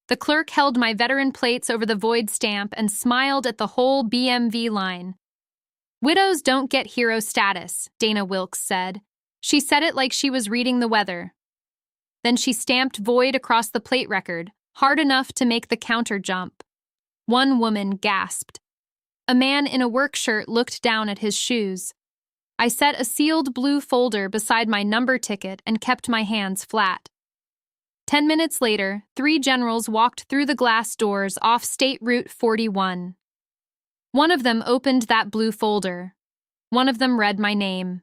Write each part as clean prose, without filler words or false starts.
The clerk held my veteran plates over the void stamp and smiled at the whole DMV line. "Widows don't get hero status," Dana Wilkes said. She said it like she was reading the weather. Then she stamped void across the plate record, hard enough to make the counter jump. One woman gasped. A man in a work shirt looked down at his shoes. I set a sealed blue folder beside my number ticket and kept my hands flat. 10 minutes later, 3 generals walked through the glass doors off State Route 41. One of them opened that blue folder. One of them read my name.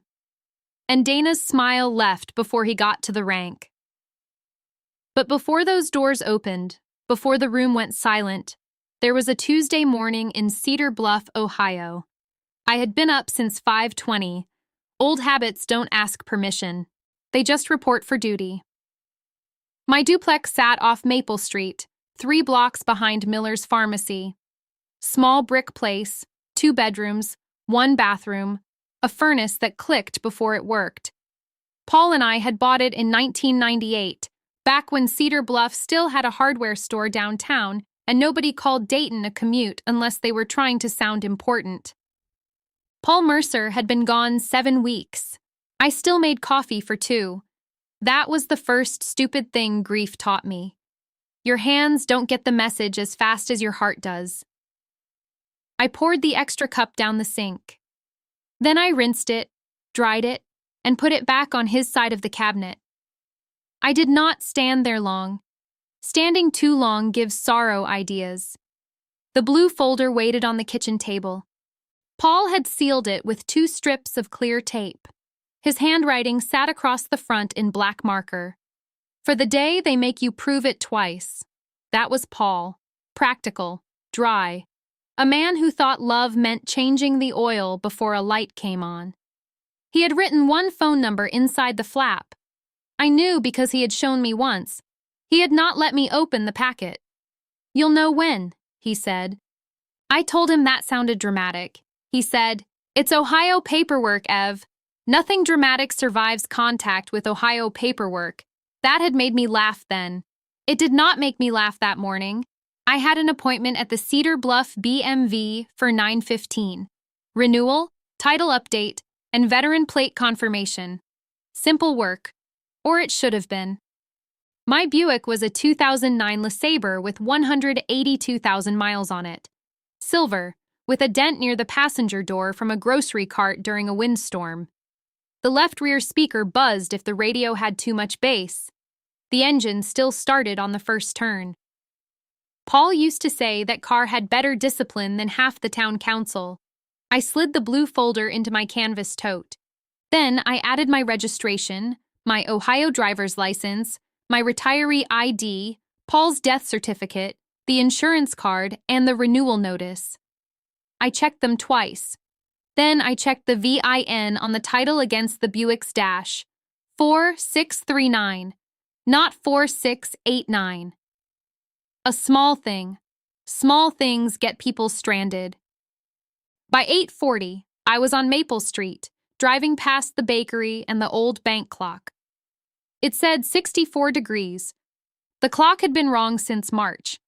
And Dana's smile left before he got to the rank. But before those doors opened, before the room went silent, there was a Tuesday morning in Cedar Bluff, Ohio. I had been up since 5:20. Old habits don't ask permission. They just report for duty. My duplex sat off Maple Street, 3 blocks behind Miller's Pharmacy. Small brick place, 2 bedrooms, 1 bathroom, a furnace that clicked before it worked. Paul and I had bought it in 1998, back when Cedar Bluff still had a hardware store downtown and nobody called Dayton a commute unless they were trying to sound important. Paul Mercer had been gone 7 weeks. I still made coffee for 2. That was the first stupid thing grief taught me. Your hands don't get the message as fast as your heart does. I poured the extra cup down the sink. Then I rinsed it, dried it, and put it back on his side of the cabinet. I did not stand there long. Standing too long gives sorrow ideas. The blue folder waited on the kitchen table. Paul had sealed it with 2 strips of clear tape. His handwriting sat across the front in black marker. For the day they make you prove it twice. That was Paul. Practical, dry. A man who thought love meant changing the oil before a light came on. He had written 1 phone number inside the flap. I knew because he had shown me once. He had not let me open the packet. "You'll know when," he said. I told him that sounded dramatic. He said, "It's Ohio paperwork, Ev. Nothing dramatic survives contact with Ohio paperwork." That had made me laugh then. It did not make me laugh that morning. I had an appointment at the Cedar Bluff DMV for 9:15. Renewal, title update, and veteran plate confirmation. Simple work. Or it should have been. My Buick was a 2009 LeSabre with 182,000 miles on it. Silver, with a dent near the passenger door from a grocery cart during a windstorm. The left rear speaker buzzed if the radio had too much bass. The engine still started on the first turn. Paul used to say that car had better discipline than half the town council. I slid the blue folder into my canvas tote. Then I added my registration, my Ohio driver's license, my retiree ID, Paul's death certificate, the insurance card, and the renewal notice. I checked them twice. Then I checked the VIN on the title against the Buick's dash. 4639, not 4689. A small thing. Small things get people stranded. By 8:40, I was on Maple Street, driving past the bakery and the old bank clock. It said 64 degrees. The clock had been wrong since March.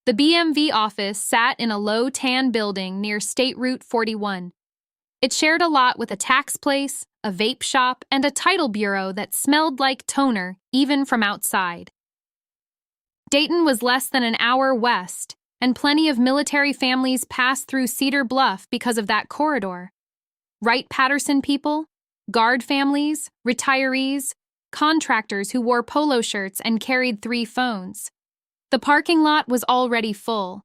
The BMV office sat in a low tan building near State Route 41. It shared a lot with a tax place, a vape shop, and a title bureau that smelled like toner even from outside. Dayton was less than an hour west, and plenty of military families passed through Cedar Bluff because of that corridor. Wright-Patterson people, guard families, retirees, contractors who wore polo shirts and carried 3 phones. The parking lot was already full.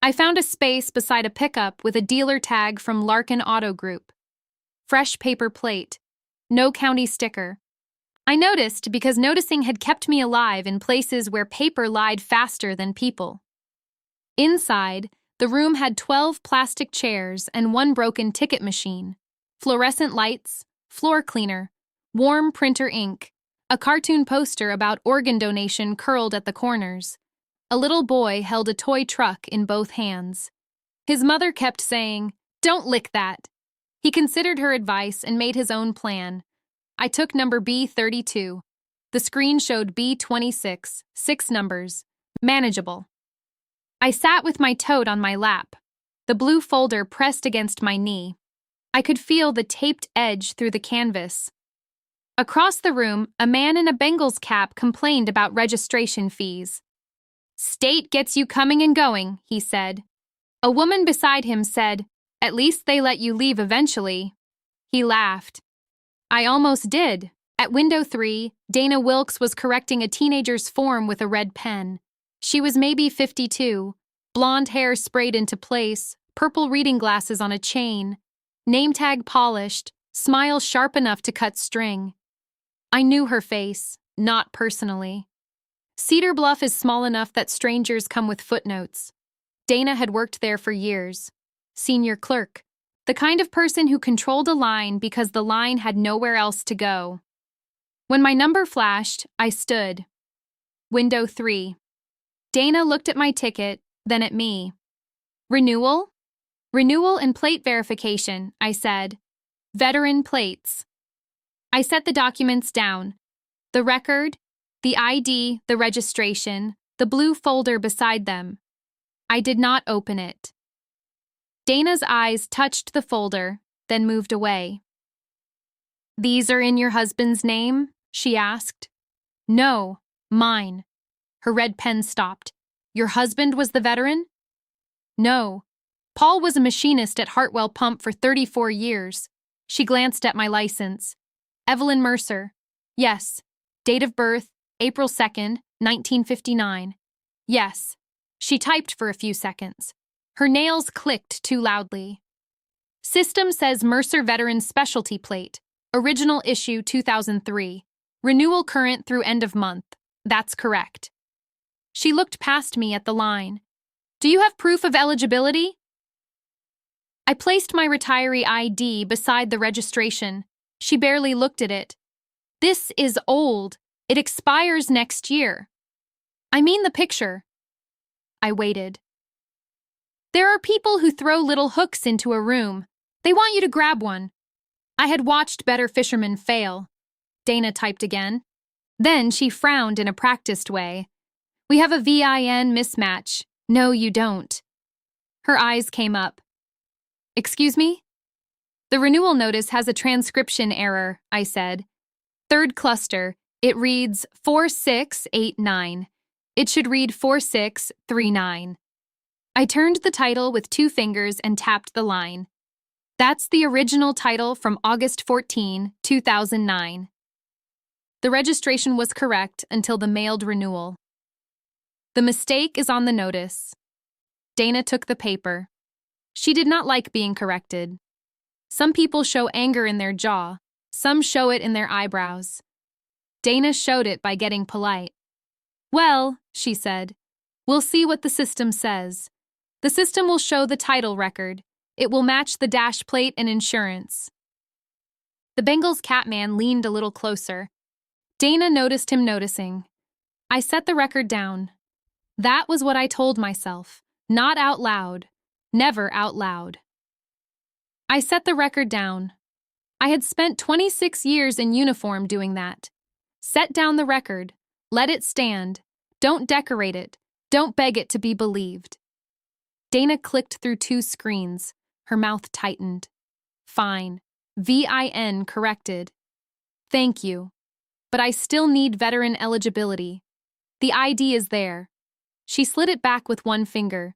I found a space beside a pickup with a dealer tag from Larkin Auto Group. Fresh paper plate. No county sticker. I noticed because noticing had kept me alive in places where paper lied faster than people. Inside, the room had 12 plastic chairs and 1 broken ticket machine, fluorescent lights, floor cleaner, warm printer ink, a cartoon poster about organ donation curled at the corners. A little boy held a toy truck in both hands. His mother kept saying, "Don't lick that." He considered her advice and made his own plan. I took number B32. The screen showed B26, 6 numbers. Manageable. I sat with my toad on my lap, the blue folder pressed against my knee. I could feel the taped edge through the canvas. Across the room, a man in a Bengals cap complained about registration fees. "State gets you coming and going," he said. A woman beside him said, "At least they let you leave eventually." He laughed. I almost did. At window 3, Dana Wilkes was correcting a teenager's form with a red pen. She was maybe 52, blonde hair sprayed into place, purple reading glasses on a chain, name tag polished, smile sharp enough to cut string. I knew her face, not personally. Cedar Bluff is small enough that strangers come with footnotes. Dana had worked there for years. Senior clerk. The kind of person who controlled a line because the line had nowhere else to go. When my number flashed, I stood. Window 3. Dana looked at my ticket, then at me. "Renewal?" "Renewal and plate verification," I said. "Veteran plates." I set the documents down. The record, the ID, the registration, the blue folder beside them. I did not open it. Dana's eyes touched the folder, then moved away. "These are in your husband's name?" she asked. "No, mine." Her red pen stopped. "Your husband was the veteran?" "No. Paul was a machinist at Hartwell Pump for 34 years. She glanced at my license. "Evelyn Mercer." "Yes." "Date of birth, April 2nd, 1959. "Yes." She typed for a few seconds. Her nails clicked too loudly. "System says Mercer Veteran Specialty Plate. Original issue 2003. Renewal current through end of month. That's correct." She looked past me at the line. "Do you have proof of eligibility?" I placed my retiree ID beside the registration. She barely looked at it. "This is old. It expires next year." "I mean the picture." I waited. "There are people who throw little hooks into a room. They want you to grab one." I had watched better fishermen fail. Dana typed again. Then she frowned in a practiced way. "We have a VIN mismatch." "No, you don't." Her eyes came up. "Excuse me?" "The renewal notice has a transcription error," I said. "Third cluster. It reads 4689. It should read 4639. I turned the title with 2 fingers and tapped the line. "That's the original title from August 14, 2009. The registration was correct until the mailed renewal. "The mistake is on the notice." Dana took the paper. She did not like being corrected. Some people show anger in their jaw. Some show it in their eyebrows. Dana showed it by getting polite. "Well," she said, "we'll see what the system says. The system will show the title record. It will match the dash plate and insurance." The Bengals Catman leaned a little closer. Dana noticed him noticing. I set the record down. That was what I told myself, not out loud, never out loud. I set the record down. I had spent 26 years in uniform doing that. Set down the record. Let it stand. Don't decorate it. Don't beg it to be believed. Dana clicked through 2 screens. Her mouth tightened. "Fine. VIN corrected. Thank you. But I still need veteran eligibility. The ID is there." She slid it back with 1 finger.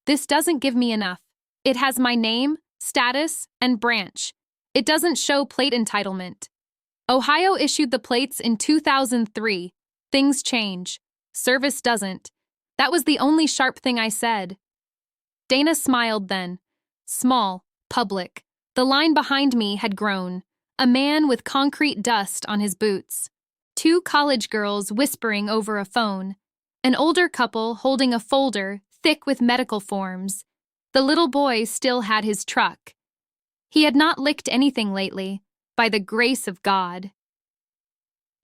"This doesn't give me enough. It has my name, status, and branch. It doesn't show plate entitlement. Ohio issued the plates in 2003. Things change. Service doesn't." That was the only sharp thing I said. Dana smiled then. Small, public. The line behind me had grown. A man with concrete dust on his boots. 2 college girls whispering over a phone. An older couple holding a folder thick with medical forms. The little boy still had his truck. He had not licked anything lately, by the grace of God.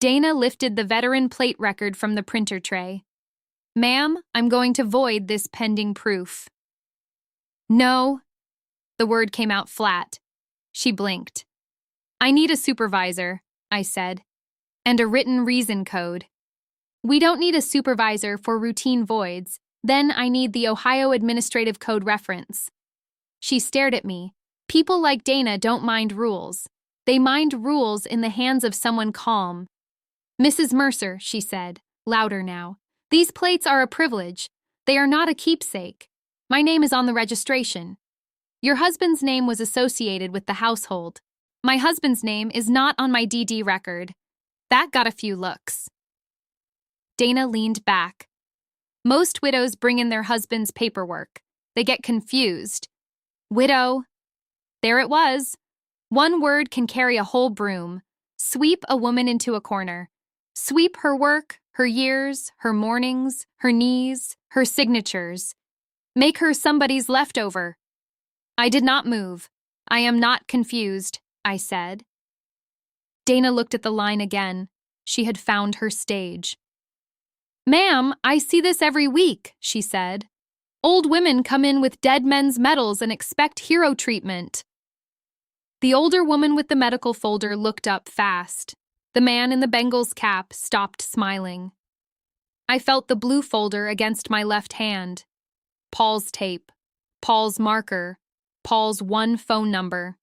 Dana lifted the veteran plate record from the printer tray. "Ma'am, I'm going to void this pending proof." "No." The word came out flat. She blinked. "I need a supervisor," I said, "and a written reason code." We don't need a supervisor for routine voids. Then I need the Ohio Administrative Code reference. She stared at me. People like Dana don't mind rules. They mind rules in the hands of someone calm. Mrs. Mercer, she said, louder now. These plates are a privilege. They are not a keepsake. My name is on the registration. Your husband's name was associated with the household. My husband's name is not on my DD record. That got a few looks. Dana leaned back. Most widows bring in their husband's paperwork. They get confused. Widow. There it was. One word can carry a whole broom. Sweep a woman into a corner. Sweep her work, her years, her mornings, her knees, her signatures. Make her somebody's leftover. I did not move. I am not confused, I said. Dana looked at the line again. She had found her stage. Ma'am, I see this every week, she said. Old women come in with dead men's medals and expect hero treatment. The older woman with the medical folder looked up fast. The man in the Bengals cap stopped smiling. I felt the blue folder against my left hand. Paul's tape. Paul's marker. Paul's one phone number.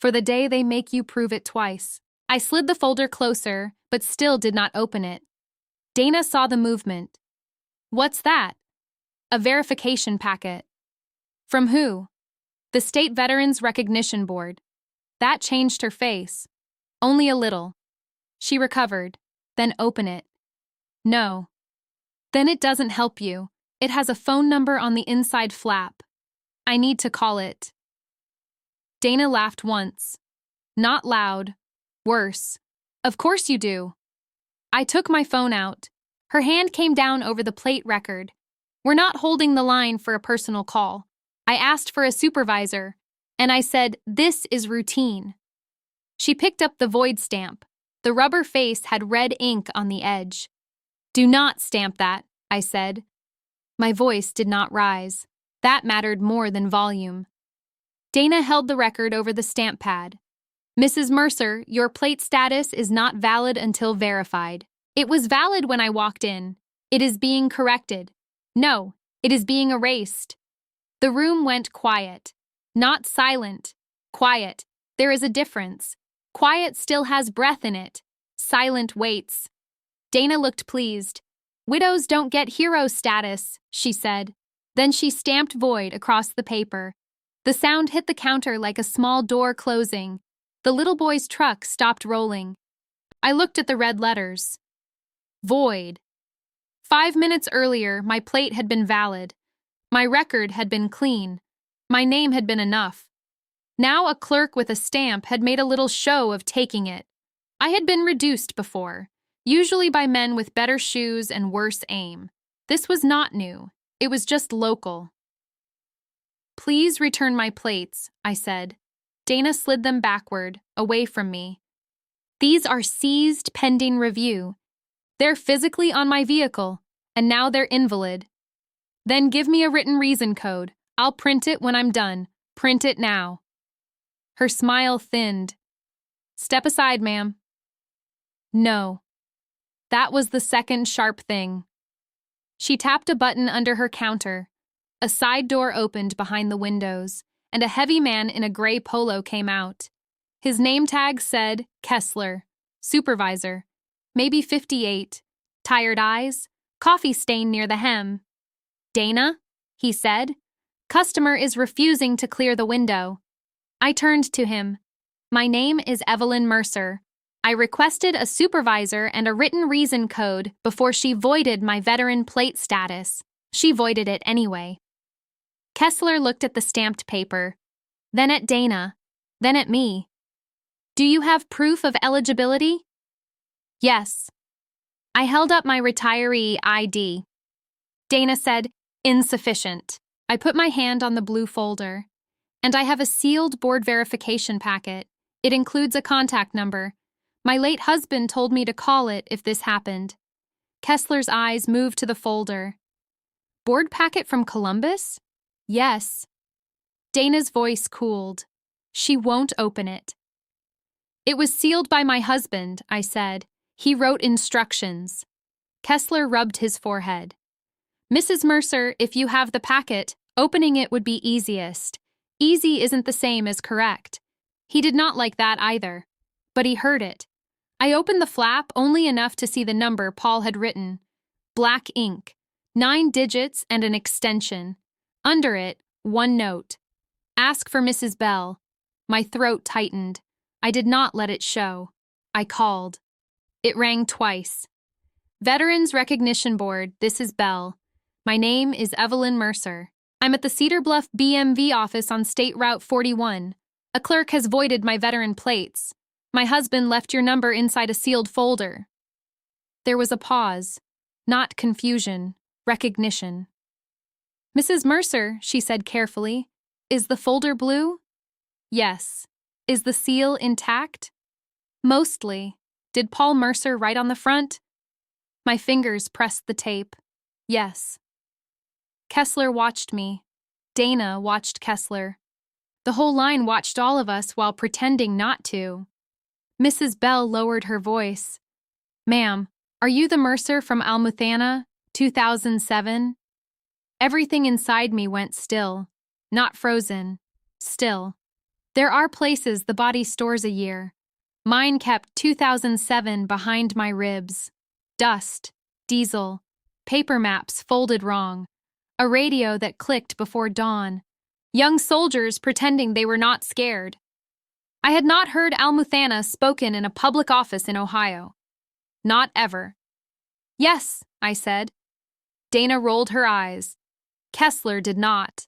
For the day they make you prove it twice. I slid the folder closer, but still did not open it. Dana saw the movement. What's that? A verification packet. From who? The State Veterans Recognition Board. That changed her face. Only a little. She recovered. Then open it. No. Then it doesn't help you. It has a phone number on the inside flap. I need to call it. Dana laughed once. Not loud. Worse. Of course you do. I took my phone out. Her hand came down over the plate record. We're not holding the line for a personal call. I asked for a supervisor, and I said, this is routine. She picked up the void stamp. The rubber face had red ink on the edge. Do not stamp that, I said. My voice did not rise. That mattered more than volume. Dana held the record over the stamp pad. Mrs. Mercer, your plate status is not valid until verified. It was valid when I walked in. It is being corrected. No, it is being erased. The room went quiet. Not silent. Quiet. There is a difference. Quiet still has breath in it. Silent waits. Dana looked pleased. Widows don't get hero status, she said. Then she stamped void across the paper. The sound hit the counter like a small door closing. The little boy's truck stopped rolling. I looked at the red letters. Void. 5 minutes earlier, my plate had been valid. My record had been clean. My name had been enough. Now a clerk with a stamp had made a little show of taking it. I had been reduced before, usually by men with better shoes and worse aim. This was not new. It was just local. Please return my plates, I said. Dana slid them backward, away from me. These are seized pending review. They're physically on my vehicle, and now they're invalid. Then give me a written reason code. I'll print it when I'm done. Print it now. Her smile thinned. Step aside, ma'am. No. That was the second sharp thing. She tapped a button under her counter. A side door opened behind the windows, and a heavy man in a gray polo came out. His name tag said Kessler, supervisor, maybe 58, tired eyes, coffee stain near the hem. Dana, he said, customer is refusing to clear the window. I turned to him. My name is Evelyn Mercer. I requested a supervisor and a written reason code before she voided my veteran plate status. She voided it anyway. Kessler looked at the stamped paper, then at Dana, then at me. Do you have proof of eligibility? Yes. I held up my retiree ID. Dana said, insufficient. I put my hand on the blue folder. And I have a sealed board verification packet. It includes a contact number. My late husband told me to call it if this happened. Kessler's eyes moved to the folder. Board packet from Columbus? Yes. Dana's voice cooled. She won't open it. It was sealed by my husband, I said. He wrote instructions. Kessler rubbed his forehead. Mrs. Mercer, if you have the packet, opening it would be easiest. Easy isn't the same as correct. He did not like that either. But he heard it. I opened the flap only enough to see the number Paul had written. Black ink, 9 digits and an extension. Under it, one note. Ask for Mrs. Bell. My throat tightened. I did not let it show. I called. It rang twice. Veterans Recognition Board, this is Bell. My name is Evelyn Mercer. I'm at the Cedar Bluff DMV office on State Route 41. A clerk has voided my veteran plates. My husband left your number inside a sealed folder. There was a pause. Not confusion, recognition. Mrs. Mercer, she said carefully, is the folder blue? Yes. Is the seal intact? Mostly. Did Paul Mercer write on the front? My fingers pressed the tape. Yes. Kessler watched me. Dana watched Kessler. The whole line watched all of us while pretending not to. Mrs. Bell lowered her voice. Ma'am, are you the Mercer from Almuthana, 2007? Everything inside me went still. Not frozen. Still. There are places the body stores a year. Mine kept 2007 behind my ribs. Dust, diesel, paper maps folded wrong, a radio that clicked before dawn, young soldiers pretending they were not scared. I had not heard Almuthana spoken in a public office in Ohio. Not ever. Yes, I said. Dana rolled her eyes. Kessler did not.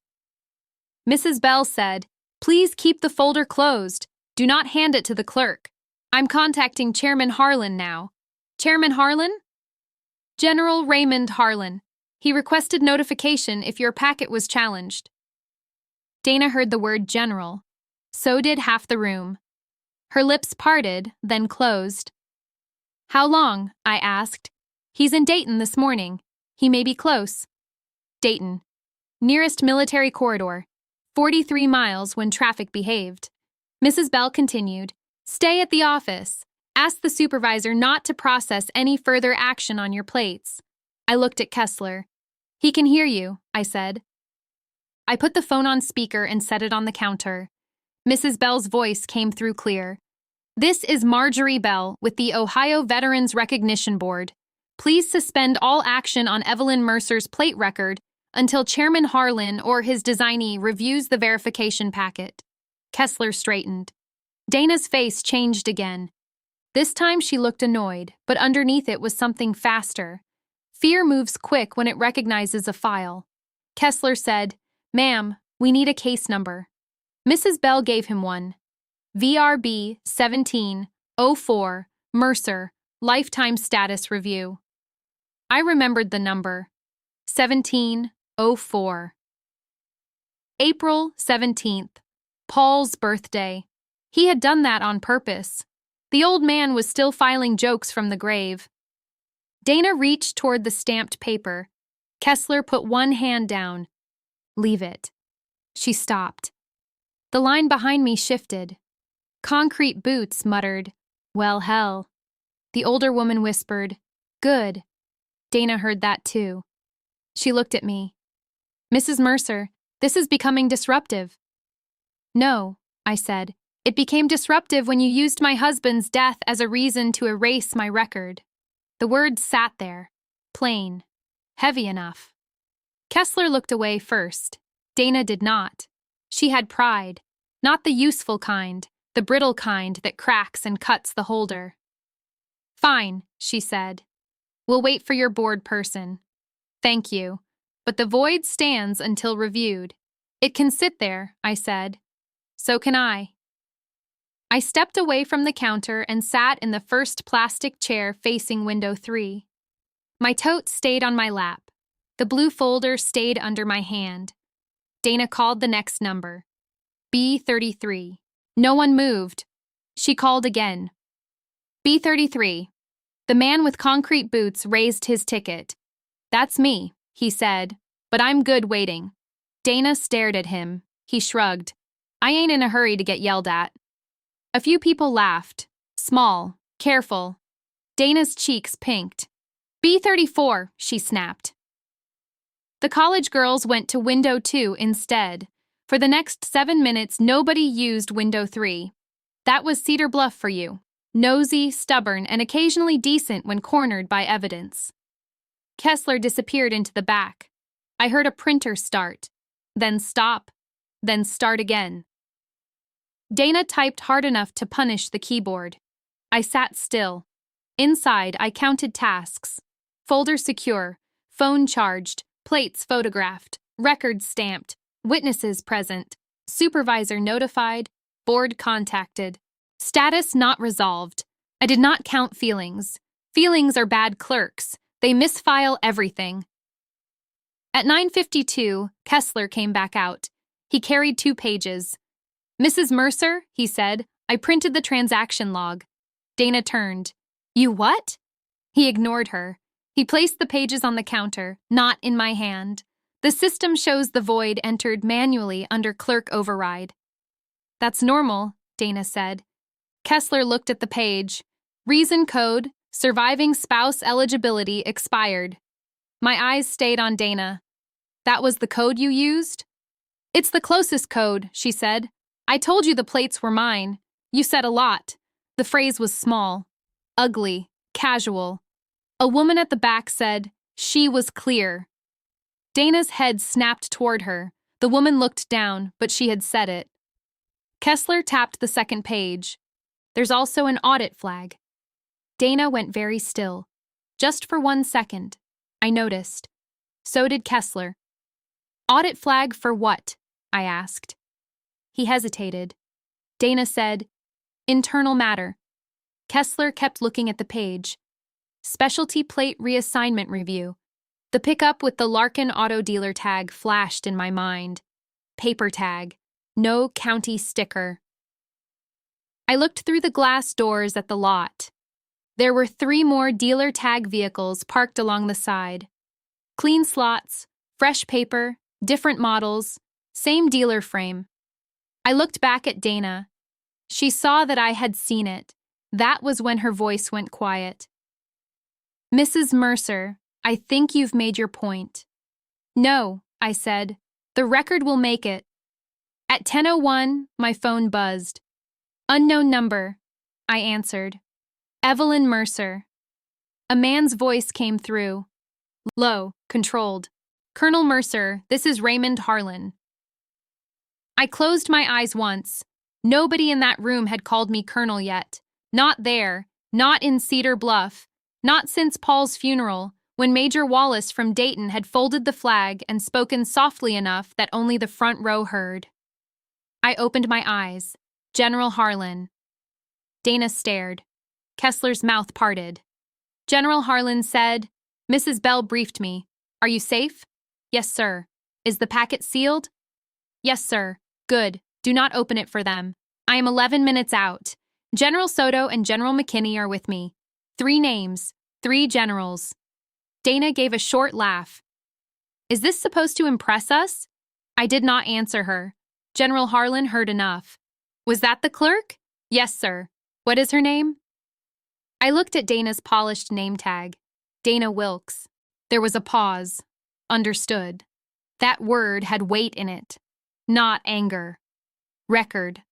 Mrs. Bell said, Please keep the folder closed. Do not hand it to the clerk. I'm contacting Chairman Harlan now. Chairman Harlan? General Raymond Harlan. He requested notification if your packet was challenged. Dana heard the word general. So did half the room. Her lips parted, then closed. How long? I asked. He's in Dayton this morning. He may be close. Dayton. Nearest military corridor. 43 miles when traffic behaved. Mrs. Bell continued. Stay at the office. Ask the supervisor not to process any further action on your plates. I looked at Kessler. He can hear you, I said. I put the phone on speaker and set it on the counter. Mrs. Bell's voice came through clear. This is Marjorie Bell with the Ohio Veterans Recognition Board. Please suspend all action on Evelyn Mercer's plate record until Chairman Harlan or his designee reviews the verification packet. Kessler straightened. Dana's face changed again. This time she looked annoyed, but underneath it was something faster. Fear moves quick when it recognizes a file. Kessler said, Ma'am, we need a case number. Mrs. Bell gave him one. VRB 1704, Mercer, Lifetime Status Review. I remembered the number. 1704. April 17th, Paul's birthday. He had done that on purpose. The old man was still filing jokes from the grave. Dana reached toward the stamped paper. Kessler put one hand down. Leave it. She stopped. The line behind me shifted. Concrete Boots muttered, Well, hell. The older woman whispered, Good. Dana heard that too. She looked at me. Mrs. Mercer, this is becoming disruptive. No, I said. It became disruptive when you used my husband's death as a reason to erase my record. The words sat there, plain, heavy enough. Kessler looked away first. Dana did not. She had pride, not the useful kind, the brittle kind that cracks and cuts the holder. Fine, she said. We'll wait for your board person. Thank you, but the void stands until reviewed. It can sit there, I said. So can I. I stepped away from the counter and sat in the first plastic chair facing window 3. My tote stayed on my lap. The blue folder stayed under my hand. Dana called the next number. B33. No one moved. She called again. B33. The man with concrete boots raised his ticket. That's me, he said, but I'm good waiting. Dana stared at him. He shrugged. I ain't in a hurry to get yelled at. A few people laughed. Small, careful. Dana's cheeks pinked. B34, she snapped. The college girls went to window 2 instead. For the next 7 minutes, nobody used window 3. That was Cedar Bluff for you. Nosy, stubborn, and occasionally decent when cornered by evidence. Kessler disappeared into the back. I heard a printer start, then stop, then start again. Dana typed hard enough to punish the keyboard. I sat still. Inside, I counted tasks. Folder secure, phone charged, plates photographed, records stamped, witnesses present, supervisor notified, board contacted. Status not resolved. I did not count feelings. Feelings are bad clerks. They misfile everything. At 9:52, Kessler came back out. He carried 2 pages. Mrs. Mercer, he said, I printed the transaction log. Dana turned. You what? He ignored her. He placed the pages on the counter, not in my hand. The system shows the void entered manually under clerk override. That's normal, Dana said. Kessler looked at the page. Reason code, surviving spouse eligibility expired. My eyes stayed on Dana. That was the code you used? It's the closest code, she said. I told you the plates were mine. You said a lot. The phrase was small, ugly, casual. A woman at the back said, she was clear. Dana's head snapped toward her. The woman looked down, but she had said it. Kessler tapped the second page. There's also an audit flag. Dana went very still. Just for 1 second. I noticed. So did Kessler. Audit flag for what? I asked. He hesitated. Dana said, internal matter. Kessler kept looking at the page. Specialty plate reassignment review. The pickup with the Larkin auto dealer tag flashed in my mind. Paper tag. No county sticker. I looked through the glass doors at the lot. There were 3 more dealer tag vehicles parked along the side. Clean slots, fresh paper, different models, same dealer frame. I looked back at Dana. She saw that I had seen it. That was when her voice went quiet. Mrs. Mercer, I think you've made your point. No, I said. The record will make it. At 10:01, my phone buzzed. Unknown number, I answered. Evelyn Mercer. A man's voice came through. Low, controlled. Colonel Mercer, this is Raymond Harlan. I closed my eyes once. Nobody in that room had called me Colonel yet. Not there, not in Cedar Bluff, not since Paul's funeral, when Major Wallace from Dayton had folded the flag and spoken softly enough that only the front row heard. I opened my eyes. General Harlan. Dana stared. Kessler's mouth parted. General Harlan said, Mrs. Bell briefed me. Are you safe? Yes, sir. Is the packet sealed? Yes, sir. Good. Do not open it for them. I am 11 minutes out. General Soto and General McKinney are with me. 3 names. 3 generals. Dana gave a short laugh. Is this supposed to impress us? I did not answer her. General Harlan heard enough. Was that the clerk? Yes, sir. What is her name? I looked at Dana's polished name tag. Dana Wilkes. There was a pause. Understood. That word had weight in it. Not anger. Record.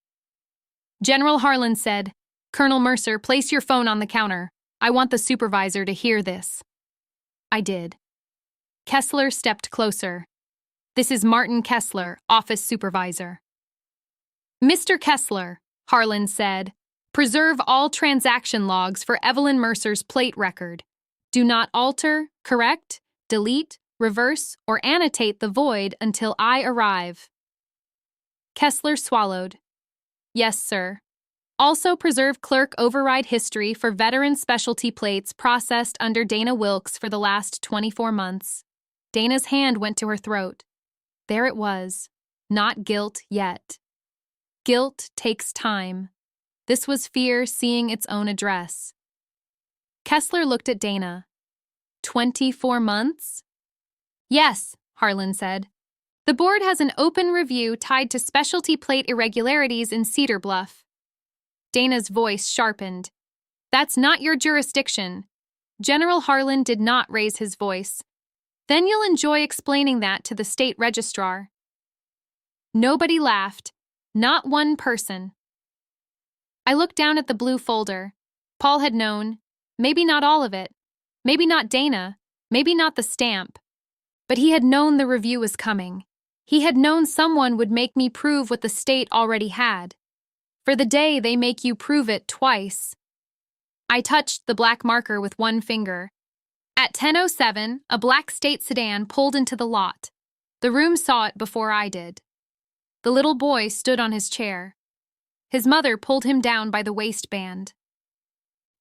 General Harlan said, Colonel Mercer, place your phone on the counter. I want the supervisor to hear this. I did. Kessler stepped closer. This is Martin Kessler, office supervisor. Mr. Kessler, Harlan said, preserve all transaction logs for Evelyn Mercer's plate record. Do not alter, correct, delete, reverse, or annotate the void until I arrive. Kessler swallowed. Yes, sir. Also preserve clerk override history for veteran specialty plates processed under Dana Wilkes for the last 24 months. Dana's hand went to her throat. There it was. Not guilt yet. Guilt takes time. This was fear seeing its own address. Kessler looked at Dana. 24 months? Yes, Harlan said. The board has an open review tied to specialty plate irregularities in Cedar Bluff. Dana's voice sharpened. That's not your jurisdiction. General Harlan did not raise his voice. Then you'll enjoy explaining that to the state registrar. Nobody laughed. Not one person. I looked down at the blue folder. Paul had known. Maybe not all of it. Maybe not Dana. Maybe not the stamp. But he had known the review was coming. He had known someone would make me prove what the state already had. For the day they make you prove it twice. I touched the black marker with one finger. At 10:07, a black state sedan pulled into the lot. The room saw it before I did. The little boy stood on his chair. His mother pulled him down by the waistband.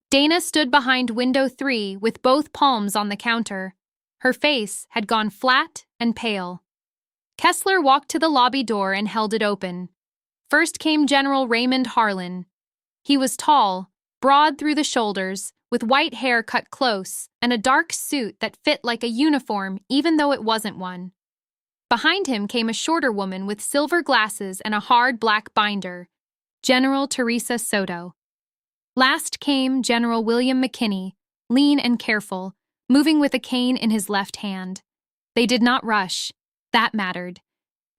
Dana stood behind window 3 with both palms on the counter. Her face had gone flat and pale. Kessler walked to the lobby door and held it open. First came General Raymond Harlan. He was tall, broad through the shoulders, with white hair cut close, and a dark suit that fit like a uniform even though it wasn't one. Behind him came a shorter woman with silver glasses and a hard black binder, General Teresa Soto. Last came General William McKinney, lean and careful, moving with a cane in his left hand. They did not rush. That mattered.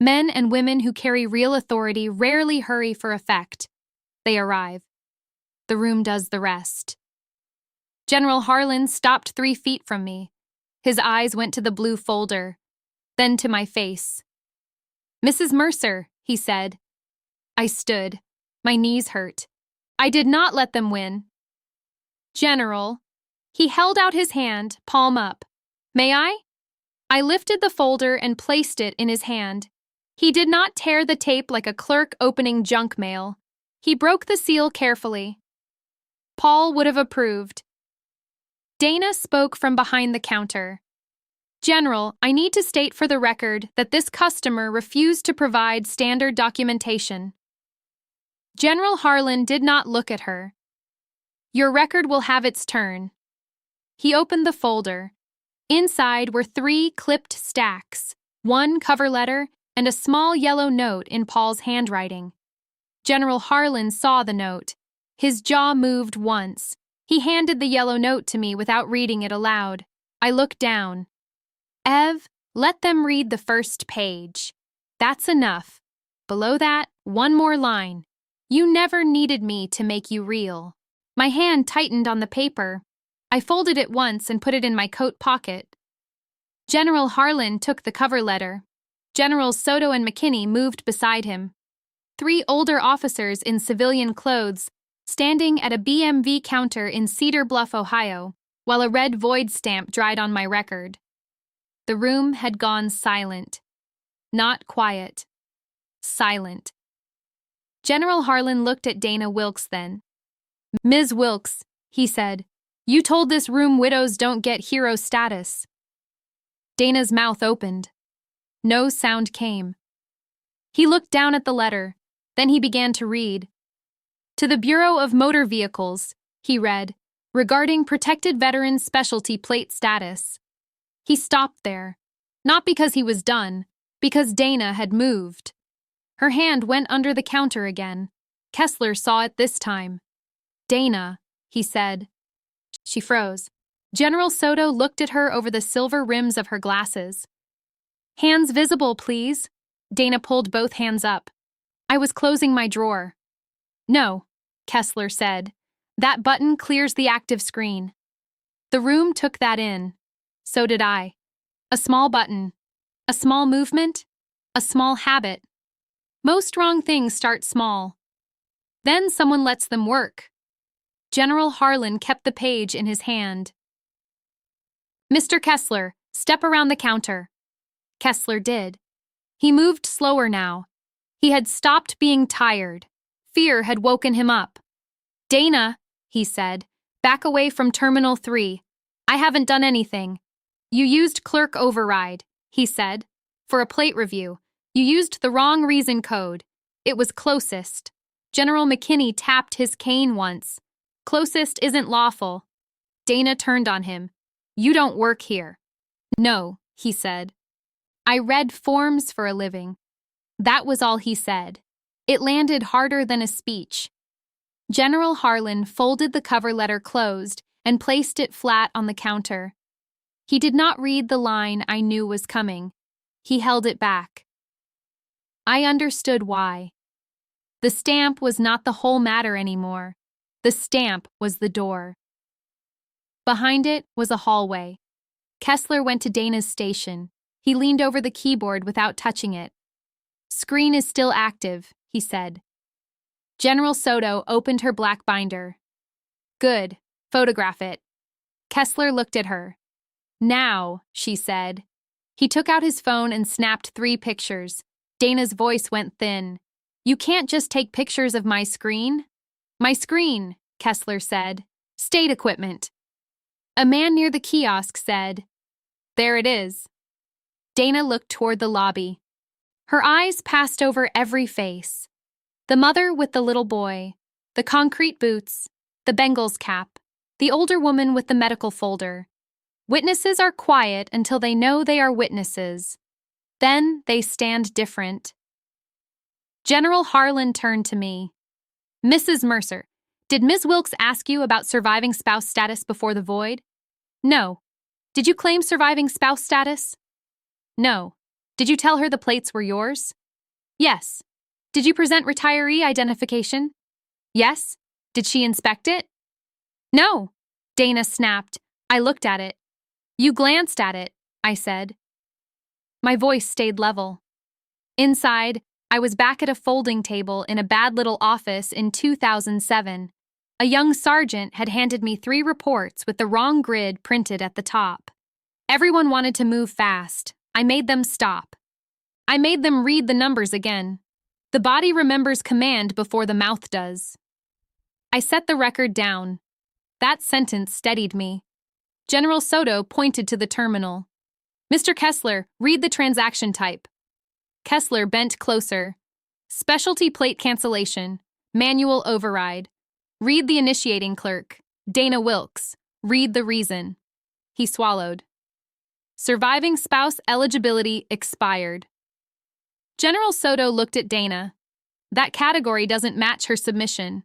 Men and women who carry real authority rarely hurry for effect. They arrive. The room does the rest. General Harlan stopped 3 feet from me. His eyes went to the blue folder, then to my face. "Mrs. Mercer," he said. I stood. My knees hurt. I did not let them win. "General." He held out his hand, palm up. "May I?" I lifted the folder and placed it in his hand. He did not tear the tape like a clerk opening junk mail. He broke the seal carefully. Paul would have approved. Dana spoke from behind the counter. "General, I need to state for the record that this customer refused to provide standard documentation." General Harlan did not look at her. "Your record will have its turn." He opened the folder. Inside were 3 clipped stacks, 1 cover letter, and a small yellow note in Paul's handwriting. General Harlan saw the note. His jaw moved once. He handed the yellow note to me without reading it aloud. I looked down. "Ev, let them read the first page. That's enough. Below that, 1 more line. You never needed me to make you real." My hand tightened on the paper. I folded it once and put it in my coat pocket. General Harlan took the cover letter. Generals Soto and McKinney moved beside him. 3 older officers in civilian clothes, standing at a DMV counter in Cedar Bluff, Ohio, while a red void stamp dried on my record. The room had gone silent. Not quiet. Silent. General Harlan looked at Dana Wilkes then. "Ms. Wilkes," he said, "you told this room widows don't get hero status." Dana's mouth opened. No sound came. He looked down at the letter. Then he began to read. "To the Bureau of Motor Vehicles," he read, "regarding protected veterans specialty plate status." He stopped there. Not because he was done, because Dana had moved. Her hand went under the counter again. Kessler saw it this time. "Dana," he said. She froze. General Soto looked at her over the silver rims of her glasses. "Hands visible, please." Dana pulled both hands up. I was closing my drawer. "No," Kessler said. "That button clears the active screen." The room took that in. So did I. A small button. A small movement. A small habit. Most wrong things start small. Then someone lets them work. General Harlan kept the page in his hand. "Mr. Kessler, step around the counter." Kessler did. He moved slower now. He had stopped being tired. Fear had woken him up. "Dana," he said, "back away from Terminal 3. I haven't done anything." "You used clerk override," he said, "for a plate review. You used the wrong reason code. It was closest." General McKinney tapped his cane once. "Closest isn't lawful." Dana turned on him. "You don't work here." "No," he said. "I read forms for a living." That was all he said. It landed harder than a speech. General Harlan folded the cover letter closed and placed it flat on the counter. He did not read the line I knew was coming. He held it back. I understood why. The stamp was not the whole matter anymore. The stamp was the door. Behind it was a hallway. Kessler went to Dana's station. He leaned over the keyboard without touching it. "Screen is still active," he said. General Soto opened her black binder. "Good. Photograph it." Kessler looked at her. "Now," she said. He took out his phone and snapped 3 pictures. Dana's voice went thin. "You can't just take pictures of my screen." "My screen," Kessler said. "State equipment." A man near the kiosk said, "There it is." Dana looked toward the lobby. Her eyes passed over every face. The mother with the little boy, the concrete boots, the Bengals cap, the older woman with the medical folder. Witnesses are quiet until they know they are witnesses. Then they stand different. General Harlan turned to me. "Mrs. Mercer, did Ms. Wilkes ask you about surviving spouse status before the void?" "No." "Did you claim surviving spouse status?" "No." "Did you tell her the plates were yours?" "Yes." "Did you present retiree identification?" "Yes." "Did she inspect it?" "No." Dana snapped. I looked at it. "You glanced at it," I said. My voice stayed level. Inside, I was back at a folding table in a bad little office in 2007. A young sergeant had handed me 3 reports with the wrong grid printed at the top. Everyone wanted to move fast. I made them stop. I made them read the numbers again. The body remembers command before the mouth does. I set the record down. That sentence steadied me. General Soto pointed to the terminal. "Mr. Kessler, read the transaction type." Kessler bent closer. "Specialty plate cancellation. Manual override. Read the initiating clerk. Dana Wilkes. Read the reason." He swallowed. "Surviving spouse eligibility expired." General Soto looked at Dana. "That category doesn't match her submission."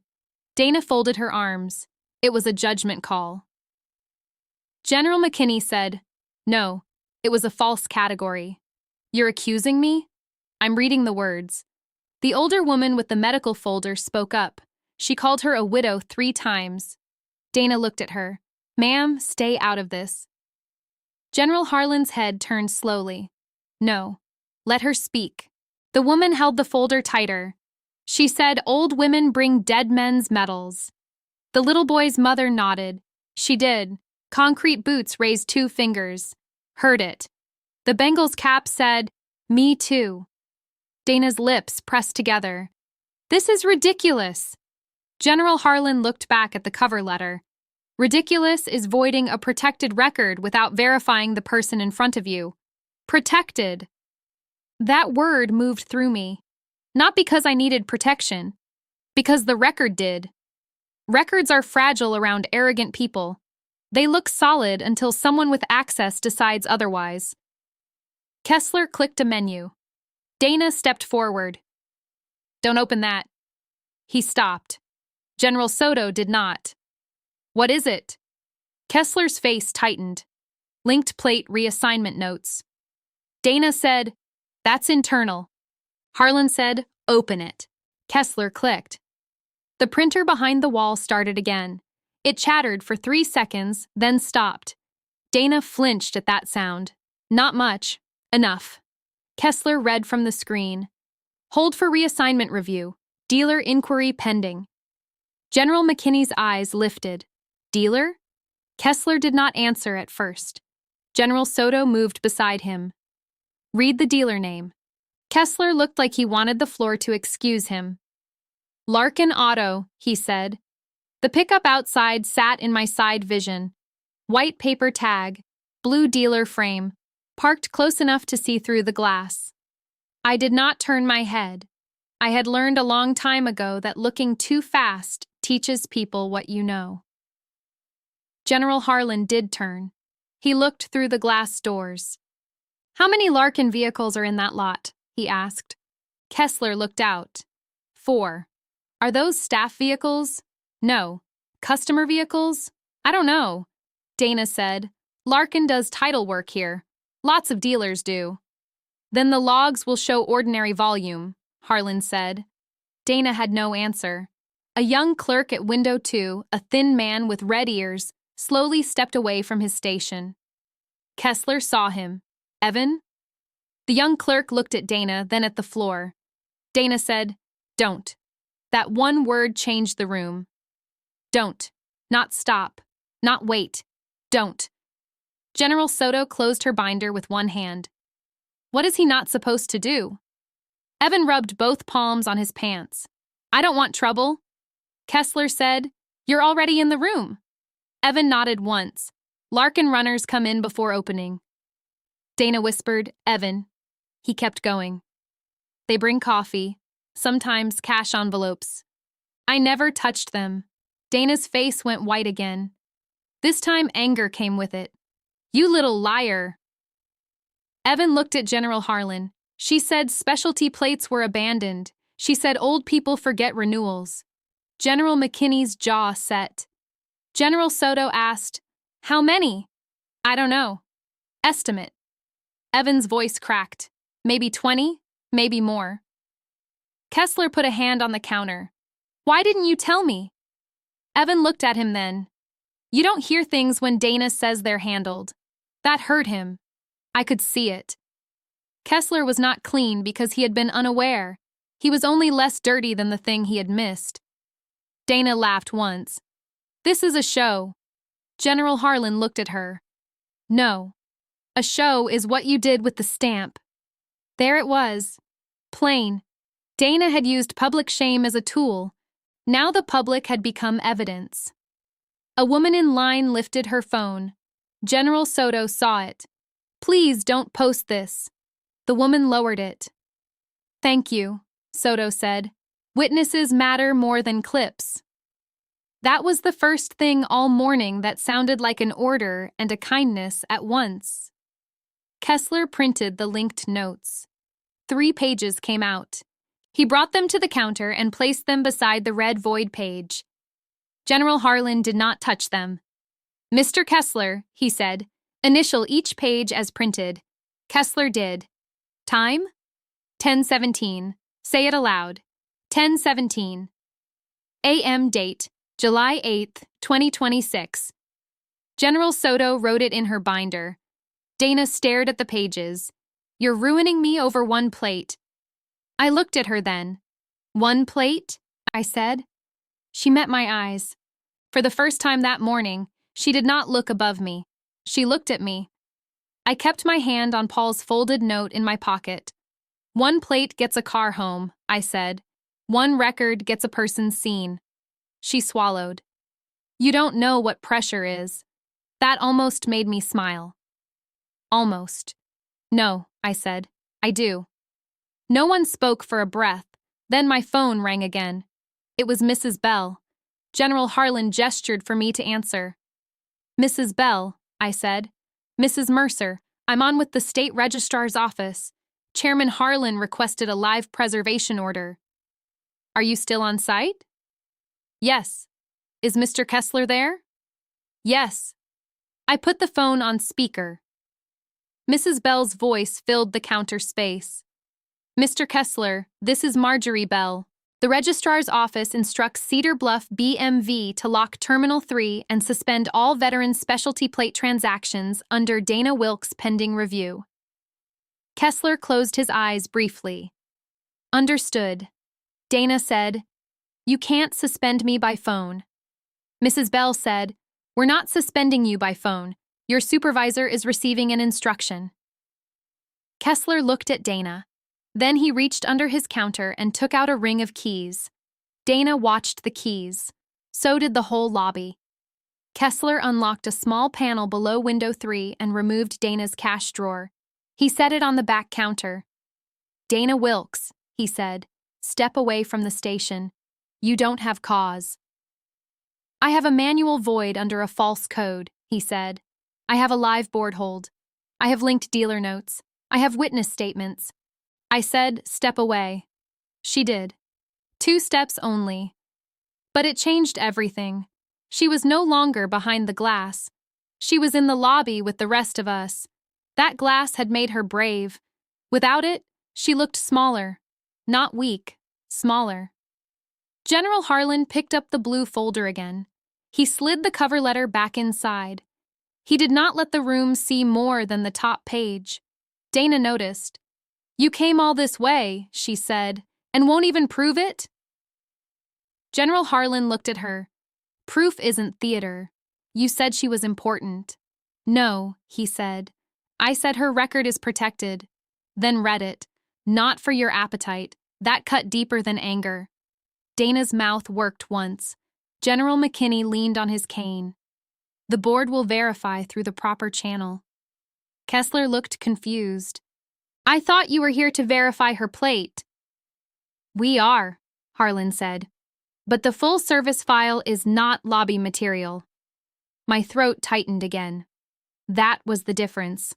Dana folded her arms. It was a judgment call. General McKinney said, "No, it was a false category." "You're accusing me?" "I'm reading the words." The older woman with the medical folder spoke up. She called her a widow 3 times. Dana looked at her. "Ma'am, stay out of this." General Harlan's head turned slowly. "No, let her speak." The woman held the folder tighter. She said, "Old women bring dead men's medals." The little boy's mother nodded. She did. Concrete boots raised 2 fingers. Heard it. The Bengals cap said, "Me too." Dana's lips pressed together. "This is ridiculous." General Harlan looked back at the cover letter. "Ridiculous is voiding a protected record without verifying the person in front of you." Protected. That word moved through me. Not because I needed protection. Because the record did. Records are fragile around arrogant people. They look solid until someone with access decides otherwise. Kessler clicked a menu. Dana stepped forward. "Don't open that." He stopped. General Soto did not. "What is it?" Kessler's face tightened. Linked plate reassignment notes. Dana said, "That's internal." Harlan said, "Open it." Kessler clicked. The printer behind the wall started again. It chattered for 3 seconds, then stopped. Dana flinched at that sound. "Not much. Enough." Kessler read from the screen. "Hold for reassignment review. Dealer inquiry pending." General McKinney's eyes lifted. "Dealer?" Kessler did not answer at first. General Soto moved beside him. "Read the dealer name." Kessler looked like he wanted the floor to excuse him. "Larkin Auto," he said. The pickup outside sat in my side vision. White paper tag, blue dealer frame, parked close enough to see through the glass. I did not turn my head. I had learned a long time ago that looking too fast teaches people what you know. General Harlan did turn. He looked through the glass doors. "How many Larkin vehicles are in that lot?" he asked. Kessler looked out. 4. "Are those staff vehicles?" "No." "Customer vehicles?" I don't know, Dana said. Larkin does title work here. Lots of dealers do. Then the logs will show ordinary volume, Harlan said. Dana had no answer. A young clerk at window 2, a thin man with red ears, slowly stepped away from his station. Kessler saw him. Evan? The young clerk looked at Dana, then at the floor. Dana said, "Don't." That one word changed the room. Don't. Not stop. Not wait. Don't. General Soto closed her binder with one hand. What is he not supposed to do? Evan rubbed both palms on his pants. I don't want trouble. Kessler said, You're already in the room. Evan nodded once. Larkin runners come in before opening. Dana whispered, Evan. He kept going. They bring coffee, sometimes cash envelopes. I never touched them. Dana's face went white again. This time anger came with it. You little liar. Evan looked at General Harlan. She said specialty plates were abandoned. She said old people forget renewals. General McKinney's jaw set. General Soto asked, How many? I don't know. Estimate. Evan's voice cracked. Maybe 20, maybe more. Kessler put a hand on the counter. Why didn't you tell me? Evan looked at him then. You don't hear things when Dana says they're handled. That hurt him. I could see it. Kessler was not clean because he had been unaware. He was only less dirty than the thing he had missed. Dana laughed once. This is a show. General Harlan looked at her. No. A show is what you did with the stamp. There it was. Plain. Dana had used public shame as a tool. Now the public had become evidence. A woman in line lifted her phone. General Soto saw it. Please don't post this. The woman lowered it. Thank you, Soto said. Witnesses matter more than clips. That was the first thing all morning that sounded like an order and a kindness at once. Kessler printed the linked notes. 3 pages came out. He brought them to the counter and placed them beside the red void page. General Harlan did not touch them. Mr. Kessler, he said, initial each page as printed. Kessler did. Time? 10:17. Say it aloud. 10:17. AM date, July 8, 2026. General Soto wrote it in her binder. Dana stared at the pages. You're ruining me over one plate. I looked at her then. 1 plate? I said. She met my eyes. For the first time that morning, she did not look above me. She looked at me. I kept my hand on Paul's folded note in my pocket. 1 plate gets a car home, I said. 1 record gets a person seen. She swallowed. You don't know what pressure is. That almost made me smile. Almost. No, I said. I do. No one spoke for a breath. Then my phone rang again. It was Mrs. Bell. General Harlan gestured for me to answer. Mrs. Bell, I said. Mrs. Mercer, I'm on with the state registrar's office. Chairman Harlan requested a live preservation order. Are you still on site? Yes. Is Mr. Kessler there? Yes. I put the phone on speaker. Mrs. Bell's voice filled the counter space. Mr. Kessler, this is Marjorie Bell. The registrar's office instructs Cedar Bluff DMV to lock Terminal 3 and suspend all veteran specialty plate transactions under Dana Wilkes' pending review. Kessler closed his eyes briefly. Understood. Dana said, You can't suspend me by phone. Mrs. Bell said, We're not suspending you by phone. Your supervisor is receiving an instruction. Kessler looked at Dana. Then he reached under his counter and took out a ring of keys. Dana watched the keys. So did the whole lobby. Kessler unlocked a small panel below window 3 and removed Dana's cash drawer. He set it on the back counter. Dana Wilkes, he said, step away from the station. You don't have cause. I have a manual void under a false code, he said. I have a live board hold. I have linked dealer notes. I have witness statements. I said, step away. She did. 2 steps only. But it changed everything. She was no longer behind the glass. She was in the lobby with the rest of us. That glass had made her brave. Without it, she looked smaller. Not weak, smaller. General Harlan picked up the blue folder again. He slid the cover letter back inside. He did not let the room see more than the top page. Dana noticed. "You came all this way," she said, "and won't even prove it?" General Harlan looked at her. "Proof isn't theater. You said she was important." "No," he said. "I said her record is protected." Then read it. "Not for your appetite." That cut deeper than anger. Dana's mouth worked once. General McKinney leaned on his cane. "The board will verify through the proper channel." Kessler looked confused. "I thought you were here to verify her plate." "We are," Harlan said. "But the full-service file is not lobby material." My throat tightened again. That was the difference.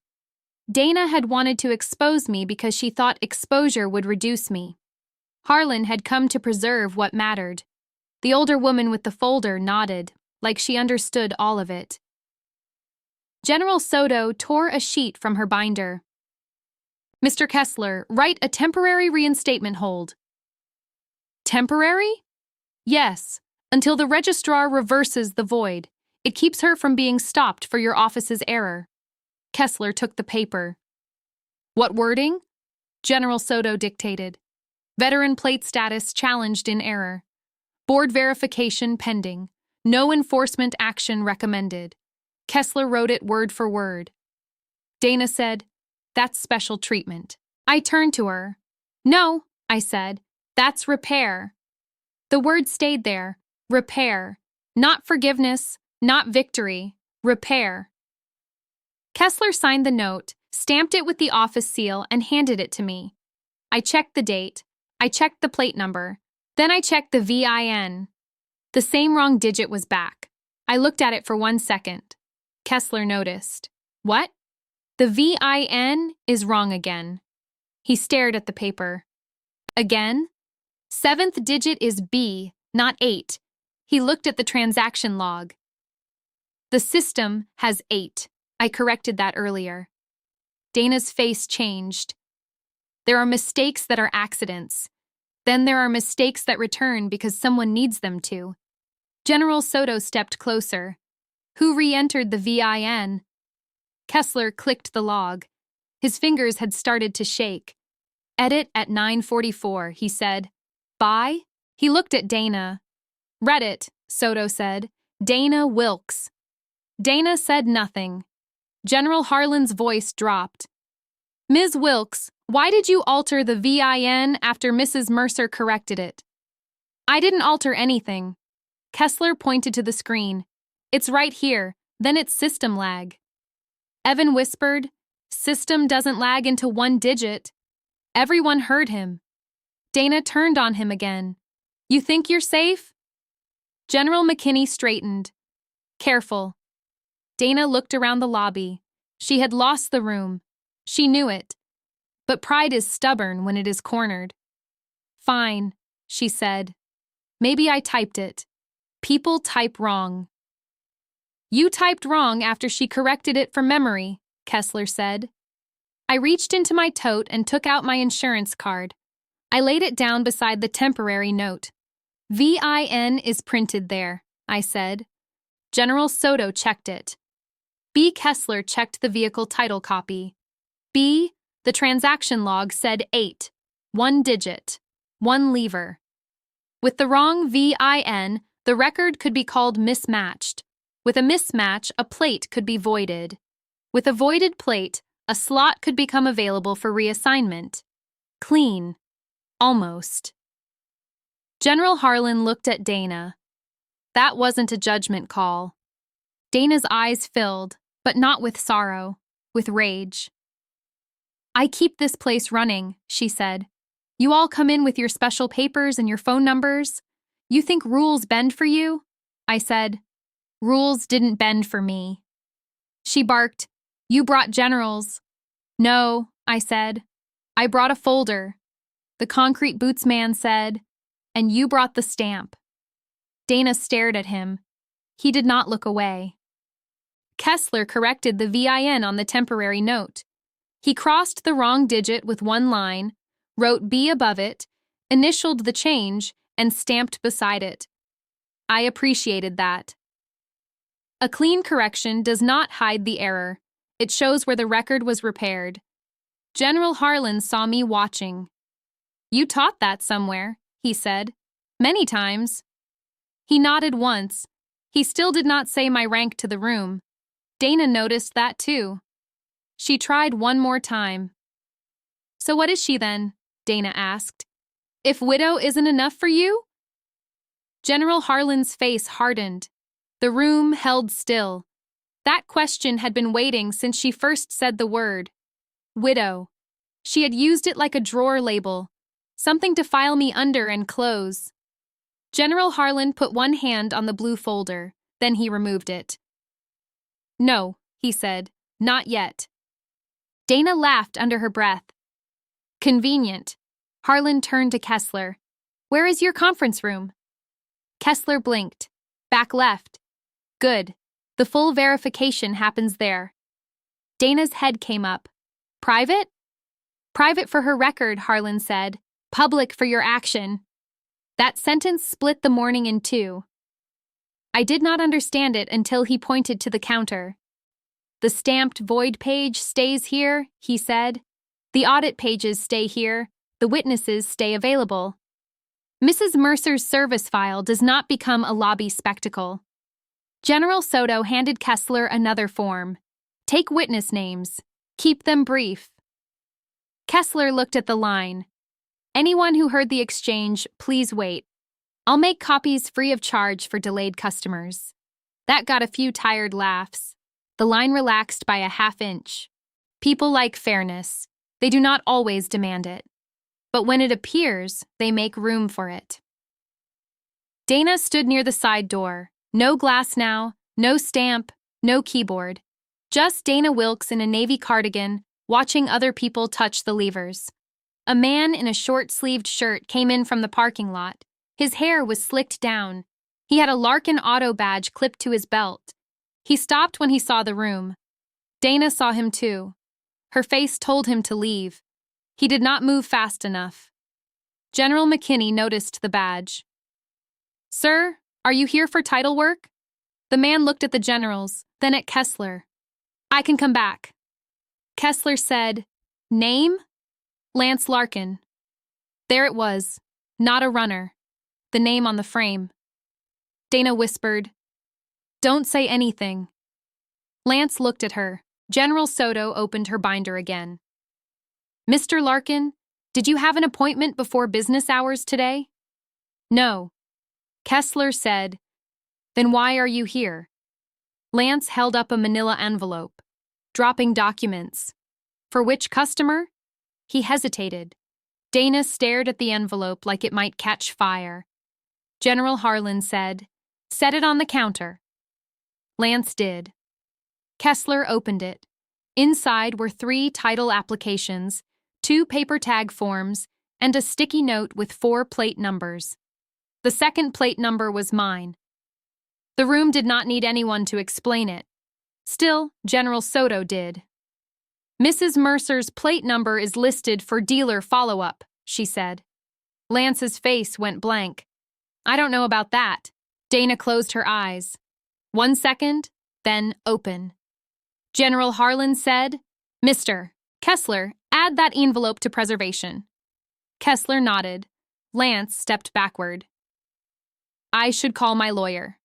Dana had wanted to expose me because she thought exposure would reduce me. Harlan had come to preserve what mattered. The older woman with the folder nodded, like she understood all of it. General Soto tore a sheet from her binder. "Mr. Kessler, write a temporary reinstatement hold." "Temporary?" "Yes, until the registrar reverses the void. It keeps her from being stopped for your office's error." Kessler took the paper. "What wording?" General Soto dictated. "Veteran plate status challenged in error. Board verification pending. No enforcement action recommended." Kessler wrote it word for word. Dana said, "That's special treatment." I turned to her. "No," I said, "that's repair." The word stayed there. Repair. Not forgiveness, not victory. Repair. Kessler signed the note, stamped it with the office seal, and handed it to me. I checked the date. I checked the plate number. Then I checked the VIN. The same wrong digit was back. I looked at it for 1 second. Kessler noticed. "What?" "The VIN is wrong again." He stared at the paper. "Again?" "7th digit is B, not 8. He looked at the transaction log. "The system has 8. I corrected that earlier." Dana's face changed. "There are mistakes that are accidents. Then there are mistakes that return because someone needs them to." General Soto stepped closer. "Who re-entered the VIN?" Kessler clicked the log. His fingers had started to shake. "Edit at 9:44, he said. "By?" He looked at Dana. "Read it," Soto said. "Dana Wilkes." Dana said nothing. General Harlan's voice dropped. "Ms. Wilkes, why did you alter the VIN after Mrs. Mercer corrected it?" "I didn't alter anything." Kessler pointed to the screen. "It's right here. Then it's system lag." Evan whispered, "System doesn't lag into 1 digit." Everyone heard him. Dana turned on him again. "You think you're safe?" General McKinney straightened. "Careful." Dana looked around the lobby. She had lost the room. She knew it. But pride is stubborn when it is cornered. "Fine," she said. "Maybe I typed it. People type wrong." "You typed wrong after she corrected it from memory," Kessler said. I reached into my tote and took out my insurance card. I laid it down beside the temporary note. "VIN is printed there," I said. General Soto checked it. B. Kessler checked the vehicle title copy. B. The transaction log said 8, 1 digit, 1 lever. With the wrong VIN, the record could be called mismatched. With a mismatch, a plate could be voided. With a voided plate, a slot could become available for reassignment. Clean. Almost. General Harlan looked at Dana. That wasn't a judgment call. Dana's eyes filled, but not with sorrow, with rage. "I keep this place running," she said. "You all come in with your special papers and your phone numbers. You think rules bend for you?" I said, "Rules didn't bend for me." She barked, "You brought generals." "No," I said. "I brought a folder." The concrete boots man said, "And you brought the stamp." Dana stared at him. He did not look away. Kessler corrected the VIN on the temporary note. He crossed the wrong digit with one line, wrote B above it, initialed the change, and stamped beside it. I appreciated that. A clean correction does not hide the error. It shows where the record was repaired. General Harlan saw me watching. You taught that somewhere, he said. Many times. He nodded once. He still did not say my rank to the room. Dana noticed that too. She tried one more time. So what is she then? Dana asked. If widow isn't enough for you? General Harlan's face hardened. The room held still. That question had been waiting since she first said the word. Widow. She had used it like a drawer label, something to file me under and close. General Harlan put one hand on the blue folder, then he removed it. No, he said, not yet. Dana laughed under her breath. Convenient. Harlan turned to Kessler. Where is your conference room? Kessler blinked. Back left. Good. The full verification happens there. Dana's head came up. Private? Private for her record, Harlan said. Public for your action. That sentence split the morning in two. I did not understand it until he pointed to the counter. The stamped void page stays here, he said. The audit pages stay here. The witnesses stay available. Mrs. Mercer's service file does not become a lobby spectacle. General Soto handed Kessler another form. Take witness names. Keep them brief. Kessler looked at the line. Anyone who heard the exchange, please wait. I'll make copies free of charge for delayed customers. That got a few tired laughs. The line relaxed by a half-inch. People like fairness. They do not always demand it. But when it appears, they make room for it. Dana stood near the side door. No glass now, no stamp, no keyboard. Just Dana Wilkes in a navy cardigan, watching other people touch the levers. A man in a short-sleeved shirt came in from the parking lot. His hair was slicked down. He had a Larkin Auto badge clipped to his belt. He stopped when he saw the room. Dana saw him too. Her face told him to leave. He did not move fast enough. General McKinney noticed the badge. Sir, are you here for title work? The man looked at the generals, then at Kessler. I can come back. Kessler said, Name? Lance Larkin. There it was, not a runner. The name on the frame. Dana whispered, Don't say anything. Lance looked at her. General Soto opened her binder again. Mr. Larkin, did you have an appointment before business hours today? No. Kessler said, Then why are you here? Lance held up a manila envelope, dropping documents. For which customer? He hesitated. Dana stared at the envelope like it might catch fire. General Harlan said, Set it on the counter. Lance did. Kessler opened it. Inside were 3 title applications, 2 paper tag forms, and a sticky note with 4 plate numbers. The second plate number was mine. The room did not need anyone to explain it. Still, General Soto did. Mrs. Mercer's plate number is listed for dealer follow-up, she said. Lance's face went blank. I don't know about that. Dana closed her eyes. 1 second, then open. General Harlan said, Mr. Kessler, add that envelope to preservation. Kessler nodded. Lance stepped backward. I should call my lawyer.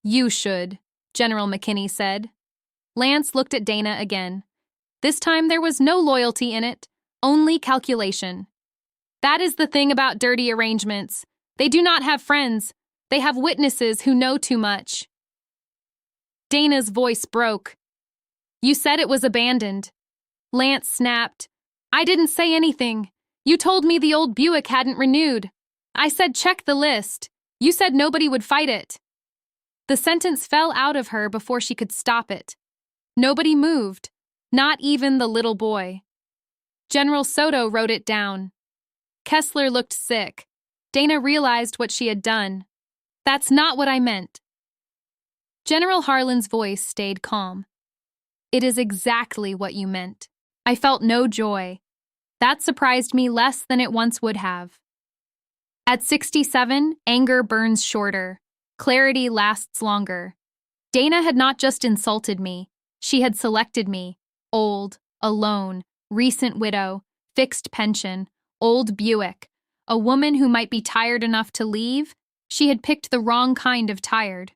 You should, General McKinney said. Lance looked at Dana again. This time there was no loyalty in it, only calculation. That is the thing about dirty arrangements. They do not have friends. They have witnesses who know too much. Dana's voice broke. You said it was abandoned. Lance snapped. I didn't say anything. You told me the old Buick hadn't renewed. I said check the list. You said nobody would fight it. The sentence fell out of her before she could stop it. Nobody moved, not even the little boy. General Soto wrote it down. Kessler looked sick. Dana realized what she had done. That's not what I meant. General Harlan's voice stayed calm. It is exactly what you meant. I felt no joy. That surprised me less than it once would have. At 67, anger burns shorter. Clarity lasts longer. Dana had not just insulted me. She had selected me. Old, alone, recent widow, fixed pension, old Buick, a woman who might be tired enough to leave. She had picked the wrong kind of tired.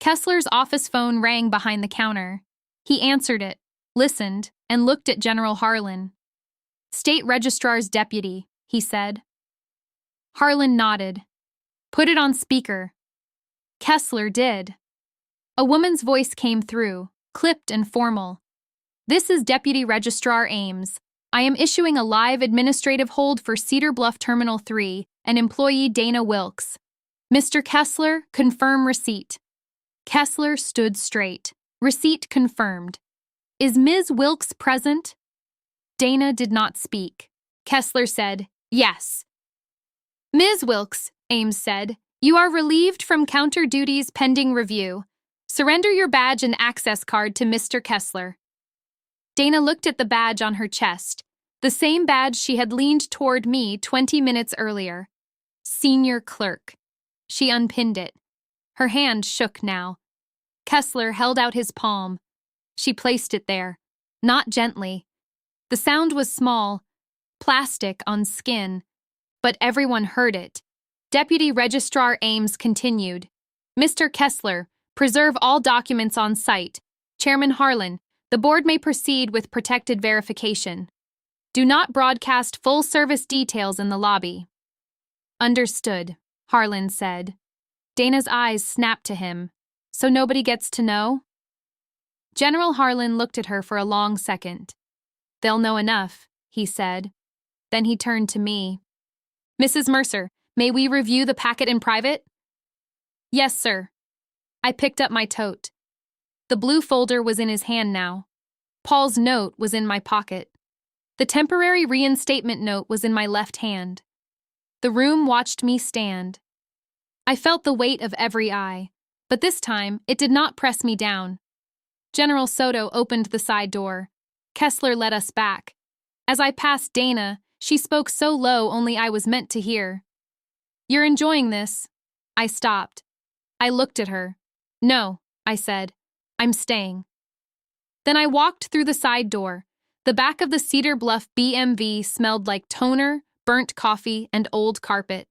Kessler's office phone rang behind the counter. He answered it, listened, and looked at General Harlan. "State Registrar's deputy," he said. Harlan nodded. "Put it on speaker." Kessler did. A woman's voice came through, clipped and formal. "This is Deputy Registrar Ames. I am issuing a live administrative hold for Cedar Bluff Terminal 3 and employee Dana Wilkes. Mr. Kessler, confirm receipt." Kessler stood straight. "Receipt confirmed. Is Ms. Wilkes present?" Dana did not speak. Kessler said, "Yes." "Ms. Wilkes," Ames said, "you are relieved from counter duties pending review. Surrender your badge and access card to Mr. Kessler." Dana looked at the badge on her chest, the same badge she had leaned toward me 20 minutes earlier. Senior Clerk. She unpinned it. Her hand shook now. Kessler held out his palm. She placed it there, not gently. The sound was small, plastic on skin, but everyone heard it. Deputy Registrar Ames continued, "Mr. Kessler, preserve all documents on site. Chairman Harlan, the board may proceed with protected verification. Do not broadcast full service details in the lobby." "Understood," Harlan said. Dana's eyes snapped to him. "So nobody gets to know?" General Harlan looked at her for a long second. "They'll know enough," he said. Then he turned to me. "Mrs. Mercer, may we review the packet in private?" "Yes, sir." I picked up my tote. The blue folder was in his hand now. Paul's note was in my pocket. The temporary reinstatement note was in my left hand. The room watched me stand. I felt the weight of every eye, but this time it did not press me down. General Soto opened the side door. Kessler led us back. As I passed Dana, she spoke so low only I was meant to hear. "You're enjoying this?" I stopped. I looked at her. "No," I said. "I'm staying." Then I walked through the side door. The back of the Cedar Bluff DMV smelled like toner, burnt coffee, and old carpet.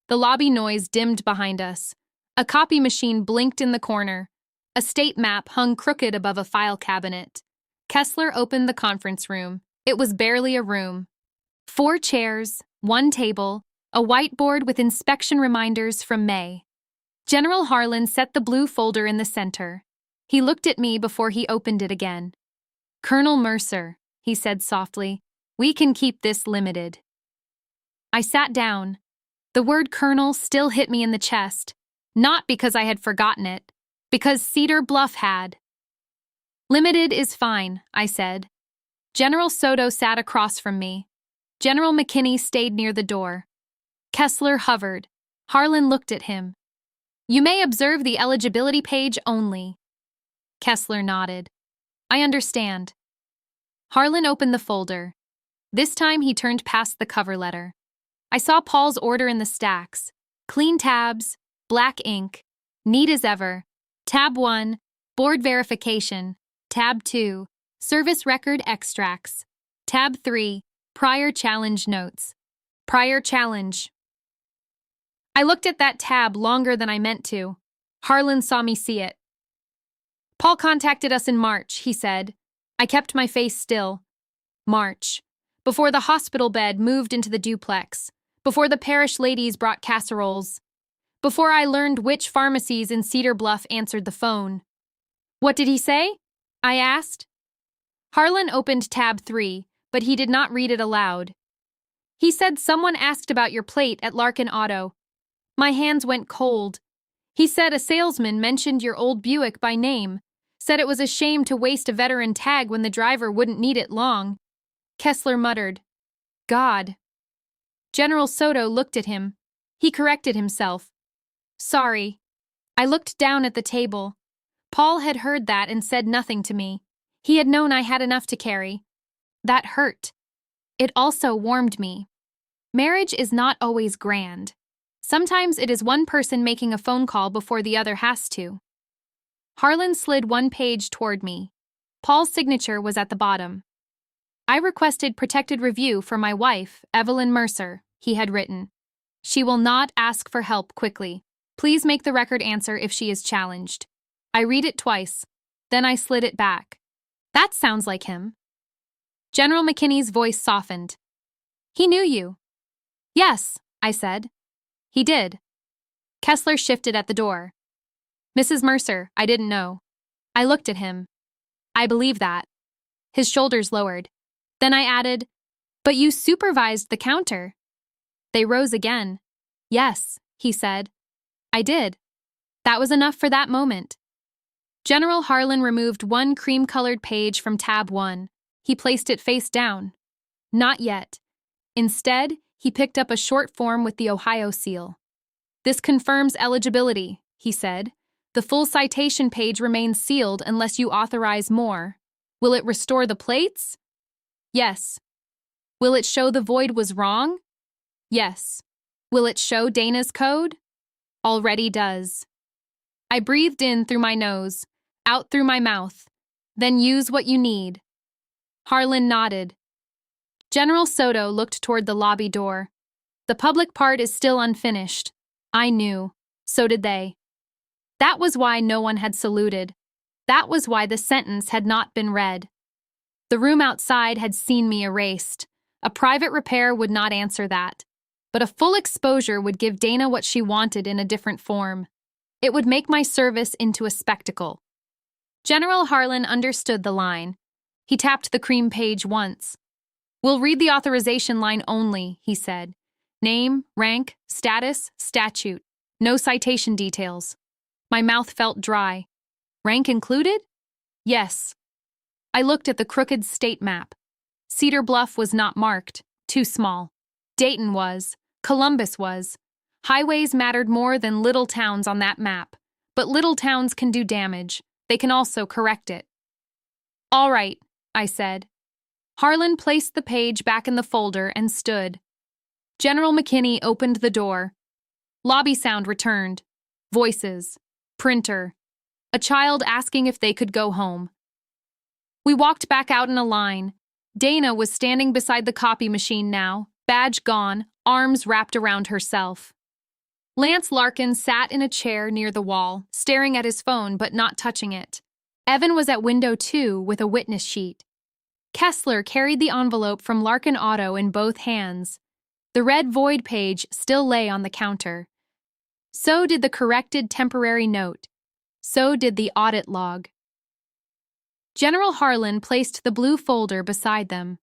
The lobby noise dimmed behind us. A copy machine blinked in the corner. A state map hung crooked above a file cabinet. Kessler opened the conference room. It was barely a room. 4 chairs, 1 table, a whiteboard with inspection reminders from May. General Harlan set the blue folder in the center. He looked at me before he opened it again. "Colonel Mercer," he said softly, "we can keep this limited." I sat down. The word colonel still hit me in the chest, not because I had forgotten it, because Cedar Bluff had. "Limited is fine," I said. General Soto sat across from me. General McKinney stayed near the door. Kessler hovered. Harlan looked at him. "You may observe the eligibility page only." Kessler nodded. "I understand." Harlan opened the folder. This time he turned past the cover letter. I saw Paul's order in the stacks. Clean tabs, black ink, neat as ever. Tab 1, board verification. Tab 2, service record extracts. Tab 3, prior challenge notes. Prior challenge. I looked at that tab longer than I meant to. Harlan saw me see it. "Paul contacted us in March," he said. I kept my face still. March. Before the hospital bed moved into the duplex. Before the parish ladies brought casseroles. Before I learned which pharmacies in Cedar Bluff answered the phone. "What did he say?" I asked. Harlan opened tab 3, but he did not read it aloud. "He said someone asked about your plate at Larkin Auto." My hands went cold. "He said a salesman mentioned your old Buick by name, said it was a shame to waste a veteran tag when the driver wouldn't need it long." Kessler muttered, "God." General Soto looked at him. He corrected himself. "Sorry." I looked down at the table. Paul had heard that and said nothing to me. He had known I had enough to carry. That hurt. It also warmed me. Marriage is not always grand. Sometimes it is one person making a phone call before the other has to. Harlan slid one page toward me. Paul's signature was at the bottom. I requested protected review for my wife, Evelyn Mercer, he had written. She will not ask for help quickly. Please make the record answer if she is challenged. I read it twice. Then I slid it back. That sounds like him. General McKinney's voice softened. He knew you. Yes, I said. He did. Kessler shifted at the door. Mrs. Mercer, I didn't know. I looked at him. I believe that. His shoulders lowered. Then I added, but you supervised the counter. They rose again. Yes, he said. I did. That was enough for that moment. General Harlan removed one cream-colored page from tab 1. He placed it face down. Not yet. Instead, he picked up a short form with the Ohio seal. This confirms eligibility, he said. The full citation page remains sealed unless you authorize more. Will it restore the plates? Yes. Will it show the void was wrong? Yes. Will it show Dana's code? Already does. I breathed in through my nose, out through my mouth. Then use what you need. Harlan nodded. General Soto looked toward the lobby door. The public part is still unfinished. I knew. So did they. That was why no one had saluted. That was why the sentence had not been read. The room outside had seen me erased. A private repair would not answer that. But a full exposure would give Dana what she wanted in a different form. It would make my service into a spectacle. General Harlan understood the line. He tapped the cream page once. We'll read the authorization line only, he said. Name, rank, status, statute. No citation details. My mouth felt dry. Rank included? Yes. I looked at the crooked state map. Cedar Bluff was not marked, too small. Dayton was. Columbus was. Highways mattered more than little towns on that map. But little towns can do damage. They can also correct it. All right, I said. Harlan placed the page back in the folder and stood. General McKinney opened the door. Lobby sound returned. Voices. Printer. A child asking if they could go home. We walked back out in a line. Dana was standing beside the copy machine now, badge gone, arms wrapped around herself. Lance Larkin sat in a chair near the wall, staring at his phone but not touching it. Evan was at window 2 with a witness sheet. Kessler carried the envelope from Larkin Auto in both hands. The red void page still lay on the counter. So did the corrected temporary note. So did the audit log. General Harlan placed the blue folder beside them.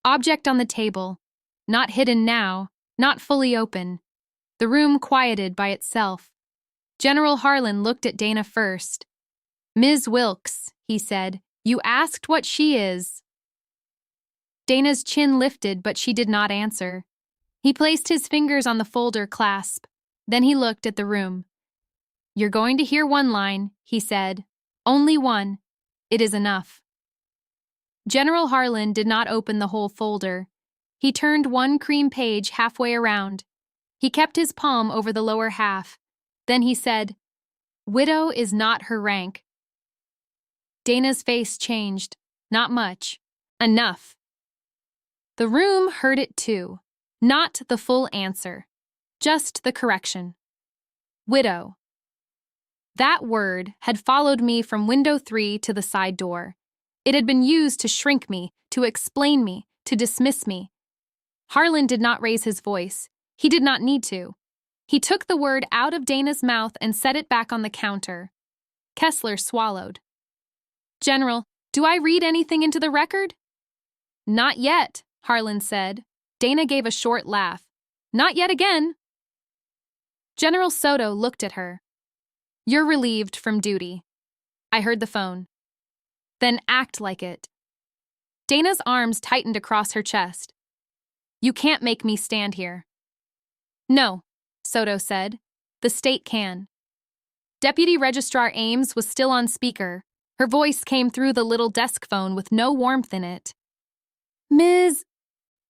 Object on the table. Not hidden now, not fully open. The room quieted by itself. General Harlan looked at Dana first. Ms. Wilkes, he said, you asked what she is. Dana's chin lifted, but she did not answer. He placed his fingers on the folder clasp. Then he looked at the room. You're going to hear one line, he said. Only one. It is enough. General Harlan did not open the whole folder. He turned one cream page halfway around. He kept his palm over the lower half. Then he said, Widow is not her rank. Dana's face changed. Not much. Enough. The room heard it too. Not the full answer. Just the correction. Widow. That word had followed me from window 3 to the side door. It had been used to shrink me, to explain me, to dismiss me. Harlan did not raise his voice. He did not need to. He took the word out of Dana's mouth and set it back on the counter. Kessler swallowed. General, do I read anything into the record? Not yet, Harlan said. Dana gave a short laugh. Not yet again. General Soto looked at her. You're relieved from duty. I heard the phone. Then act like it. Dana's arms tightened across her chest. You can't make me stand here. No, Soto said. The state can. Deputy Registrar Ames was still on speaker. Her voice came through the little desk phone with no warmth in it. Ms.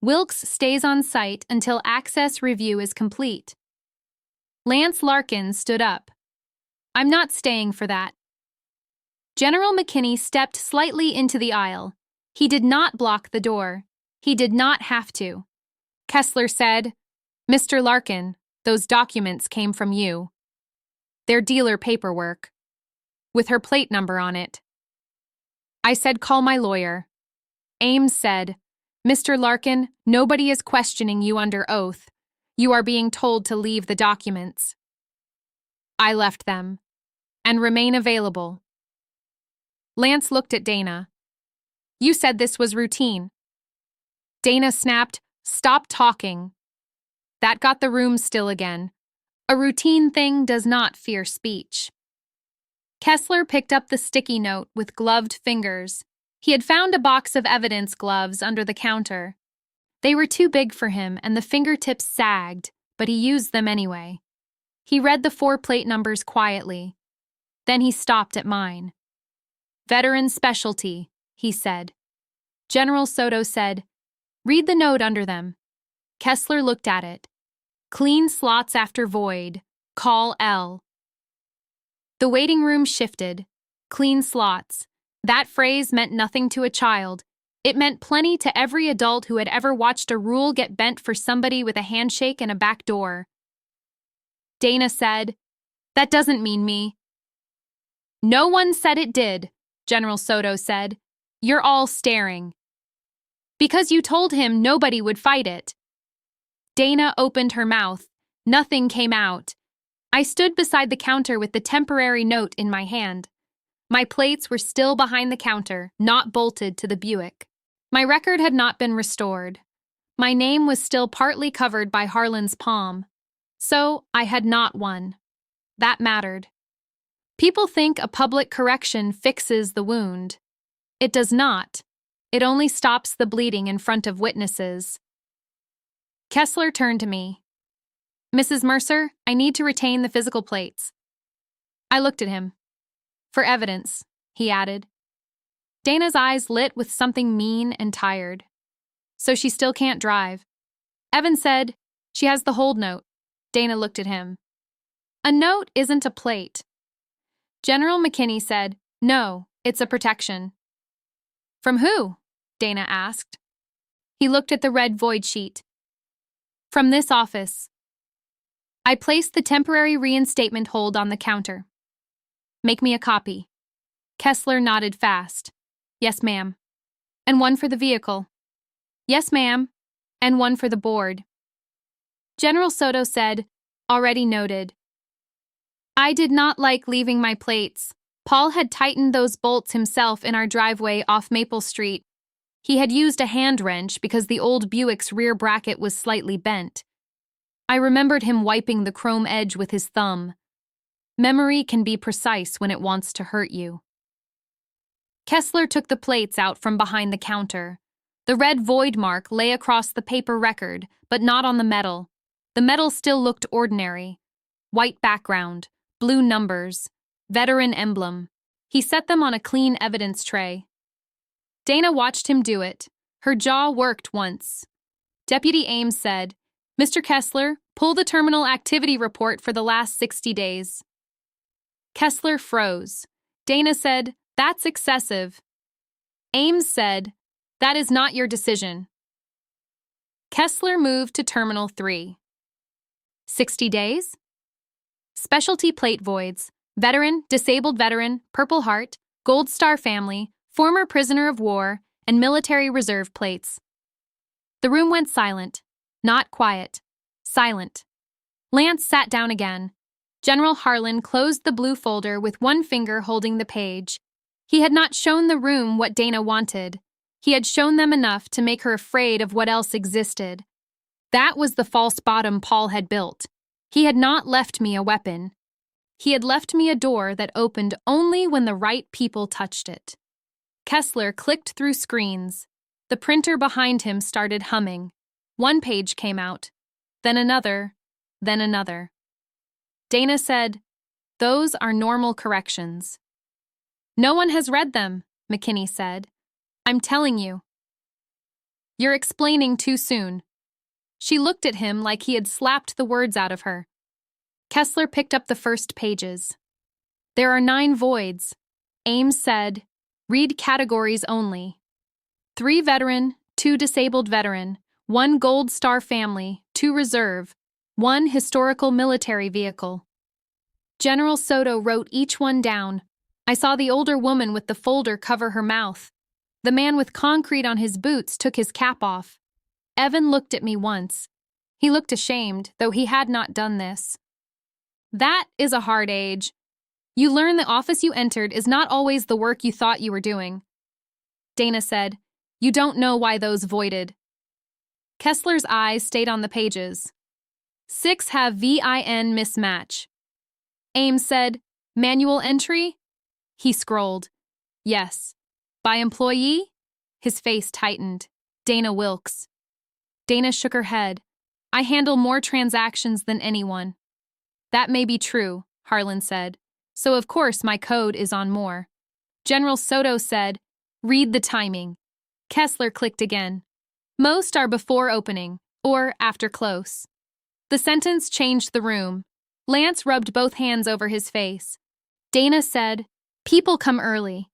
Wilkes stays on site until access review is complete. Lance Larkin stood up. I'm not staying for that. General McKinney stepped slightly into the aisle. He did not block the door. He did not have to. Kessler said, Mr. Larkin, those documents came from you. They're dealer paperwork, with her plate number on it. I said, call my lawyer. Ames said, Mr. Larkin, nobody is questioning you under oath. You are being told to leave the documents. I left them, and remain available. Lance looked at Dana. You said this was routine. Dana snapped, stop talking. That got the room still again. A routine thing does not fear speech. Kessler picked up the sticky note with gloved fingers. He had found a box of evidence gloves under the counter. They were too big for him and the fingertips sagged, but he used them anyway. He read the 4 plate numbers quietly. Then he stopped at mine. Veteran specialty, he said. General Soto said, read the note under them. Kessler looked at it. Clean slots after void. Call L. The waiting room shifted. Clean slots. That phrase meant nothing to a child. It meant plenty to every adult who had ever watched a rule get bent for somebody with a handshake and a back door. Dana said, that doesn't mean me. No one said it did, General Soto said. You're all staring. Because you told him nobody would fight it. Dana opened her mouth. Nothing came out. I stood beside the counter with the temporary note in my hand. My plates were still behind the counter, not bolted to the Buick. My record had not been restored. My name was still partly covered by Harlan's palm. So I had not won. That mattered. People think a public correction fixes the wound. It does not. It only stops the bleeding in front of witnesses. Kessler turned to me. Mrs. Mercer, I need to retain the physical plates. I looked at him. For evidence, he added. Dana's eyes lit with something mean and tired. So she still can't drive. Evan said, she has the hold note. Dana looked at him. A note isn't a plate. General McKinney said, no, it's a protection. From who? Dana asked. He looked at the red void sheet. From this office. I placed the temporary reinstatement hold on the counter. Make me a copy. Kessler nodded fast. Yes, ma'am. And one for the vehicle. Yes, ma'am. And one for the board. General Soto said, already noted. I did not like leaving my plates. Paul had tightened those bolts himself in our driveway off Maple Street. He had used a hand wrench because the old Buick's rear bracket was slightly bent. I remembered him wiping the chrome edge with his thumb. Memory can be precise when it wants to hurt you. Kessler took the plates out from behind the counter. The red void mark lay across the paper record, but not on the metal. The metal still looked ordinary. White background, blue numbers, veteran emblem. He set them on a clean evidence tray. Dana watched him do it. Her jaw worked once. Deputy Ames said, Mr. Kessler, pull the terminal activity report for the last 60 days. Kessler froze. Dana said, that's excessive. Ames said, that is not your decision. Kessler moved to Terminal 3. 60 days? Specialty plate voids, veteran, disabled veteran, Purple Heart, Gold Star family, former prisoner of war, and military reserve plates. The room went silent. Not quiet. Silent. Lance sat down again. General Harlan closed the blue folder with one finger holding the page. He had not shown the room what Dana wanted. He had shown them enough to make her afraid of what else existed. That was the false bottom Paul had built. He had not left me a weapon. He had left me a door that opened only when the right people touched it. Kessler clicked through screens. The printer behind him started humming. One page came out, then another, then another. Dana said, Those are normal corrections. No one has read them, McKinney said. I'm telling you. You're explaining too soon. She looked at him like he had slapped the words out of her. Kessler picked up the first pages. There are 9 voids. Ames said, read categories only. 3 veteran, 2 disabled veteran, 1 Gold Star family, 2 reserve, 1 historical military vehicle. General Soto wrote each one down. I saw the older woman with the folder cover her mouth. The man with concrete on his boots took his cap off. Evan looked at me once. He looked ashamed, though he had not done this. That is a hard age. You learn the office you entered is not always the work you thought you were doing. Dana said, you don't know why those voided. Kessler's eyes stayed on the pages. 6 have VIN mismatch. Ames said, manual entry? He scrolled. Yes. By employee? His face tightened. Dana Wilkes. Dana shook her head. I handle more transactions than anyone. That may be true, Harlan said. So of course my code is on more. General Soto said, read the timing. Kessler clicked again. Most are before opening, or after close. The sentence changed the room. Lance rubbed both hands over his face. Dana said, people come early.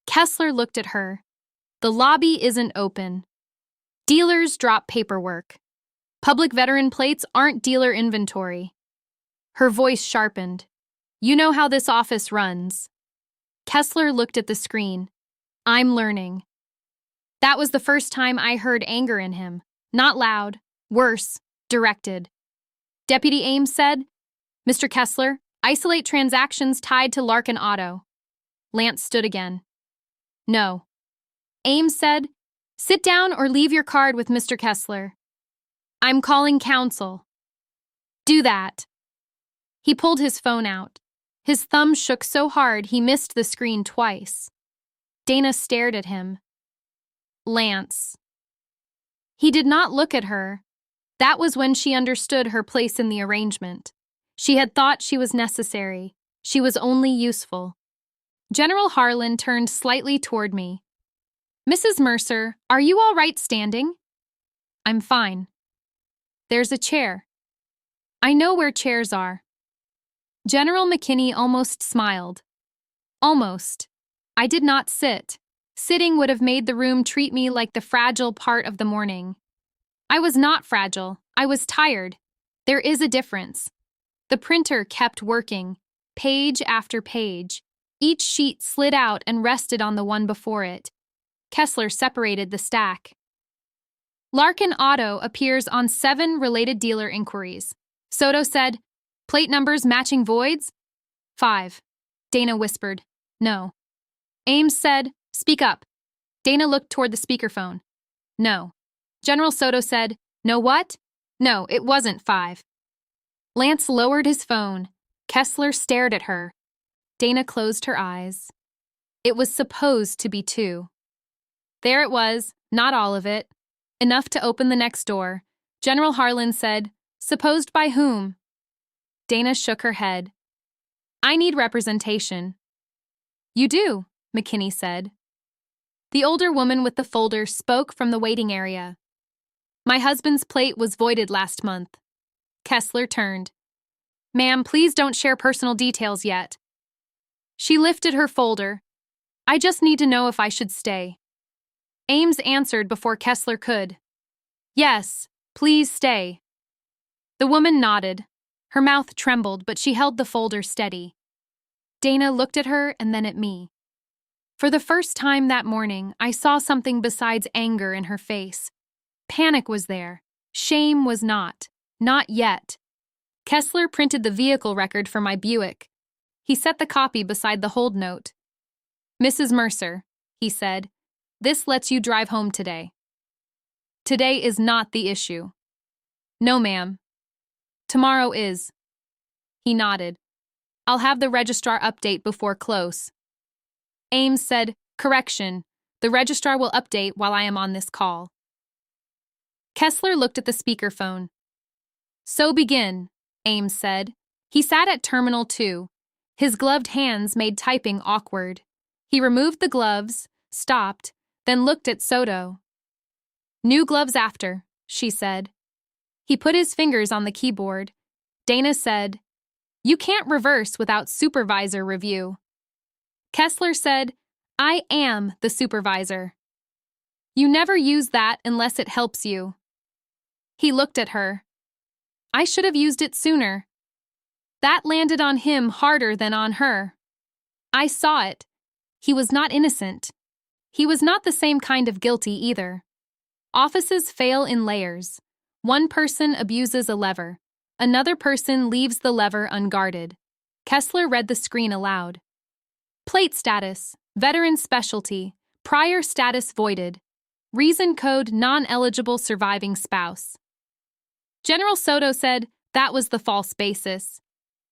Kessler looked at her. The lobby isn't open. Dealers drop paperwork. Public veteran plates aren't dealer inventory. Her voice sharpened. You know how this office runs. Kessler looked at the screen. I'm learning. That was the first time I heard anger in him. Not loud, worse, directed. Deputy Ames said, Mr. Kessler, isolate transactions tied to Larkin Auto. Lance stood again. No. Ames said, sit down or leave your card with Mr. Kessler. I'm calling counsel. Do that. He pulled his phone out. His thumb shook so hard he missed the screen twice. Dana stared at him. Lance. He did not look at her. That was when she understood her place in the arrangement. She had thought she was necessary. She was only useful. General Harlan turned slightly toward me. Mrs. Mercer, are you all right standing? I'm fine. There's a chair. I know where chairs are. General McKinney almost smiled. Almost. I did not sit. Sitting would have made the room treat me like the fragile part of the morning. I was not fragile. I was tired. There is a difference. The printer kept working, page after page. Each sheet slid out and rested on the one before it. Kessler separated the stack. Larkin Auto appears on 7 related dealer inquiries. Soto said, plate numbers matching voids? 5. Dana whispered, no. Ames said, speak up. Dana looked toward the speakerphone. No. General Soto said, no what? No, it wasn't 5. Lance lowered his phone. Kessler stared at her. Dana closed her eyes. It was supposed to be 2. There it was, not all of it. Enough to open the next door. General Harlan said, supposed by whom? Dana shook her head. I need representation. You do, McKinney said. The older woman with the folder spoke from the waiting area. My husband's plate was voided last month. Kessler turned. Ma'am, please don't share personal details yet. She lifted her folder. I just need to know if I should stay. Ames answered before Kessler could. Yes, please stay. The woman nodded. Her mouth trembled, but she held the folder steady. Dana looked at her and then at me. For the first time that morning, I saw something besides anger in her face. Panic was there. Shame was not. Not yet. Kessler printed the vehicle record for my Buick. He set the copy beside the hold note. Mrs. Mercer, he said, this lets you drive home today. Today is not the issue. No, ma'am. Tomorrow is. He nodded. I'll have the registrar update before close. Ames said, correction, the registrar will update while I am on this call. Kessler looked at the speakerphone. So begin, Ames said. He sat at Terminal 2. His gloved hands made typing awkward. He removed the gloves, stopped, then looked at Soto. "New gloves after," she said. He put his fingers on the keyboard. Dana said, "You can't reverse without supervisor review." Kessler said, "I am the supervisor." "You never use that unless it helps you." He looked at her. "I should have used it sooner." That landed on him harder than on her. I saw it. He was not innocent. He was not the same kind of guilty either. Offices fail in layers. One person abuses a lever. Another person leaves the lever unguarded. Kessler read the screen aloud. Plate status, veteran specialty, prior status voided. Reason code non-eligible surviving spouse. General Soto said that was the false basis.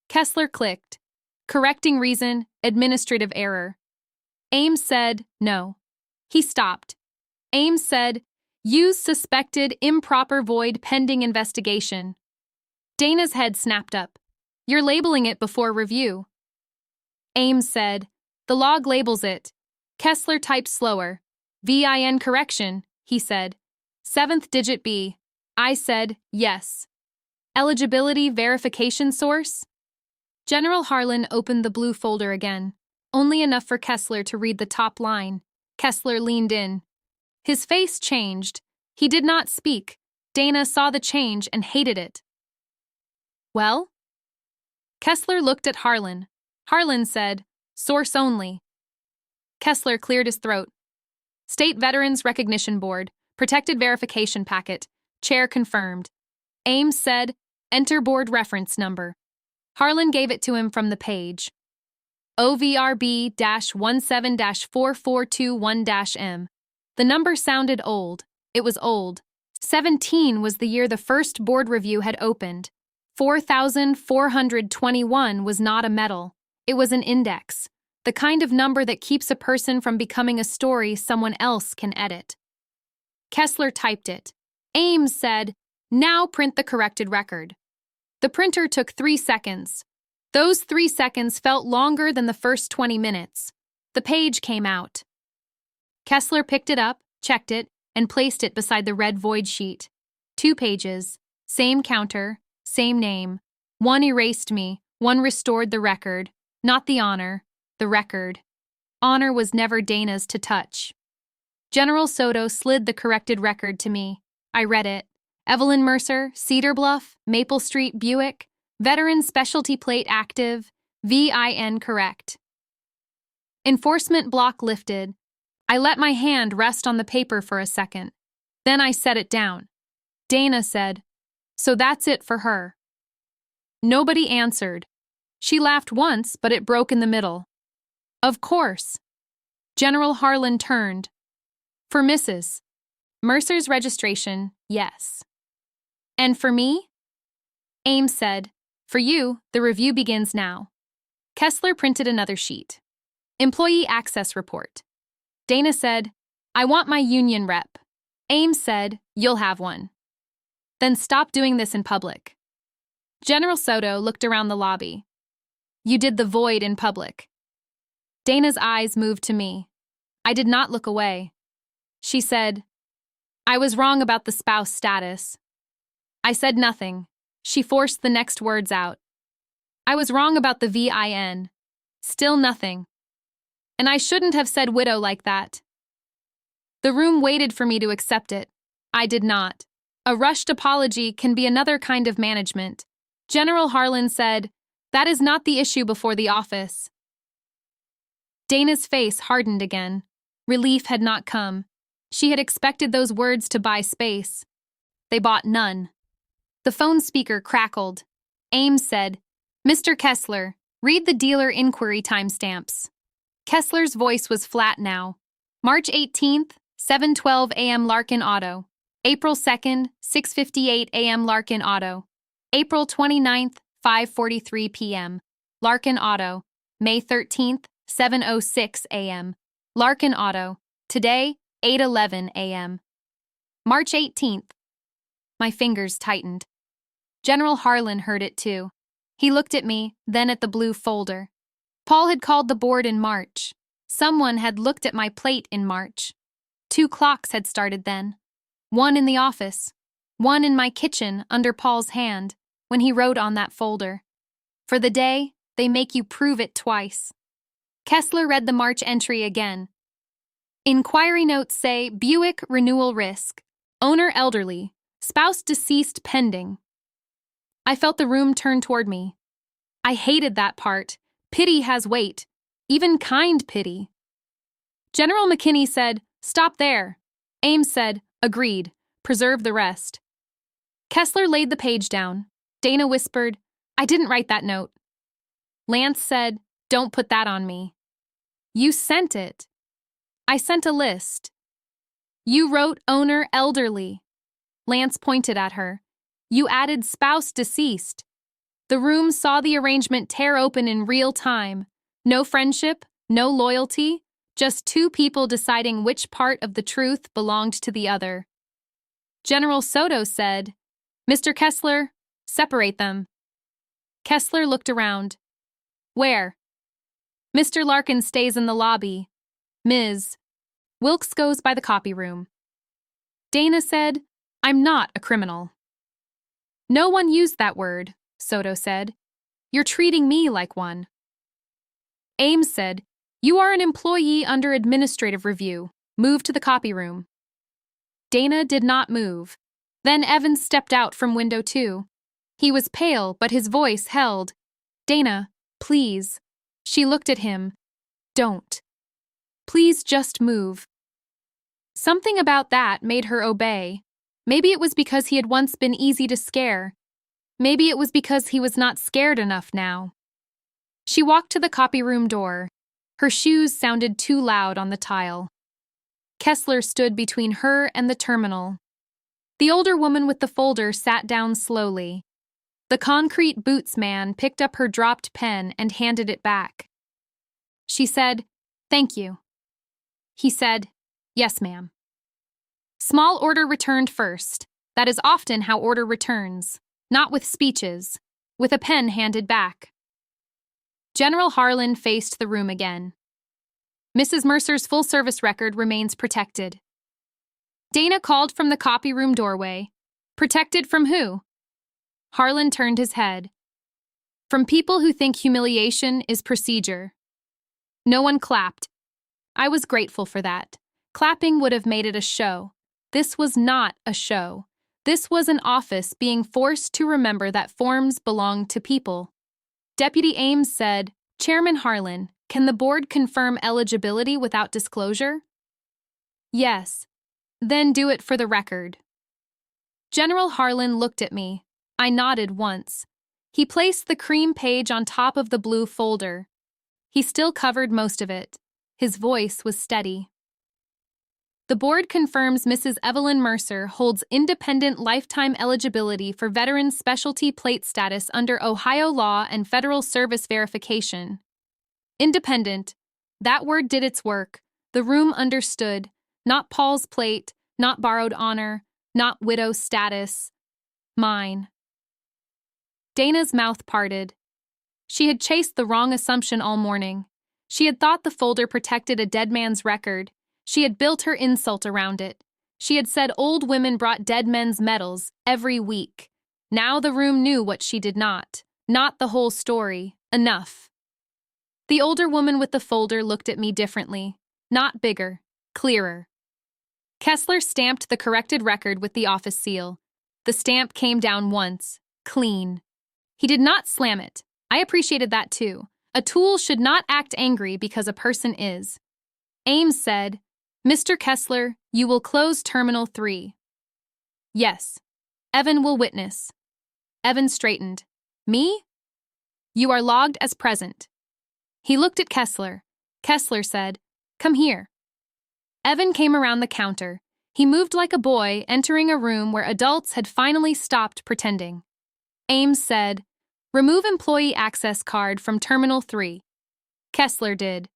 Kessler clicked. Correcting reason, administrative error. Ames said no. He stopped. Ames said, use suspected improper void pending investigation. Dana's head snapped up. You're labeling it before review. Ames said, the log labels it. Kessler typed slower. VIN correction, he said. 7th digit B. I said, yes. Eligibility verification source? General Harlan opened the blue folder again, only enough for Kessler to read the top line. Kessler leaned in. His face changed. He did not speak. Dana saw the change and hated it. Well? Kessler looked at Harlan. Harlan said, source only. Kessler cleared his throat. State Veterans Recognition Board, protected verification packet. Chair confirmed. Ames said, enter board reference number. Harlan gave it to him from the page. OVRB-17-4421-M. The number sounded old. It was old. 17 was the year the first board review had opened. 4,421 was not a medal. It was an index. The kind of number that keeps a person from becoming a story someone else can edit. Kessler typed it. Ames said, now print the corrected record. The printer took 3 seconds. Those 3 seconds felt longer than the first 20 minutes. The page came out. Kessler picked it up, checked it, and placed it beside the red void sheet. 2 pages, same counter, same name. One erased me, one restored the record. Not the honor, the record. Honor was never Dana's to touch. General Soto slid the corrected record to me. I read it. Evelyn Mercer, Cedar Bluff, Maple Street, Buick, Veteran Specialty Plate active, VIN correct. Enforcement block lifted. I let my hand rest on the paper for a second. Then I set it down. Dana said, so that's it for her. Nobody answered. She laughed once, but it broke in the middle. Of course. General Harlan turned. For Mrs. Mercer's registration, yes. And for me? Ames said, for you, the review begins now. Kessler printed another sheet. Employee access report. Dana said, I want my union rep. Ames said, you'll have one. Then stop doing this in public. General Soto looked around the lobby. You did the void in public. Dana's eyes moved to me. I did not look away. She said, I was wrong about the spouse status. I said nothing. She forced the next words out. I was wrong about the VIN. Still nothing. And I shouldn't have said widow like that. The room waited for me to accept it. I did not. A rushed apology can be another kind of management. General Harlan said, that is not the issue before the office. Dana's face hardened again. Relief had not come. She had expected those words to buy space. They bought none. The phone speaker crackled. Ames said, Mr. Kessler, read the dealer inquiry timestamps. Kessler's voice was flat now. March 18th, 7:12 a.m. Larkin Auto. April 2nd, 6:58 a.m. Larkin Auto. April 29th, 5:43 p.m. Larkin Auto. May 13th, 7:06 a.m. Larkin Auto. Today, 8:11 a.m. March 18th. My fingers tightened. General Harlan heard it too. He looked at me, then at the blue folder. Paul had called the board in March. Someone had looked at my plate in March. 2 clocks had started then. One in the office, one in my kitchen under Paul's hand when he wrote on that folder. For the day, they make you prove it twice. Kessler read the March entry again. Inquiry notes say Buick renewal risk. Owner elderly. Spouse deceased pending. I felt the room turn toward me. I hated that part. Pity has weight. Even kind pity. General McKinney said, "Stop there." Ames said, "Agreed. Preserve the rest." Kessler laid the page down. Dana whispered, "I didn't write that note." Lance said, "Don't put that on me." "You sent it." "I sent a list." "You wrote owner elderly." Lance pointed at her. "You added spouse deceased." The room saw the arrangement tear open in real time. No friendship, no loyalty, just 2 people deciding which part of the truth belonged to the other. General Soto said, "Mr. Kessler, separate them." Kessler looked around. "Where?" "Mr. Larkin stays in the lobby. Ms. Wilkes goes by the copy room." Dana said, "I'm not a criminal." "No one used that word," Soto said. "You're treating me like one." Ames said, "You are an employee under administrative review. Move to the copy room." Dana did not move. Then Evans stepped out from window 2. He was pale, but his voice held. "Dana, please." She looked at him. "Don't. Please just move." Something about that made her obey. Maybe it was because he had once been easy to scare. Maybe it was because he was not scared enough now. She walked to the copy room door. Her shoes sounded too loud on the tile. Kessler stood between her and the terminal. The older woman with the folder sat down slowly. The concrete boots man picked up her dropped pen and handed it back. She said, "Thank you." He said, "Yes, ma'am." Small order returned first. That is often how order returns. Not with speeches, with a pen handed back. General Harlan faced the room again. Mrs. Mercer's full-service record remains protected. Dana called from the copy room doorway. "Protected from who?" Harlan turned his head. "From people who think humiliation is procedure." No one clapped. I was grateful for that. Clapping would have made it a show. This was not a show. This was an office being forced to remember that forms belong to people. Deputy Ames said, "Chairman Harlan, can the board confirm eligibility without disclosure?" "Yes." "Then do it for the record." General Harlan looked at me. I nodded once. He placed the cream page on top of the blue folder. He still covered most of it. His voice was steady. "The board confirms Mrs. Evelyn Mercer holds independent lifetime eligibility for veteran specialty plate status under Ohio law and federal service verification." Independent. That word did its work. The room understood. Not Paul's plate, not borrowed honor, not widow status. Mine. Dana's mouth parted. She had chased the wrong assumption all morning. She had thought the folder protected a dead man's record. She had built her insult around it. She had said old women brought dead men's medals every week. Now the room knew what she did not. Not the whole story. Enough. The older woman with the folder looked at me differently. Not bigger. Clearer. Kessler stamped the corrected record with the office seal. The stamp came down once. Clean. He did not slam it. I appreciated that too. A tool should not act angry because a person is. Ames said, "Mr. Kessler, you will close Terminal 3. "Yes." "Evan will witness." Evan straightened. "Me?" "You are logged as present." He looked at Kessler. Kessler said, "Come here." Evan came around the counter. He moved like a boy entering a room where adults had finally stopped pretending. Ames said, "Remove employee access card from Terminal 3. Kessler did.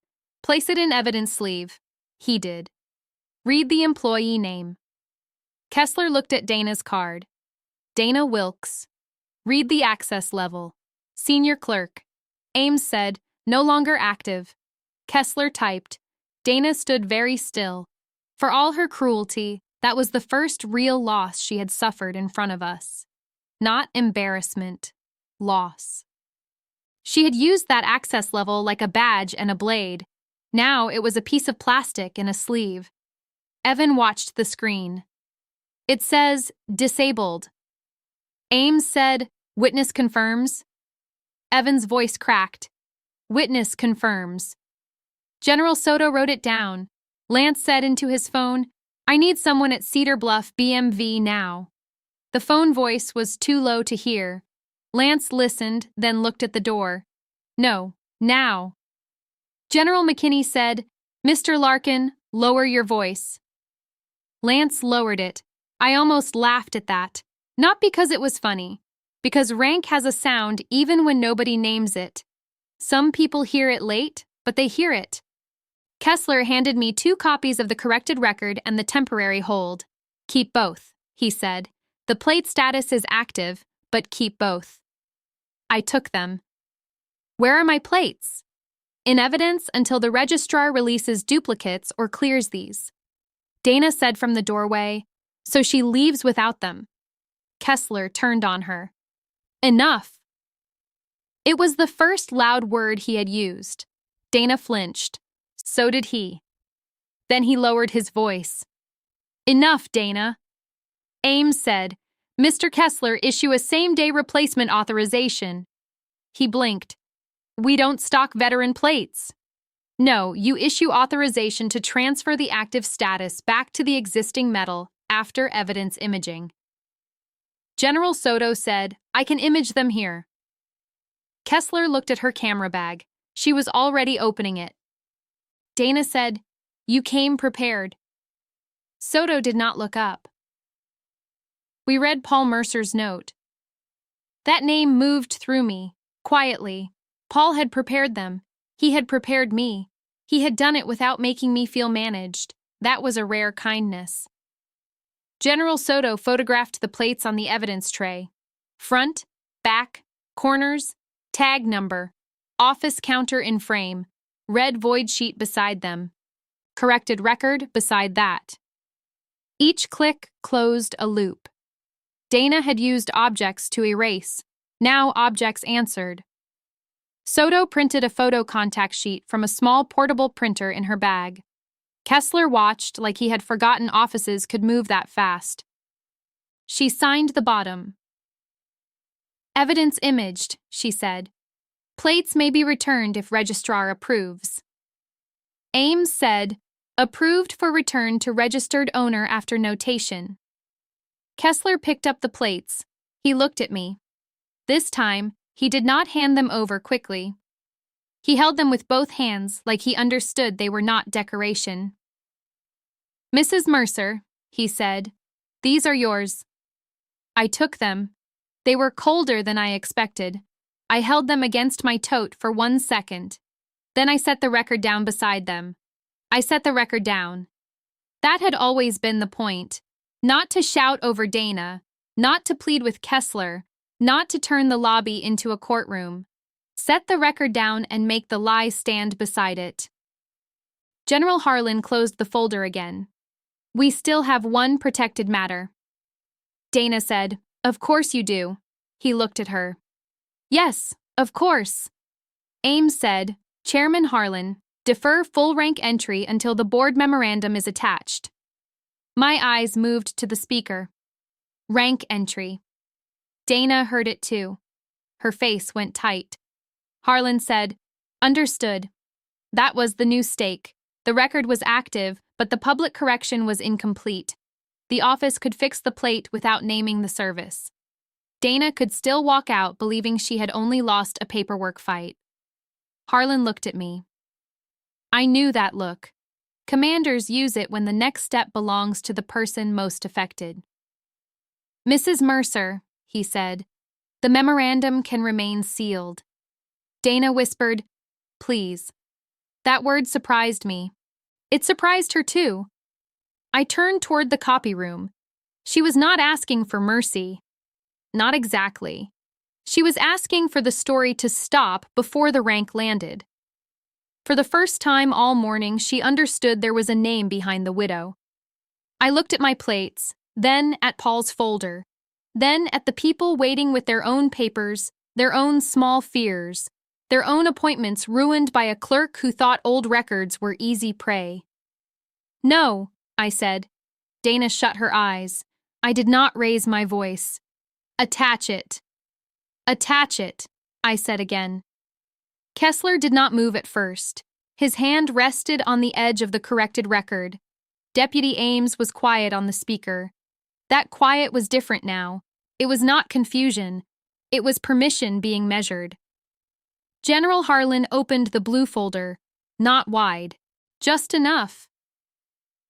"Place it in evidence sleeve." He did. "Read the employee name." Kessler looked at Dana's card. "Dana Wilkes." "Read the access level." Senior clerk. Ames said, no longer active. Kessler typed. Dana stood very still. For all her cruelty, that was the first real loss she had suffered in front of us. Not embarrassment. Loss. She had used that access level like a badge and a blade. Now it was a piece of plastic in a sleeve. Evan watched the screen. It says, disabled. Ames said, witness confirms. Evan's voice cracked. Witness confirms. General Soto wrote it down. Lance said into his phone, I need someone at Cedar Bluff BMV now. The phone voice was too low to hear. Lance listened, then looked at the door. No, now. General McKinney said, Mr. Larkin, lower your voice. Lance lowered it. I almost laughed at that. Not because it was funny. Because rank has a sound even when nobody names it. Some people hear it late, but they hear it. Kessler handed me 2 copies of the corrected record and the temporary hold. Keep both, he said. The plate status is active, but keep both. I took them. Where are my plates? In evidence until the registrar releases duplicates or clears these. Dana said from the doorway, so she leaves without them. Kessler turned on her. Enough. It was the first loud word he had used. Dana flinched. So did he. Then he lowered his voice. Enough, Dana. Ames said, Mr. Kessler, issue a same-day replacement authorization. He blinked. We don't stock veteran plates. No, you issue authorization to transfer the active status back to the existing metal after evidence imaging. General Soto said, I can image them here. Kessler looked at her camera bag. She was already opening it. Dana said, you came prepared. Soto did not look up. We read Paul Mercer's note. That name moved through me, quietly. Paul had prepared them. He had prepared me. He had done it without making me feel managed. That was a rare kindness. General Soto photographed the plates on the evidence tray. Front, back, corners, tag number, office counter in frame, red void sheet beside them, corrected record beside that. Each click closed a loop. Dana had used objects to erase. Now objects answered. Soto printed a photo contact sheet from a small portable printer in her bag. Kessler watched like he had forgotten offices could move that fast. She signed the bottom. Evidence imaged, she said. Plates may be returned if registrar approves. Ames said, approved for return to registered owner after notation. Kessler picked up the plates. He looked at me. This time, he did not hand them over quickly. He held them with both hands like he understood they were not decoration. Mrs. Mercer, he said, these are yours. I took them. They were colder than I expected. I held them against my tote for 1 second. Then I set the record down beside them. I set the record down. That had always been the point. Not to shout over Dana, not to plead with Kessler, not to turn the lobby into a courtroom. Set the record down and make the lie stand beside it. General Harlan closed the folder again. We still have one protected matter. Dana said, of course you do. He looked at her. Yes, of course. Ames said, Chairman Harlan, defer full rank entry until the board memorandum is attached. My eyes moved to the speaker. Rank entry. Dana heard it too. Her face went tight. Harlan said, understood. That was the new stake. The record was active, but the public correction was incomplete. The office could fix the plate without naming the service. Dana could still walk out believing she had only lost a paperwork fight. Harlan looked at me. I knew that look. Commanders use it when the next step belongs to the person most affected. Mrs. Mercer, he said, the memorandum can remain sealed. Dana whispered, please. That word surprised me. It surprised her too. I turned toward the copy room. She was not asking for mercy. Not exactly. She was asking for the story to stop before the rank landed. For the first time all morning, she understood there was a name behind the widow. I looked at my plates, then at Paul's folder, then at the people waiting with their own papers, their own small fears, their own appointments ruined by a clerk who thought old records were easy prey. "No," I said. Dana shut her eyes. I did not raise my voice. "Attach it." "Attach it," I said again. Kessler did not move at first. His hand rested on the edge of the corrected record. Deputy Ames was quiet on the speaker. That quiet was different now. It was not confusion. It was permission being measured. General Harlan opened the blue folder, not wide, just enough.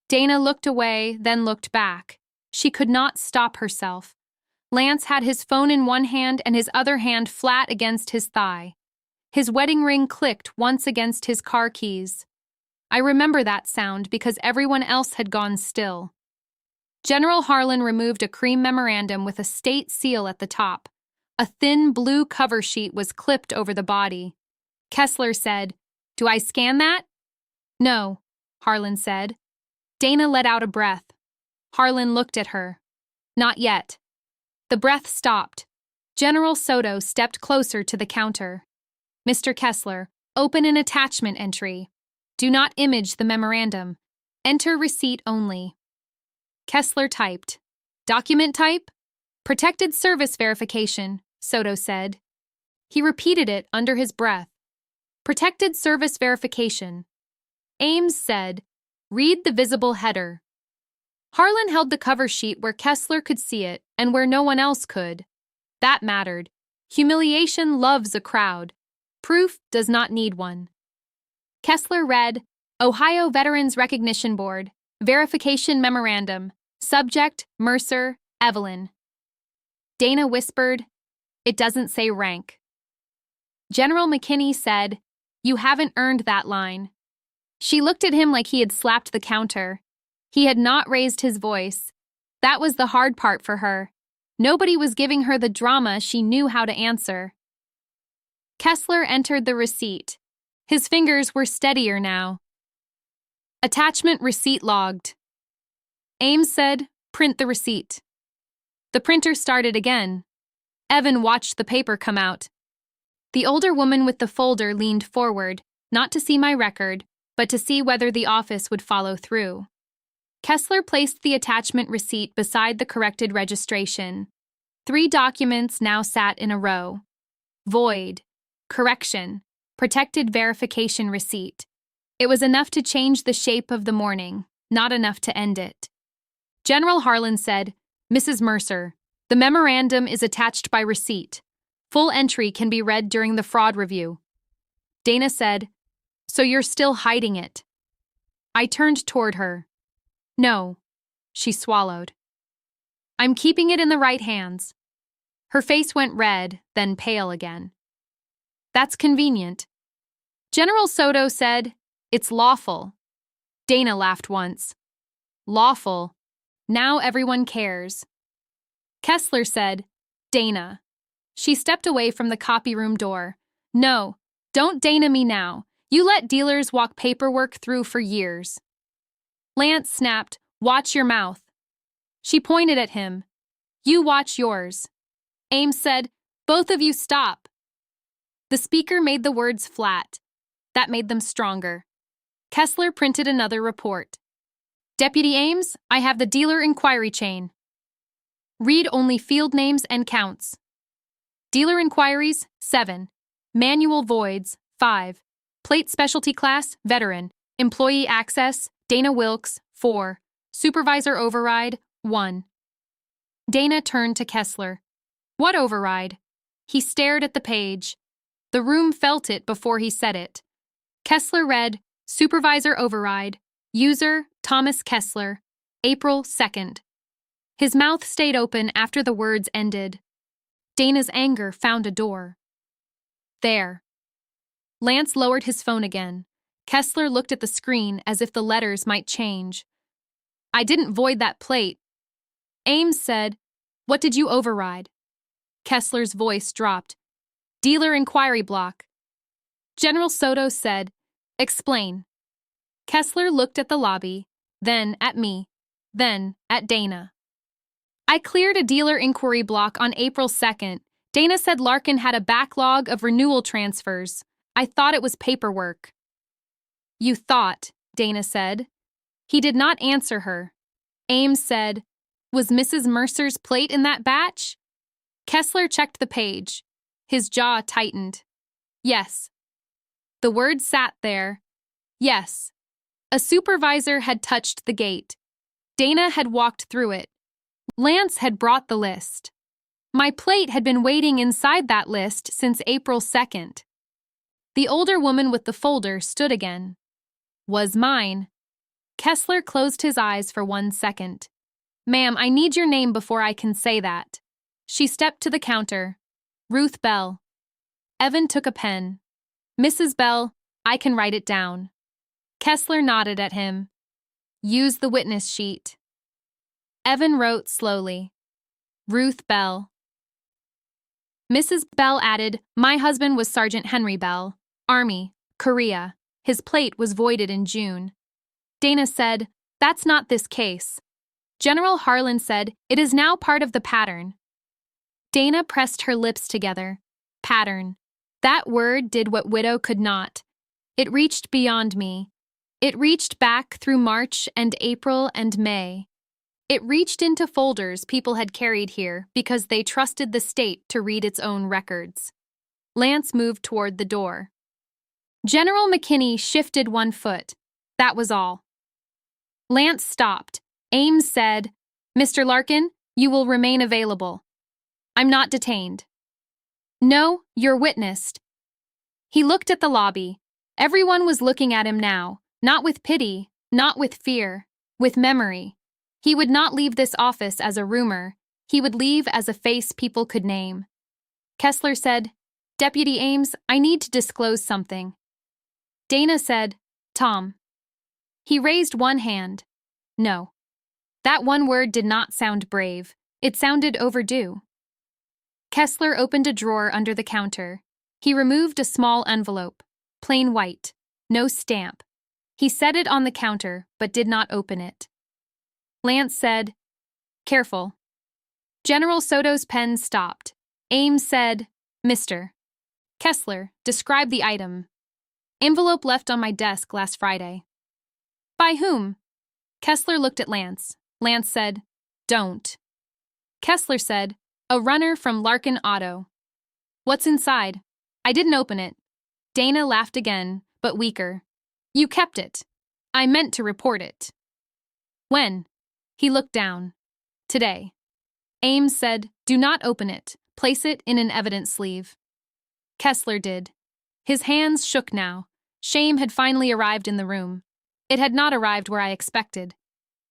Dana looked away, then looked back. She could not stop herself. Lance had his phone in one hand and his other hand flat against his thigh. His wedding ring clicked once against his car keys. I remember that sound because everyone else had gone still. General Harlan removed a cream memorandum with a state seal at the top. A thin blue cover sheet was clipped over the body. Kessler said, "Do I scan that?" "No," Harlan said. Dana let out a breath. Harlan looked at her. "Not yet." The breath stopped. General Soto stepped closer to the counter. "Mr. Kessler, open an attachment entry. Do not image the memorandum. Enter receipt only." Kessler typed. "Document type? Protected service verification," Soto said. He repeated it under his breath. "Protected service verification." Ames said, "Read the visible header." Harlan held the cover sheet where Kessler could see it and where no one else could. That mattered. Humiliation loves a crowd. Proof does not need one. Kessler read, "Ohio Veterans Recognition Board, Verification Memorandum, Subject, Mercer, Evelyn." Dana whispered, "It doesn't say rank." General McKinney said, "You haven't earned that line." She looked at him like he had slapped the counter. He had not raised his voice. That was the hard part for her. Nobody was giving her the drama she knew how to answer. Kessler entered the receipt. His fingers were steadier now. "Attachment receipt logged." Ames said, "Print the receipt." The printer started again. Evan watched the paper come out. The older woman with the folder leaned forward, not to see my record, but to see whether the office would follow through. Kessler placed the attachment receipt beside the corrected registration. 3 documents now sat in a row. Void. Correction. Protected verification receipt. It was enough to change the shape of the morning, not enough to end it. General Harlan said, "Mrs. Mercer, the memorandum is attached by receipt. Full entry can be read during the fraud review." Dana said, "So you're still hiding it?" I turned toward her. "No," she swallowed. "I'm keeping it in the right hands." Her face went red, then pale again. "That's convenient." General Soto said, "It's lawful." Dana laughed once. "Lawful. Now everyone cares." Kessler said, "Dana." She stepped away from the copy room door. "No, don't Dana me now. You let dealers walk paperwork through for years." Lance snapped, "Watch your mouth." She pointed at him. "You watch yours." Ames said, "Both of you stop." The speaker made the words flat. That made them stronger. Kessler printed another report. "Deputy Ames, I have the dealer inquiry chain. Read only field names and counts. Dealer inquiries, 7. Manual voids, 5. Plate specialty class, veteran. Employee access, Dana Wilkes, 4. Supervisor override, 1. Dana turned to Kessler. "What override?" He stared at the page. The room felt it before he said it. Kessler read, "Supervisor override. User, Thomas Kessler. April 2nd. His mouth stayed open after the words ended. Dana's anger found a door. "There." Lance lowered his phone again. Kessler looked at the screen as if the letters might change. "I didn't void that plate." Ames said, "What did you override?" Kessler's voice dropped. Dealer inquiry block. General Soto said, explain. Kessler looked at the lobby, then at me, then at Dana. I cleared a dealer inquiry block on April 2nd. Dana said Larkin had a backlog of renewal transfers. I thought it was paperwork. You thought, Dana said. He did not answer her. Ames said, was Mrs. Mercer's plate in that batch? Kessler checked the page. His jaw tightened. Yes. The word sat there. Yes. A supervisor had touched the gate. Dana had walked through it. Lance had brought the list. My plate had been waiting inside that list since April 2nd. The older woman with the folder stood again. Was mine. Kessler closed his eyes for 1 second. Ma'am, I need your name before I can say that. She stepped to the counter. Ruth Bell. Evan took a pen. Mrs. Bell, I can write it down. Kessler nodded at him. Use the witness sheet. Evan wrote slowly. Ruth Bell. Mrs. Bell added, my husband was Sergeant Henry Bell, Army, Korea. His plate was voided in June. Dana said, that's not this case. General Harlan said, it is now part of the pattern. Dana pressed her lips together. Pattern. That word did what Widow could not. It reached beyond me. It reached back through March and April and May. It reached into folders people had carried here because they trusted the state to read its own records. Lance moved toward the door. General McKinney shifted 1 foot. That was all. Lance stopped. Ames said, Mr. Larkin, you will remain available. I'm not detained. No, you're witnessed. He looked at the lobby. Everyone was looking at him now, not with pity, not with fear, with memory. He would not leave this office as a rumor. He would leave as a face people could name. Kessler said, Deputy Ames, I need to disclose something. Dana said, Tom. He raised one hand. No. That one word did not sound brave. It sounded overdue. Kessler opened a drawer under the counter. He removed a small envelope, plain white, no stamp. He set it on the counter, but did not open it. Lance said, Careful. General Soto's pen stopped. Ames said, Mr. Kessler, describe the item. Envelope left on my desk last Friday. By whom? Kessler looked at Lance. Lance said, Don't. Kessler said, A runner from Larkin Auto. What's inside? I didn't open it. Dana laughed again, but weaker. You kept it. I meant to report it. When? He looked down. Today. Ames said, Do not open it. Place it in an evidence sleeve. Kessler did. His hands shook now. Shame had finally arrived in the room. It had not arrived where I expected.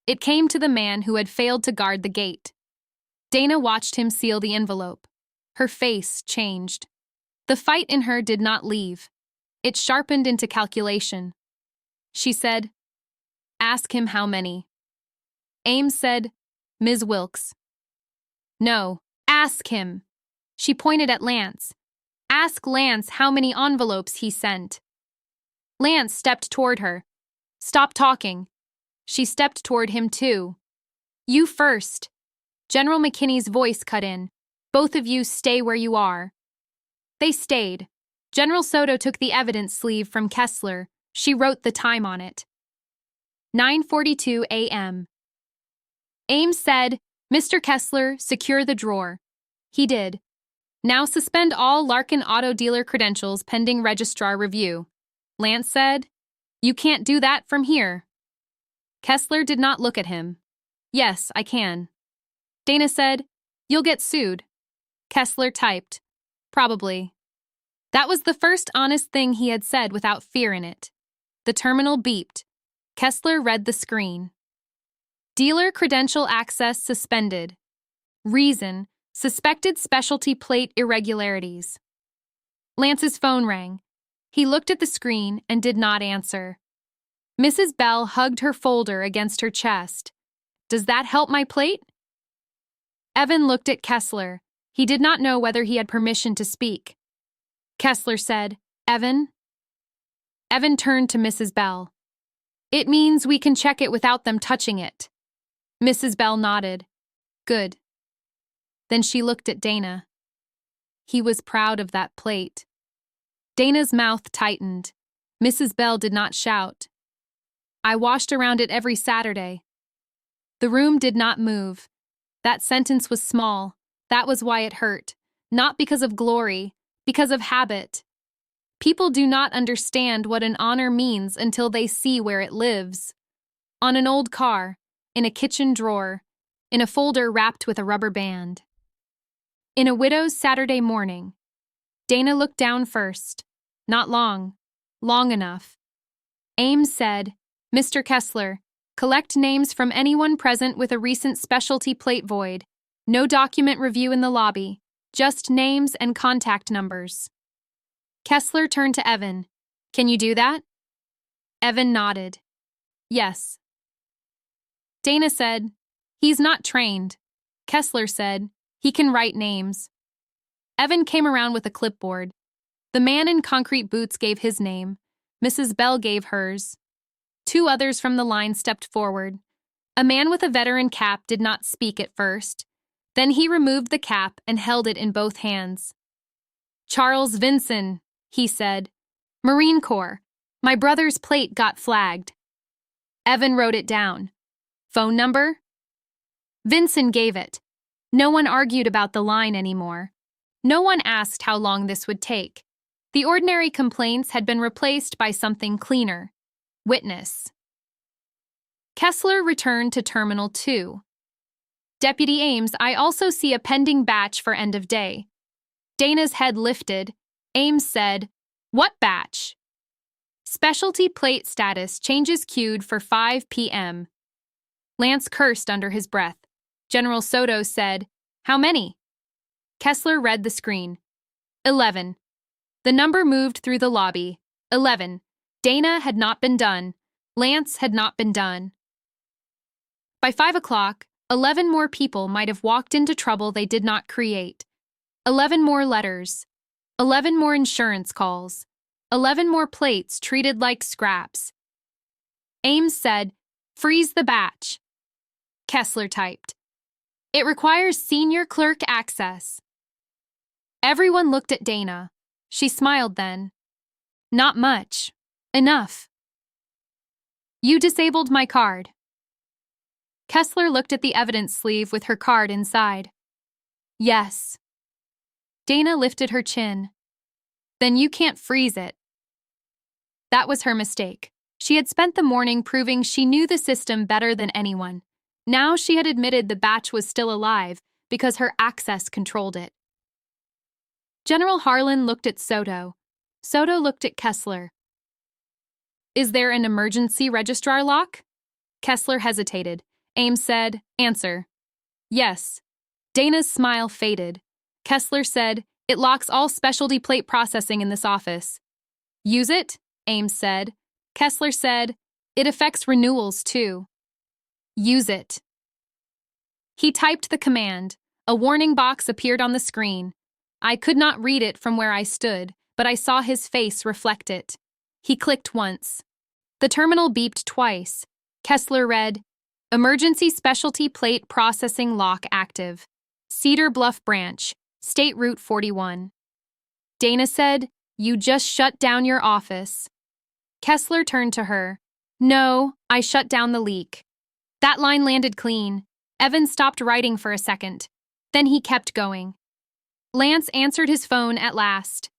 It came to the man who had failed to guard the gate. Dana watched him seal the envelope. Her face changed. The fight in her did not leave. It sharpened into calculation. She said, Ask him how many. Ames said, Ms. Wilkes. No, ask him. She pointed at Lance. Ask Lance how many envelopes he sent. Lance stepped toward her. Stop talking. She stepped toward him too. You first. General McKinney's voice cut in. Both of you stay where you are. They stayed. General Soto took the evidence sleeve from Kessler. She wrote the time on it. 9:42 a.m. Ames said, Mr. Kessler, secure the drawer. He did. Now suspend all Larkin auto dealer credentials pending registrar review. Lance said, You can't do that from here. Kessler did not look at him. Yes, I can. Dana said, You'll get sued. Kessler typed, Probably. That was the first honest thing he had said without fear in it. The terminal beeped. Kessler read the screen. Dealer credential access suspended. Reason, suspected specialty plate irregularities. Lance's phone rang. He looked at the screen and did not answer. Mrs. Bell hugged her folder against her chest. Does that help my plate? Evan looked at Kessler. He did not know whether he had permission to speak. Kessler said, "Evan?" Evan turned to Mrs. Bell. "It means we can check it without them touching it." Mrs. Bell nodded. "Good." Then she looked at Dana. He was proud of that plate. Dana's mouth tightened. Mrs. Bell did not shout. "I washed around it every Saturday." The room did not move. That sentence was small. That was why it hurt. Not because of glory, because of habit. People do not understand what an honor means until they see where it lives. On an old car, in a kitchen drawer, in a folder wrapped with a rubber band. In a widow's Saturday morning, Dana looked down first. Not long. Long enough. Ames said, "Mr. Kessler, collect names from anyone present with a recent specialty plate void. No document review in the lobby. Just names and contact numbers." Kessler turned to Evan. "Can you do that?" Evan nodded. "Yes." Dana said, "He's not trained." Kessler said, "He can write names." Evan came around with a clipboard. The man in concrete boots gave his name. Mrs. Bell gave hers. 2 others from the line stepped forward. A man with a veteran cap did not speak at first. Then he removed the cap and held it in both hands. "Charles Vinson," he said. "Marine Corps. My brother's plate got flagged." Evan wrote it down. "Phone number?" Vinson gave it. No one argued about the line anymore. No one asked how long this would take. The ordinary complaints had been replaced by something cleaner. Witness. Kessler returned to Terminal 2. "Deputy Ames, I also see a pending batch for end of day." Dana's head lifted. Ames said, "What batch?" "Specialty plate status changes queued for 5 p.m. Lance cursed under his breath. General Soto said, "How many?" Kessler read the screen. 11. The number moved through the lobby. 11. Dana had not been done. Lance had not been done. By 5 o'clock, 11 more people might have walked into trouble they did not create. 11 more letters. 11 more insurance calls. 11 more plates treated like scraps. Ames said, "Freeze the batch." Kessler typed, "It requires senior clerk access." Everyone looked at Dana. She smiled then. "Not much. Enough." "You disabled my card." Kessler looked at the evidence sleeve with her card inside. "Yes." Dana lifted her chin. "Then you can't freeze it." That was her mistake. She had spent the morning proving she knew the system better than anyone. Now she had admitted the batch was still alive because her access controlled it. General Harlan looked at Soto. Soto looked at Kessler. "Is there an emergency registrar lock?" Kessler hesitated. Ames said, "Answer." "Yes." Dana's smile faded. Kessler said, "It locks all specialty plate processing in this office." "Use it?" Ames said. Kessler said, "It affects renewals too." "Use it." He typed the command. A warning box appeared on the screen. I could not read it from where I stood, but I saw his face reflect it. He clicked once. The terminal beeped twice. Kessler read, "Emergency specialty plate processing lock active. Cedar Bluff branch, State Route 41. Dana said, "You just shut down your office." Kessler turned to her. "No, I shut down the leak." That line landed clean. Evan stopped writing for a second. Then he kept going. Lance answered his phone at last.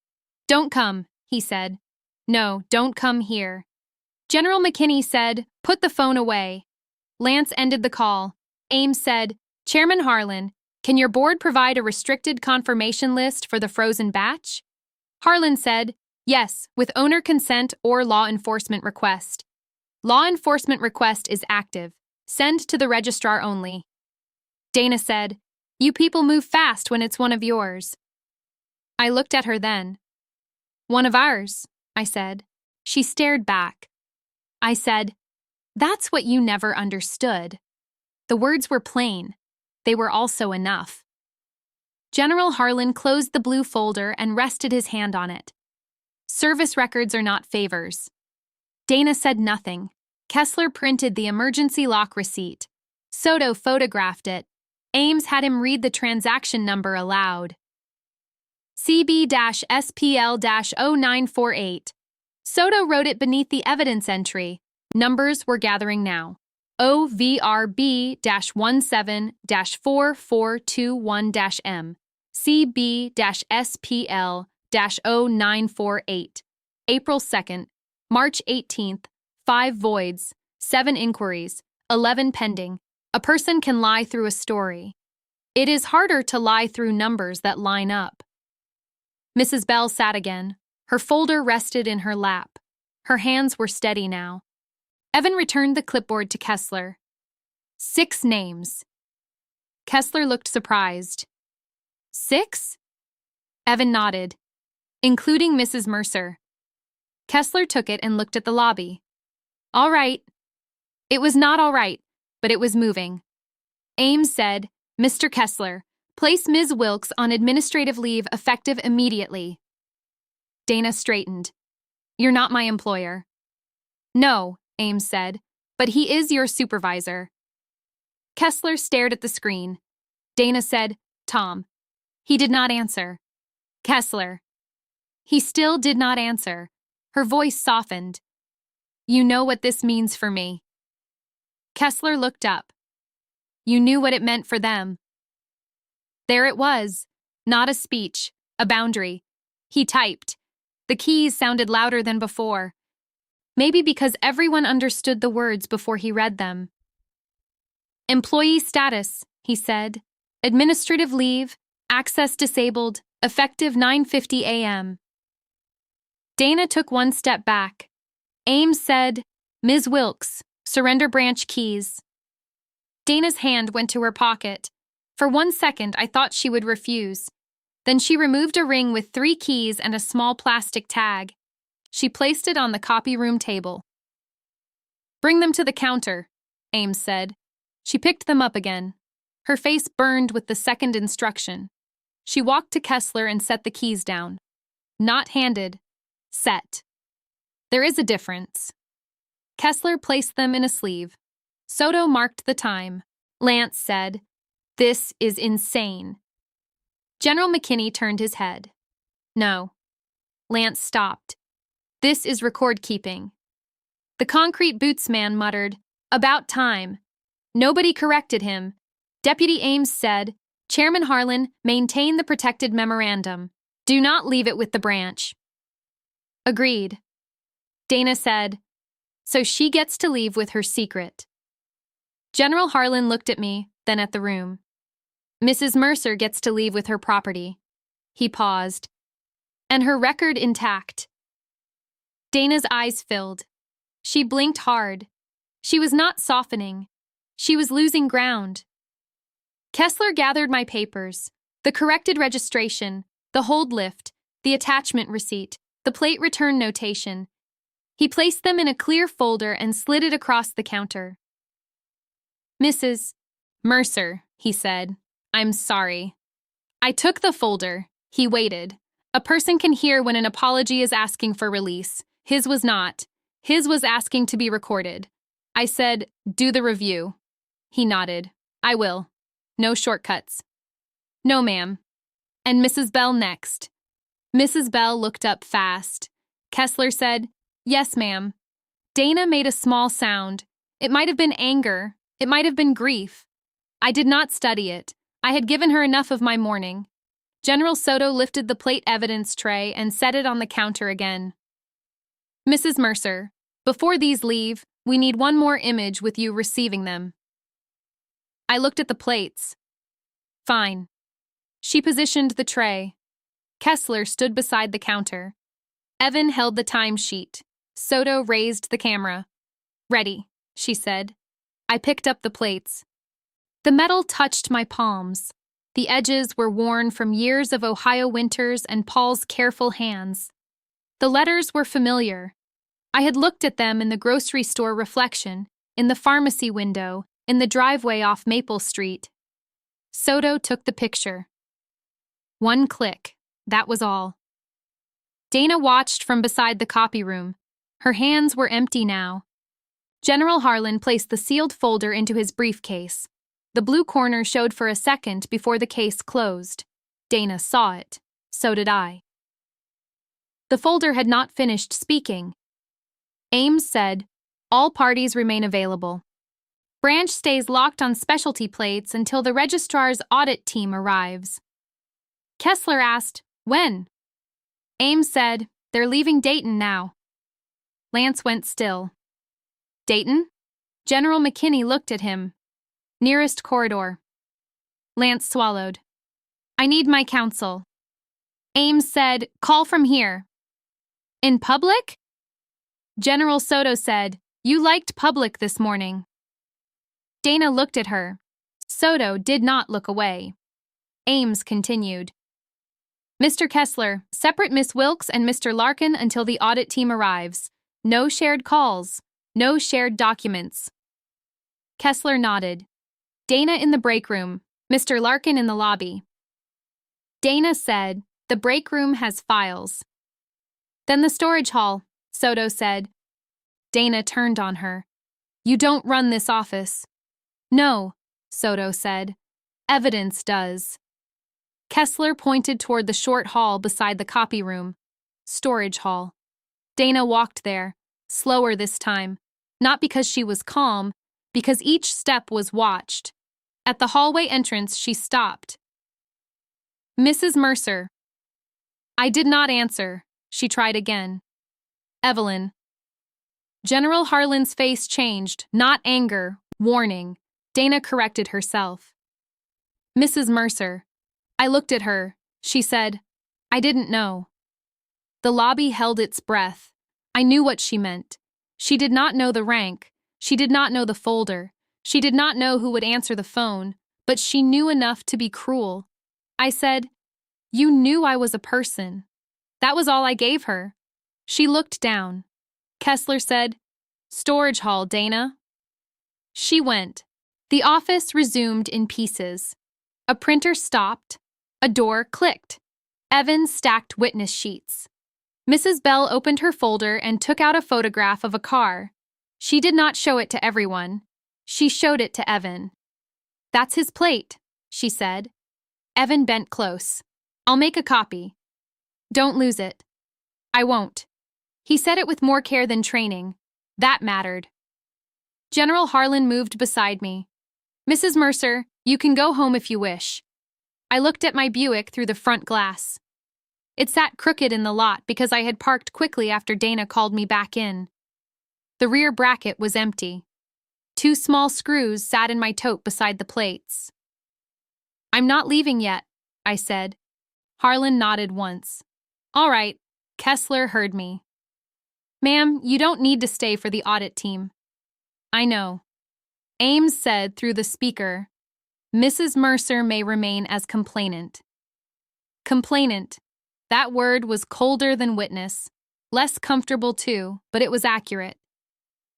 "Don't come," he said. "No, don't come here." General McKinney said, "Put the phone away." Lance ended the call. Ames said, "Chairman Harlan, can your board provide a restricted confirmation list for the frozen batch?" Harlan said, "Yes, with owner consent or law enforcement request." "Law enforcement request is active. Send to the registrar only." Dana said, "You people move fast when it's one of yours." I looked at her then. "One of ours," I said. She stared back. I said, "That's what you never understood." The words were plain. They were also enough. General Harlan closed the blue folder and rested his hand on it. Service records are not favors. Dana said nothing. Kessler printed the emergency lock receipt. Soto photographed it. Ames had him read the transaction number aloud. CB-SPL-0948. Soto wrote it beneath the evidence entry. Numbers were gathering now. OVRB-17-4421-M. CB-SPL-0948. April 2nd, March 18th, 5 voids, 7 inquiries, 11 pending. A person can lie through a story. It is harder to lie through numbers that line up. Mrs. Bell sat again. Her folder rested in her lap. Her hands were steady now. Evan returned the clipboard to Kessler. 6 names. Kessler looked surprised. 6? Evan nodded. Including Mrs. Mercer. Kessler took it and looked at the lobby. All right. It was not all right, but it was moving. Ames said, Mr. Kessler, place Ms. Wilkes on administrative leave effective immediately. Dana straightened. You're not my employer. No, Ames said, but he is your supervisor. Kessler stared at the screen. Dana said, Tom. He did not answer. Kessler. He still did not answer. Her voice softened. You know what this means for me. Kessler looked up. You knew what it meant for them. There it was. Not a speech, a boundary. He typed. The keys sounded louder than before. Maybe because everyone understood the words before he read them. Employee status, he said. Administrative leave, access disabled, effective 9:50 a.m. Dana took one step back. Ames said, Ms. Wilkes, surrender branch keys. Dana's hand went to her pocket. For 1 second, I thought she would refuse. Then she removed a ring with 3 keys and a small plastic tag. She placed it on the copy room table. Bring them to the counter, Ames said. She picked them up again. Her face burned with the second instruction. She walked to Kessler and set the keys down. Not handed. Set. There is a difference. Kessler placed them in a sleeve. Soto marked the time. Lance said, This is insane. General McKinney turned his head. No. Lance stopped. This is record keeping. The concrete boots man muttered, About time. Nobody corrected him. Deputy Ames said, Chairman Harlan, maintain the protected memorandum. Do not leave it with the branch. Agreed. Dana said, So she gets to leave with her secret. General Harlan looked at me, then at the room. Mrs. Mercer gets to leave with her property. He paused. And her record intact. Dana's eyes filled. She blinked hard. She was not softening. She was losing ground. Kessler gathered my papers, the corrected registration, the hold lift, the attachment receipt, the plate return notation. He placed them in a clear folder and slid it across the counter. Mrs. Mercer, he said, I'm sorry. I took the folder. He waited. A person can hear when an apology is asking for release. His was not. His was asking to be recorded. I said, do the review. He nodded. I will. No shortcuts. No, ma'am. And Mrs. Bell next. Mrs. Bell looked up fast. Kessler said, Yes, ma'am. Dana made a small sound. It might have been anger. It might have been grief. I did not study it. I had given her enough of my morning. General Soto lifted the plate evidence tray and set it on the counter again. Mrs. Mercer, before these leave, we need one more image with you receiving them. I looked at the plates. Fine. She positioned the tray. Kessler stood beside the counter. Evan held the timesheet. Soto raised the camera. Ready, she said. I picked up the plates. The metal touched my palms. The edges were worn from years of Ohio winters and Paul's careful hands. The letters were familiar. I had looked at them in the grocery store reflection, in the pharmacy window, in the driveway off Maple Street. Soto took the picture. One click. That was all. Dana watched from beside the copy room. Her hands were empty now. General Harlan placed the sealed folder into his briefcase. The blue corner showed for a second before the case closed. Dana saw it. So did I. The folder had not finished speaking. Ames said, "All parties remain available. Branch stays locked on specialty plates until the registrar's audit team arrives." Kessler asked, "When?" Ames said, "They're leaving Dayton now." Lance went still. "Dayton?" General McKinney looked at him. "Nearest corridor." Lance swallowed. "I need my counsel." Ames said, "Call from here." "In public?" General Soto said, "You liked public this morning." Dana looked at her. Soto did not look away. Ames continued. "Mr. Kessler, separate Miss Wilkes and Mr. Larkin until the audit team arrives. No shared calls. No shared documents." Kessler nodded. Dana in the break room, Mr. Larkin in the lobby. Dana said, "The break room has files." "Then the storage hall," Soto said. Dana turned on her. "You don't run this office." "No," Soto said. "Evidence does." Kessler pointed toward the short hall beside the copy room. Storage hall. Dana walked there, slower this time, not because she was calm, because each step was watched. At the hallway entrance, she stopped. "Mrs. Mercer." I did not answer. She tried again. "Evelyn." General Harlan's face changed, not anger, warning. Dana corrected herself. "Mrs. Mercer." I looked at her. She said, "I didn't know." The lobby held its breath. I knew what she meant. She did not know the rank. She did not know the folder. She did not know who would answer the phone, but she knew enough to be cruel. I said, "You knew I was a person." That was all I gave her. She looked down. Kessler said, "Storage hall, Dana." She went. The office resumed in pieces. A printer stopped. A door clicked. Evans stacked witness sheets. Mrs. Bell opened her folder and took out a photograph of a car. She did not show it to everyone. She showed it to Evan. "That's his plate," she said. Evan bent close. "I'll make a copy." "Don't lose it." "I won't." He said it with more care than training. That mattered. General Harlan moved beside me. "Mrs. Mercer, you can go home if you wish." I looked at my Buick through the front glass. It sat crooked in the lot because I had parked quickly after Dana called me back in. The rear bracket was empty. 2 small screws sat in my tote beside the plates. "I'm not leaving yet," I said. Harlan nodded once. "All right." Kessler heard me. "Ma'am, you don't need to stay for the audit team." "I know." Ames said through the speaker, "Mrs. Mercer may remain as complainant." Complainant. That word was colder than witness. Less comfortable too, but it was accurate.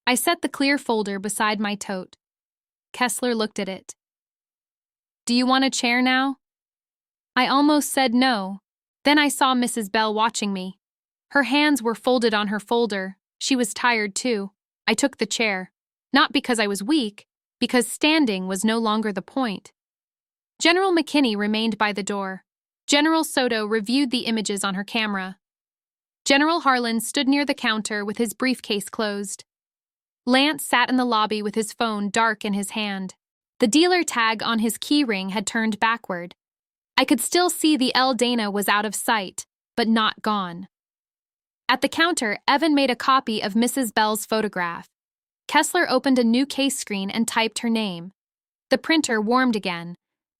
I set the clear folder beside my tote. Kessler looked at it. "Do you want a chair now?" I almost said no. Then I saw Mrs. Bell watching me. Her hands were folded on her folder. She was tired too. I took the chair. Not because I was weak, because standing was no longer the point. General McKinney remained by the door. General Soto reviewed the images on her camera. General Harlan stood near the counter with his briefcase closed. Lance sat in the lobby with his phone dark in his hand. The dealer tag on his key ring had turned backward. I could still see the L. Dana was out of sight, but not gone. At the counter, Evan made a copy of Mrs. Bell's photograph. Kessler opened a new case screen and typed her name. The printer warmed again.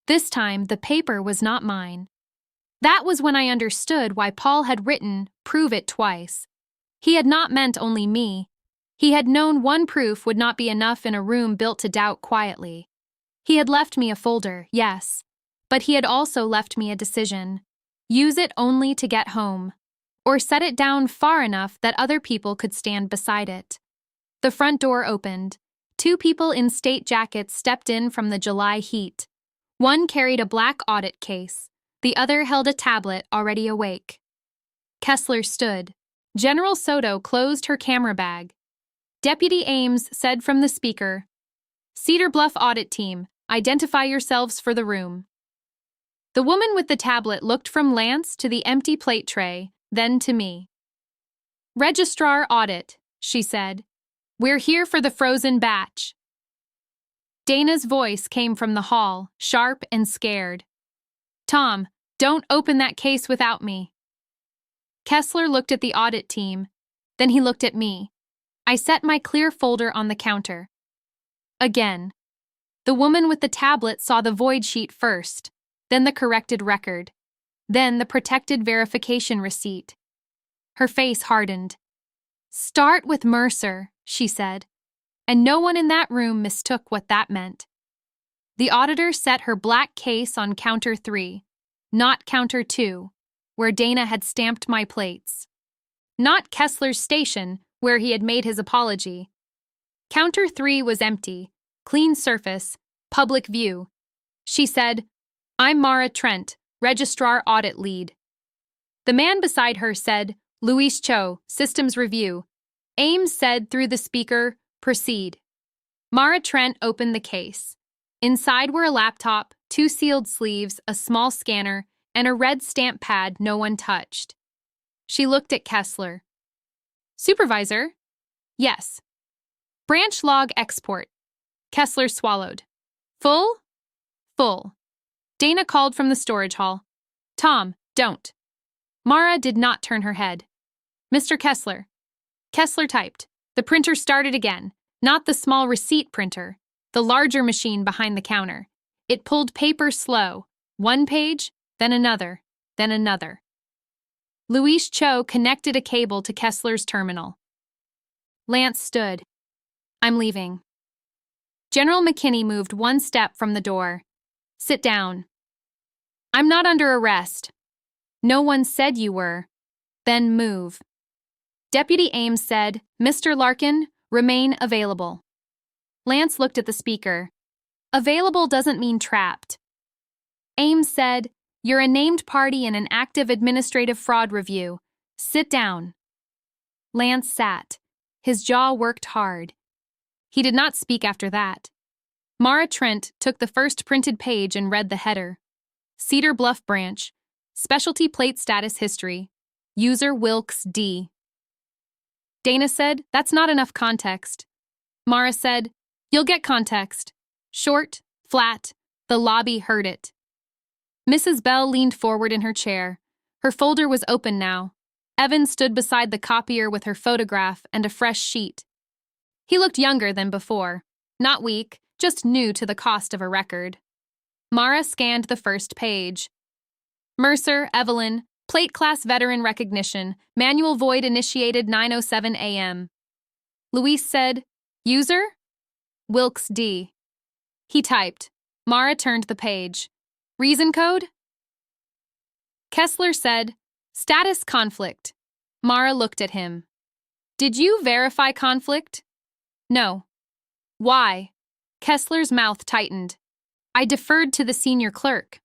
This time, the paper was not mine. That was when I understood why Paul had written, "Prove it" twice. He had not meant only me. He had known one proof would not be enough in a room built to doubt quietly. He had left me a folder, yes, but he had also left me a decision. Use it only to get home, or set it down far enough that other people could stand beside it. The front door opened. 2 people in state jackets stepped in from the July heat. One carried a black audit case. The other held a tablet, already awake. Kessler stood. General Soto closed her camera bag. Deputy Ames said from the speaker, "Cedar Bluff Audit Team, identify yourselves for the room." The woman with the tablet looked from Lance to the empty plate tray, then to me. "Registrar Audit," she said. "We're here for the frozen batch." Dana's voice came from the hall, sharp and scared. "Tom, don't open that case without me." Kessler looked at the audit team. Then he looked at me. I set my clear folder on the counter. Again. The woman with the tablet saw the void sheet first, then the corrected record, then the protected verification receipt. Her face hardened. "Start with Mercer," she said, and no one in that room mistook what that meant. The auditor set her black case on counter 3, not counter 2, where Dana had stamped my plates. Not Kessler's station, where he had made his apology. Counter 3 was empty, clean surface, public view. She said, "I'm Mara Trent, Registrar Audit Lead." The man beside her said, "Luis Cho, Systems Review." Ames said through the speaker, "Proceed." Mara Trent opened the case. Inside were a laptop, 2 sealed sleeves, a small scanner, and a red stamp pad no one touched. She looked at Kessler. "Supervisor?" "Yes." "Branch log export." Kessler swallowed. "Full?" "Full." Dana called from the storage hall. "Tom, don't." Mara did not turn her head. "Mr. Kessler." Kessler typed. The printer started again, not the small receipt printer, the larger machine behind the counter. It pulled paper slow, 1 page, then another, then another. Luis Cho connected a cable to Kessler's terminal. Lance stood. "I'm leaving." General McKinney moved 1 step from the door. "Sit down." "I'm not under arrest." "No one said you were." "Then move." Deputy Ames said, "Mr. Larkin, remain available." Lance looked at the speaker. "Available doesn't mean trapped." Ames said, "You're a named party in an active administrative fraud review. Sit down." Lance sat. His jaw worked hard. He did not speak after that. Mara Trent took the first printed page and read the header. Cedar Bluff Branch, Specialty Plate Status History, User Wilkes D. Dana said, "That's not enough context." Mara said, "You'll get context." Short, flat, the lobby heard it. Mrs. Bell leaned forward in her chair. Her folder was open now. Evan stood beside the copier with her photograph and a fresh sheet. He looked younger than before. Not weak, just new to the cost of a record. Mara scanned the first page. Mercer, Evelyn, Plate Class Veteran Recognition, Manual Void initiated 9:07 a.m. Luis said, "User?" "Wilkes D." He typed. Mara turned the page. "Reason code?" Kessler said, "Status conflict." Mara looked at him. "Did you verify conflict?" "No." "Why?" Kessler's mouth tightened. "I deferred to the senior clerk."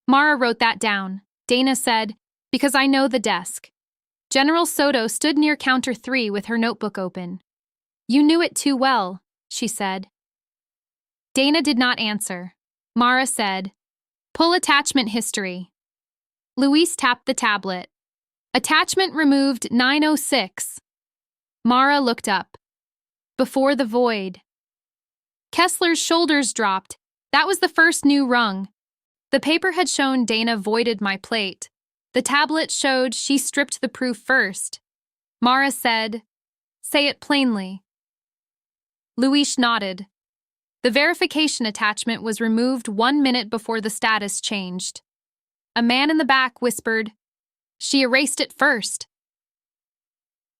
Mara wrote that down. Dana said, "Because I know the desk." General Soto stood near counter 3 with her notebook open. "You knew it too well," she said. Dana did not answer. Mara said, "Pull attachment history." Luis tapped the tablet. "Attachment removed 9:06. Mara looked up. "Before the void." Kessler's shoulders dropped. That was the first new rung. The paper had shown Dana voided my plate. The tablet showed she stripped the proof first. Mara said, "Say it plainly." Luis nodded. The verification attachment was removed 1 minute before the status changed. A man in the back whispered, "She erased it first."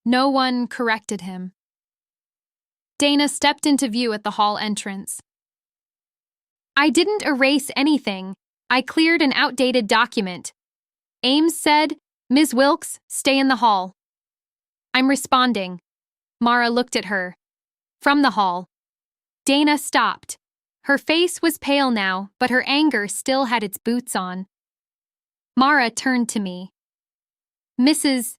No one corrected him. Dana stepped into view at the hall entrance. "I didn't erase anything. I cleared an outdated document." Ames said, "Ms. Wilkes, stay in the hall." "I'm responding." Mara looked at her. From the hall. Dana stopped. Her face was pale now, but her anger still had its boots on. Mara turned to me. Mrs.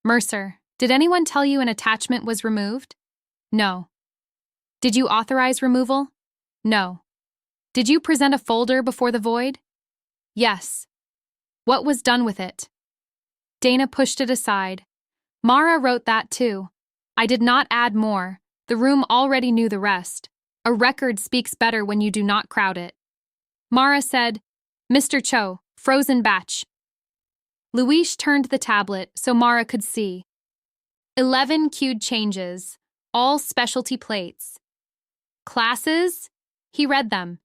Mercer, did anyone tell you an attachment was removed? No. Did you authorize removal? No. Did you present a folder before the void? Yes. What was done with it? Dana pushed it aside. Mara wrote that too. I did not add more. The room already knew the rest. A record speaks better when you do not crowd it. Mara said, Mr. Cho, frozen batch. Luis turned the tablet so Mara could see. 11 queued changes, all specialty plates. Classes? He read them.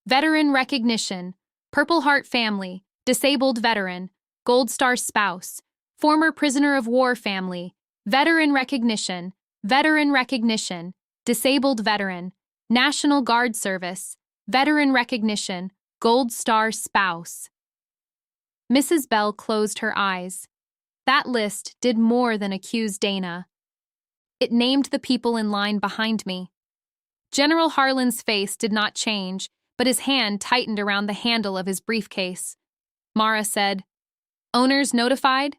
Veteran recognition, Purple Heart family, disabled veteran, Gold Star spouse, former prisoner of war family, veteran recognition, disabled veteran, National Guard service, veteran recognition, Gold Star spouse. Mrs. Bell closed her eyes. That list did more than accuse Dana. It named the people in line behind me. General Harlan's face did not change, but his hand tightened around the handle of his briefcase. Mara said, Owners notified?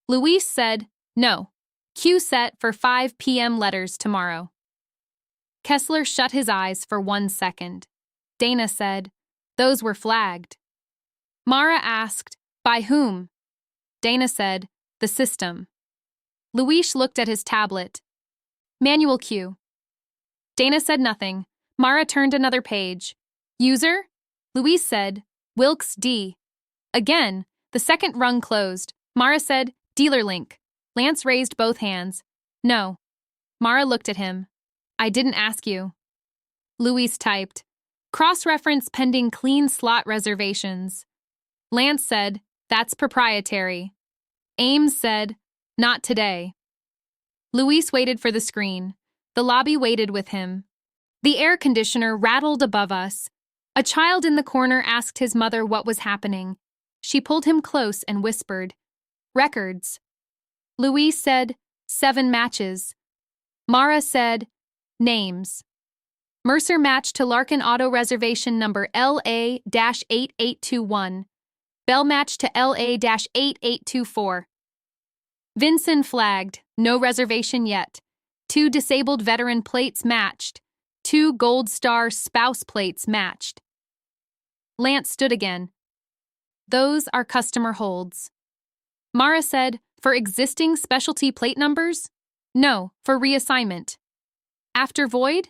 Luis said, No. Queue set for 5 p.m. letters tomorrow. Kessler shut his eyes for 1 second. Dana said, Those were flagged. Mara asked, By whom? Dana said, The system. Luis looked at his tablet. Manual queue. Dana said nothing. Mara turned another page. User? Luis said, Wilkes D. Again, the second rung closed. Mara said, Dealer link. Lance raised both hands. No. Mara looked at him. I didn't ask you. Luis typed, Cross-reference pending clean slot reservations. Lance said, That's proprietary. Ames said, Not today. Luis waited for the screen. The lobby waited with him. The air conditioner rattled above us. A child in the corner asked his mother what was happening. She pulled him close and whispered, Records. Luis said, 7 matches. Mara said, Names. Mercer matched to Larkin Auto Reservation number LA-8821. Bell matched to LA-8824. Vinson flagged, no reservation yet. 2 disabled veteran plates matched. 2 Gold Star spouse plates matched. Lance stood again. Those are customer holds. Mara said, For existing specialty plate numbers? No, for reassignment. After void?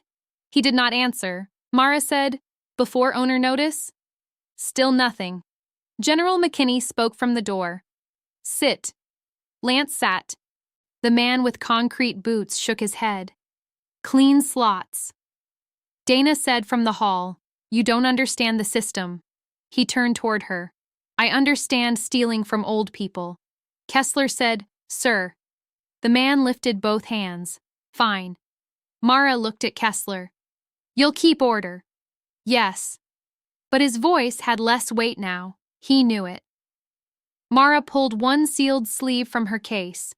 He did not answer. Mara said, Before owner notice? Still nothing. General McKinney spoke from the door. Sit. Lance sat. The man with concrete boots shook his head. Clean slots. Dana said from the hall, You don't understand the system. He turned toward her. I understand stealing from old people. Kessler said, Sir. The man lifted both hands. Fine. Mara looked at Kessler. You'll keep order. Yes. But his voice had less weight now. He knew it. Mara pulled one sealed sleeve from her case.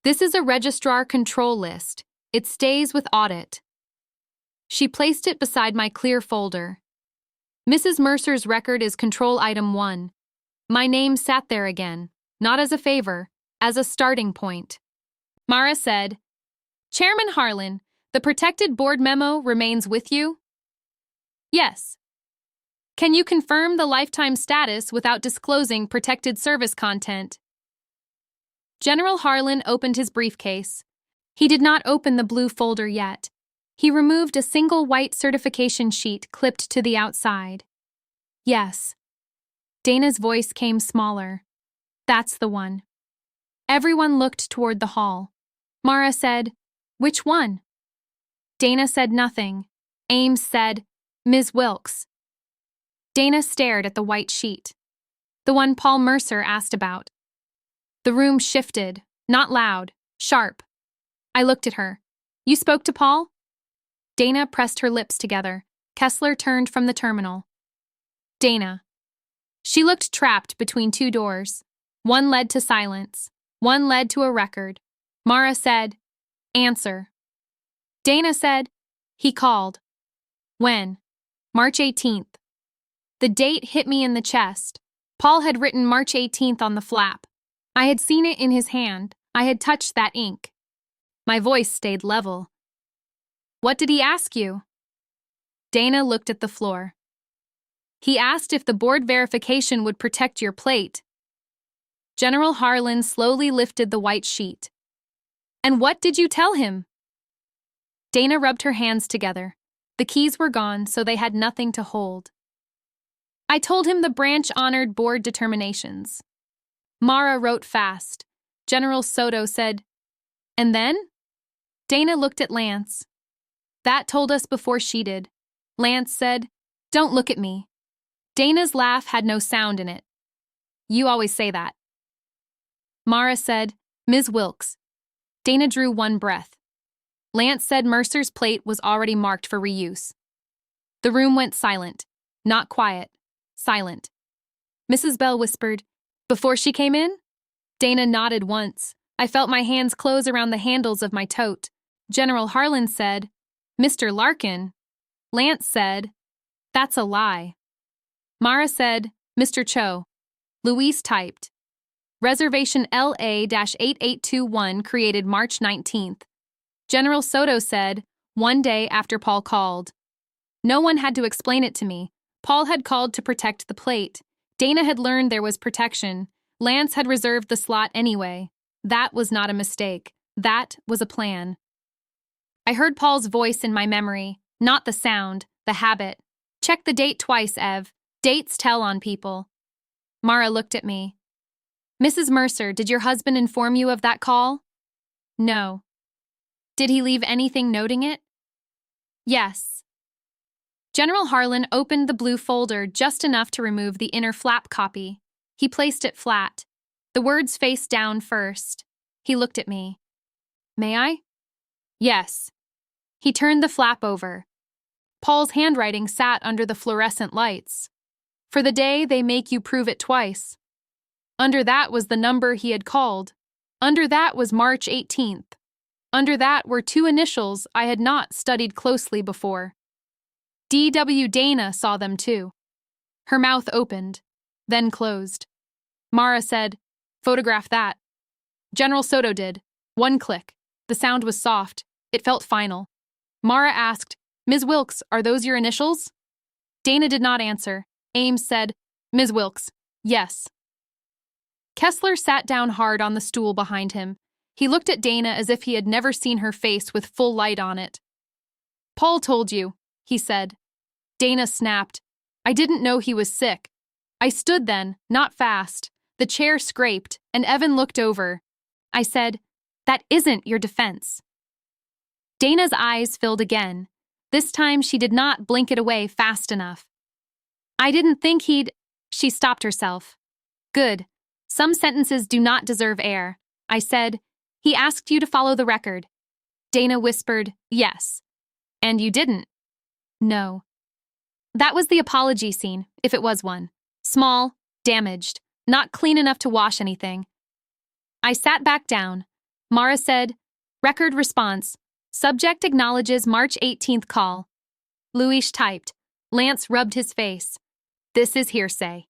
This is a registrar control list. It stays with audit. She placed it beside my clear folder. Mrs. Mercer's record is control item 1. My name sat there again, not as a favor, as a starting point. Mara said, Chairman Harlan, the protected board memo remains with you? Yes. Can you confirm the lifetime status without disclosing protected service content? General Harlan opened his briefcase. He did not open the blue folder yet. He removed a single white certification sheet clipped to the outside. Yes. Dana's voice came smaller. That's the one. Everyone looked toward the hall. Mara said, Which one? Dana said nothing. Ames said, Ms. Wilkes. Dana stared at the white sheet. The one Paul Mercer asked about. The room shifted, not loud, sharp. I looked at her. You spoke to Paul? Dana pressed her lips together. Kessler turned from the terminal. Dana. She looked trapped between 2 doors. One led to silence. One led to a record. Mara said, Answer. Dana said, He called. When? March 18th. The date hit me in the chest. Paul had written March 18th on the flap. I had seen it in his hand. I had touched that ink. My voice stayed level. What did he ask you? Dana looked at the floor. He asked if the board verification would protect your plate. General Harlan slowly lifted the white sheet. And what did you tell him? Dana rubbed her hands together. The keys were gone, so they had nothing to hold. I told him the branch honored board determinations. Mara wrote fast. General Soto said, and then? Dana looked at Lance. That told us before she did. Lance said, don't look at me. Dana's laugh had no sound in it. You always say that. Mara said, Ms. Wilkes. Dana drew one breath. Lance said Mercer's plate was already marked for reuse. The room went silent. Not quiet. Silent. Mrs. Bell whispered, before she came in? Dana nodded once. I felt my hands close around the handles of my tote. General Harlan said, Mr. Larkin. Lance said, that's a lie. Mara said, Mr. Cho. Louise typed. Reservation LA-8821 created March 19th. General Soto said, one day after Paul called. No one had to explain it to me. Paul had called to protect the plate. Dana had learned there was protection. Lance had reserved the slot anyway. That was not a mistake. That was a plan. I heard Paul's voice in my memory, not the sound, the habit. Check the date twice, Ev. Dates tell on people. Mara looked at me. Mrs. Mercer, did your husband inform you of that call? No. Did he leave anything noting it? Yes. General Harlan opened the blue folder just enough to remove the inner flap copy. He placed it flat. The words face down first. He looked at me. May I? Yes. He turned the flap over. Paul's handwriting sat under the fluorescent lights. For the day they make you prove it twice. Under that was the number he had called. Under that was March 18th. Under that were two initials I had not studied closely before. D.W. Dana saw them too. Her mouth opened, then closed. Mara said, photograph that. General Soto did. One click. The sound was soft. It felt final. Mara asked, Ms. Wilkes, are those your initials? Dana did not answer. Ames said, Ms. Wilkes, yes. Kessler sat down hard on the stool behind him. He looked at Dana as if he had never seen her face with full light on it. Paul told you, he said. Dana snapped. I didn't know he was sick. I stood then, not fast. The chair scraped, and Evan looked over. I said, that isn't your defense. Dana's eyes filled again. This time she did not blink it away fast enough. I didn't think he'd... She stopped herself. Good. Some sentences do not deserve air. I said, he asked you to follow the record. Dana whispered, yes. And you didn't. No. That was the apology scene, if it was one. Small, damaged, not clean enough to wash anything. I sat back down. Mara said, record response. Subject acknowledges March 18th call. Louise typed. Lance rubbed his face. This is hearsay.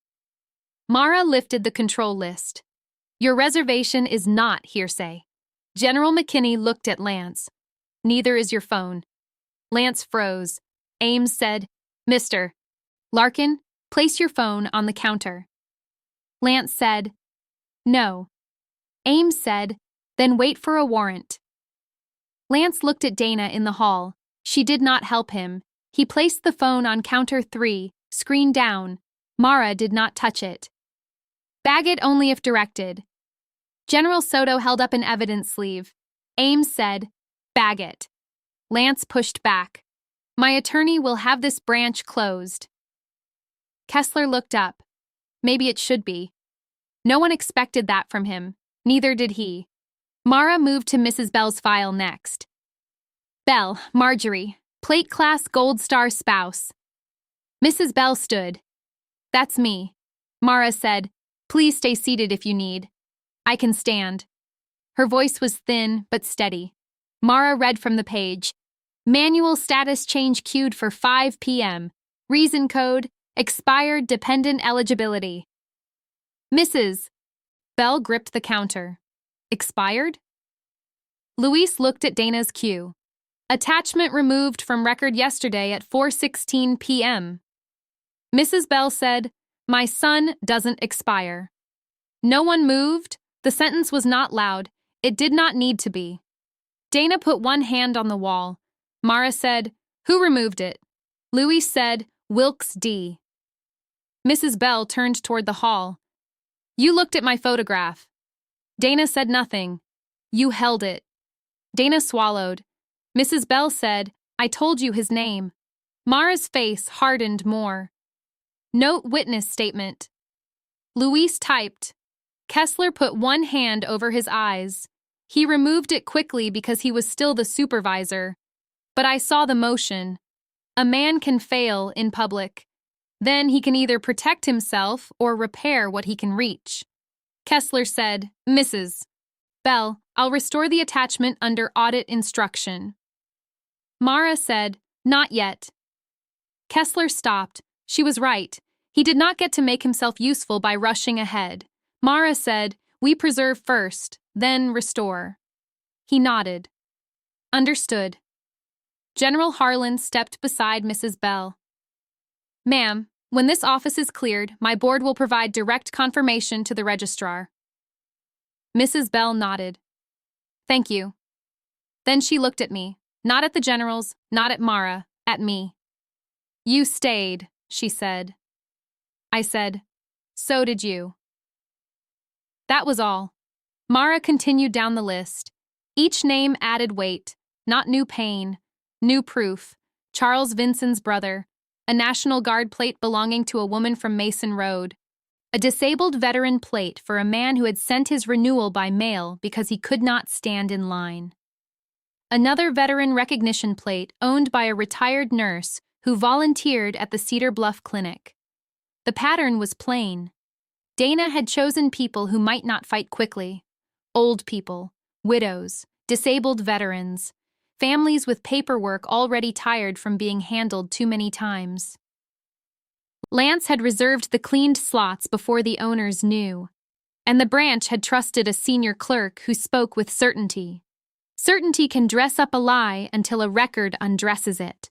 Mara lifted the control list. Your reservation is not hearsay. General McKinney looked at Lance. Neither is your phone. Lance froze. Ames said, Mr. Larkin, place your phone on the counter. Lance said, no. Ames said, then wait for a warrant. Lance looked at Dana in the hall. She did not help him. He placed the phone on counter 3, screen down. Mara did not touch it. Bag it only if directed. General Soto held up an evidence sleeve. Ames said, bag it. Lance pushed back. My attorney will have this branch closed. Kessler looked up. Maybe it should be. No one expected that from him. Neither did he. Mara moved to Mrs. Bell's file next. Bell, Marjorie, plate class Gold Star spouse. Mrs. Bell stood. That's me. Mara said, please stay seated if you need. I can stand. Her voice was thin but steady. Mara read from the page. Manual status change queued for 5 p.m. Reason code, expired dependent eligibility. Mrs. Bell gripped the counter. Expired? Luis looked at Dana's cue. Attachment removed from record yesterday at 4:16 p.m. Mrs. Bell said, "My son doesn't expire." No one moved. The sentence was not loud. It did not need to be. Dana put one hand on the wall. Mara said, "Who removed it?" Luis said, "Wilkes D." Mrs. Bell turned toward the hall. "You looked at my photograph." Dana said nothing. "You held it." Dana swallowed. Mrs. Bell said, "I told you his name." Mara's face hardened more. Note witness statement. Luis typed. Kessler put one hand over his eyes. He removed it quickly because he was still the supervisor. But I saw the motion. A man can fail in public. Then he can either protect himself or repair what he can reach. Kessler said, "Mrs. Bell, I'll restore the attachment under audit instruction." Mara said, "Not yet." Kessler stopped. She was right. He did not get to make himself useful by rushing ahead. Mara said, "We preserve first, then restore." He nodded. Understood. General Harlan stepped beside Mrs. Bell. "Ma'am, when this office is cleared, my board will provide direct confirmation to the registrar." Mrs. Bell nodded. "Thank you." Then she looked at me, not at the generals, not at Mara, at me. "You stayed," she said. I said, "So did you." That was all. Mara continued down the list. Each name added weight, not new pain, new proof. Charles Vinson's brother, a National Guard plate belonging to a woman from Mason Road, a disabled veteran plate for a man who had sent his renewal by mail because he could not stand in line. Another veteran recognition plate owned by a retired nurse who volunteered at the Cedar Bluff Clinic. The pattern was plain. Dana had chosen people who might not fight quickly. Old people, widows, disabled veterans, families with paperwork already tired from being handled too many times. Lance had reserved the cleaned slots before the owners knew, and the branch had trusted a senior clerk who spoke with certainty. Certainty can dress up a lie until a record undresses it.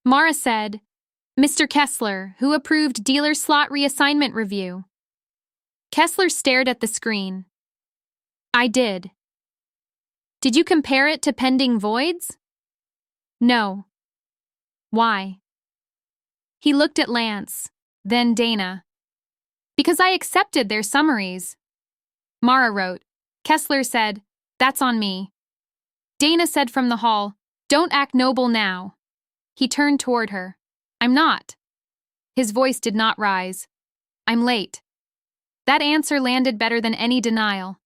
Mara said, "Mr. Kessler, who approved dealer slot reassignment review?" Kessler stared at the screen. "I did." "Did you compare it to pending voids?" "No." "Why?" He looked at Lance, then Dana. "Because I accepted their summaries." Mara wrote. Kessler said, "That's on me." Dana said from the hall, "Don't act noble now." He turned toward her. "I'm not." His voice did not rise. "I'm late." That answer landed better than any denial.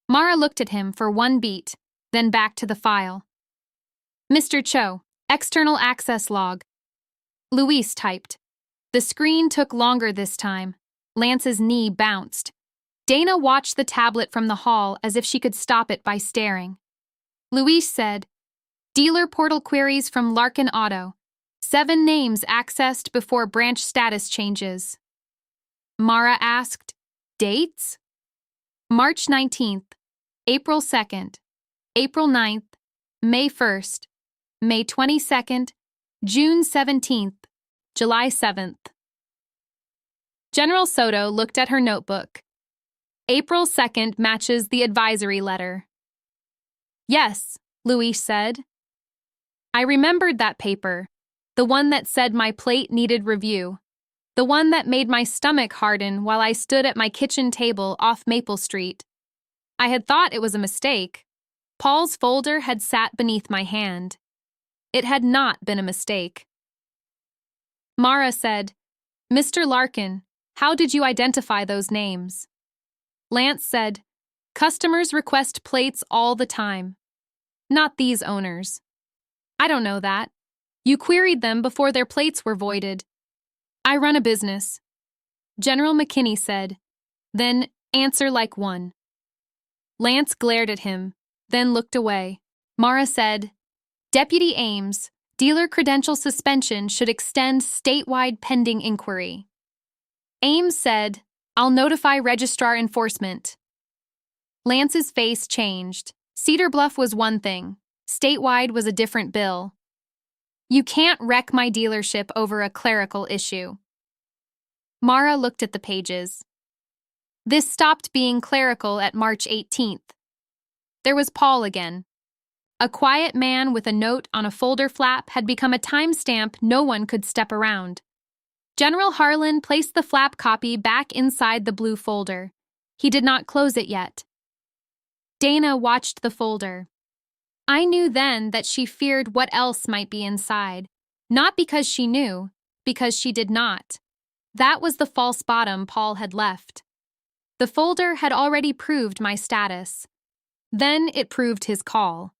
Mara looked at him for one beat, then back to the file. "Mr. Cho, external access log." Luis typed. The screen took longer this time. Lance's knee bounced. Dana watched the tablet from the hall as if she could stop it by staring. Luis said, "Dealer portal queries from Larkin Auto. 7 names accessed before branch status changes." Mara asked, "Dates?" March 19th, April 2nd, April 9th, May 1st, May 22nd, June 17th, July 7th. General Soto looked at her notebook. April 2nd matches the advisory letter. "Yes," Luis said. I remembered that paper, the one that said my plate needed review, the one that made my stomach harden while I stood at my kitchen table off Maple Street. I had thought it was a mistake. Paul's folder had sat beneath my hand. It had not been a mistake. Mara said, "Mr. Larkin, how did you identify those names?" Lance said, "Customers request plates all the time. Not these owners." "I don't know that. You queried them before their plates were voided." "I run a business." General McKinney said, "Then answer like one." Lance glared at him, then looked away. Mara said, "Deputy Ames, dealer credential suspension should extend statewide pending inquiry." Ames said, I'll notify Registrar Enforcement. Lance's face changed. Cedar Bluff was one thing. Statewide was a different bill. You can't wreck my dealership over a clerical issue. Mara looked at the pages. This stopped being clerical at March 18th. There was Paul again. A quiet man with a note on a folder flap had become a timestamp no one could step around. General Harlan placed the flap copy back inside the blue folder. He did not close it yet. Dana watched the folder. I knew then that she feared what else might be inside, not because she knew, because she did not. That was the false bottom Paul had left. The folder had already proved my status. Then it proved his call.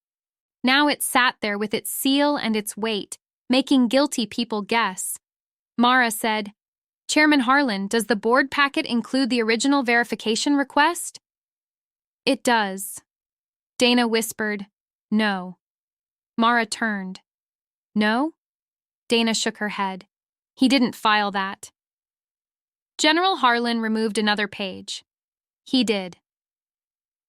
Now it sat there with its seal and its weight, making guilty people guess. Mara said, Chairman Harlan, does the board packet include the original verification request? It does. Dana whispered, No. Mara turned. No? Dana shook her head. He didn't file that. General Harlan removed another page. He did.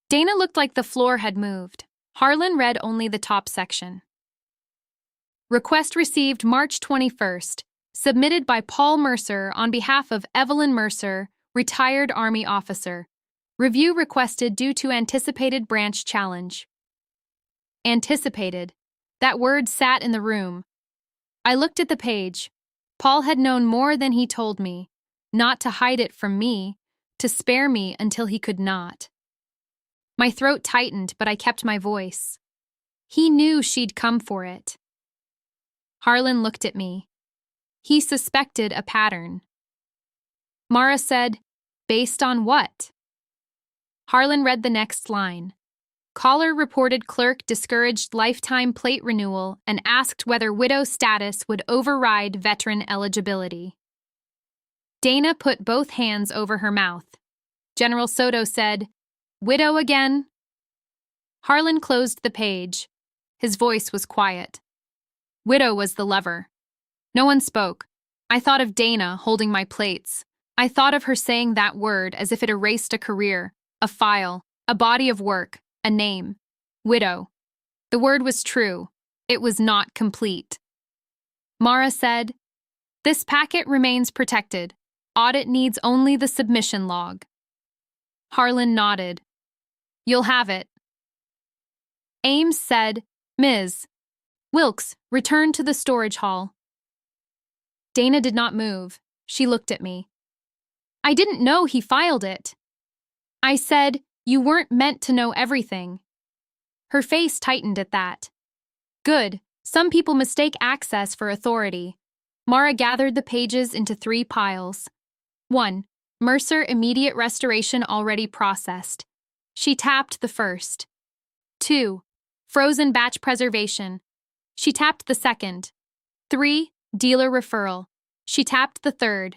Dana looked like the floor had moved. Harlan read only the top section. Request received March 21st, submitted by Paul Mercer on behalf of Evelyn Mercer, retired Army officer. Review requested due to anticipated branch challenge. Anticipated. That word sat in the room. I looked at the page. Paul had known more than he told me, not to hide it from me, to spare me until he could not. My throat tightened, but I kept my voice. He knew she'd come for it. Harlan looked at me. He suspected a pattern. Mara said, Based on what? Harlan read the next line. Caller reported clerk discouraged lifetime plate renewal and asked whether widow status would override veteran eligibility. Dana put both hands over her mouth. General Soto said, Widow again? Harlan closed the page. His voice was quiet. Widow was the lever. No one spoke. I thought of Dana holding my plates. I thought of her saying that word as if it erased a career, a file, a body of work, a name. Widow. The word was true. It was not complete. Mara said, This packet remains protected. Audit needs only the submission log. Harlan nodded. You'll have it. Ames said, Ms. Wilkes, return to the storage hall. Dana did not move. She looked at me. I didn't know he filed it. I said, You weren't meant to know everything. Her face tightened at that. Good. Some people mistake access for authority. Mara gathered the pages into 3 piles. 1. Mercer immediate restoration already processed. She tapped the first. 2. Frozen batch preservation. She tapped the second. 3. Dealer referral. She tapped the third.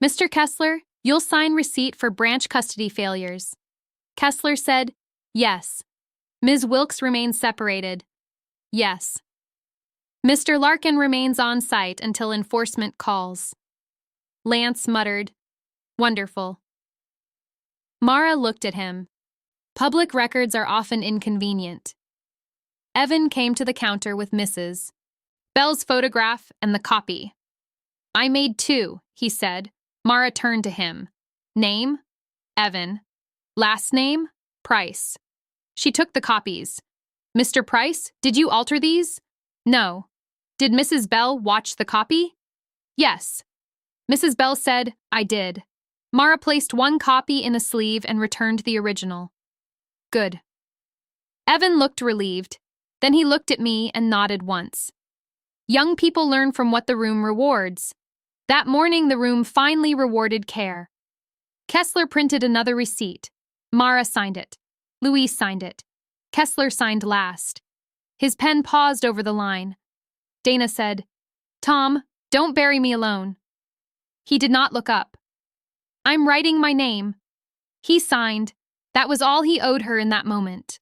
Mr. Kessler, you'll sign receipt for branch custody failures. Kessler said, Yes. Ms. Wilkes remains separated. Yes. Mr. Larkin remains on site until enforcement calls. Lance muttered, Wonderful. Mara looked at him. Public records are often inconvenient. Evan came to the counter with Mrs. Bell's photograph and the copy. I made 2, he said. Mara turned to him. Name? Evan. Last name? Price. She took the copies. Mr. Price, did you alter these? No. Did Mrs. Bell watch the copy? Yes. Mrs. Bell said, I did. Mara placed 1 copy in a sleeve and returned the original. Good. Evan looked relieved. Then he looked at me and nodded once. Young people learn from what the room rewards. That morning, the room finally rewarded care. Kessler printed another receipt. Mara signed it. Louise signed it. Kessler signed last. His pen paused over the line. Dana said, Tom, don't bury me alone. He did not look up. I'm writing my name. He signed. That was all he owed her in that moment.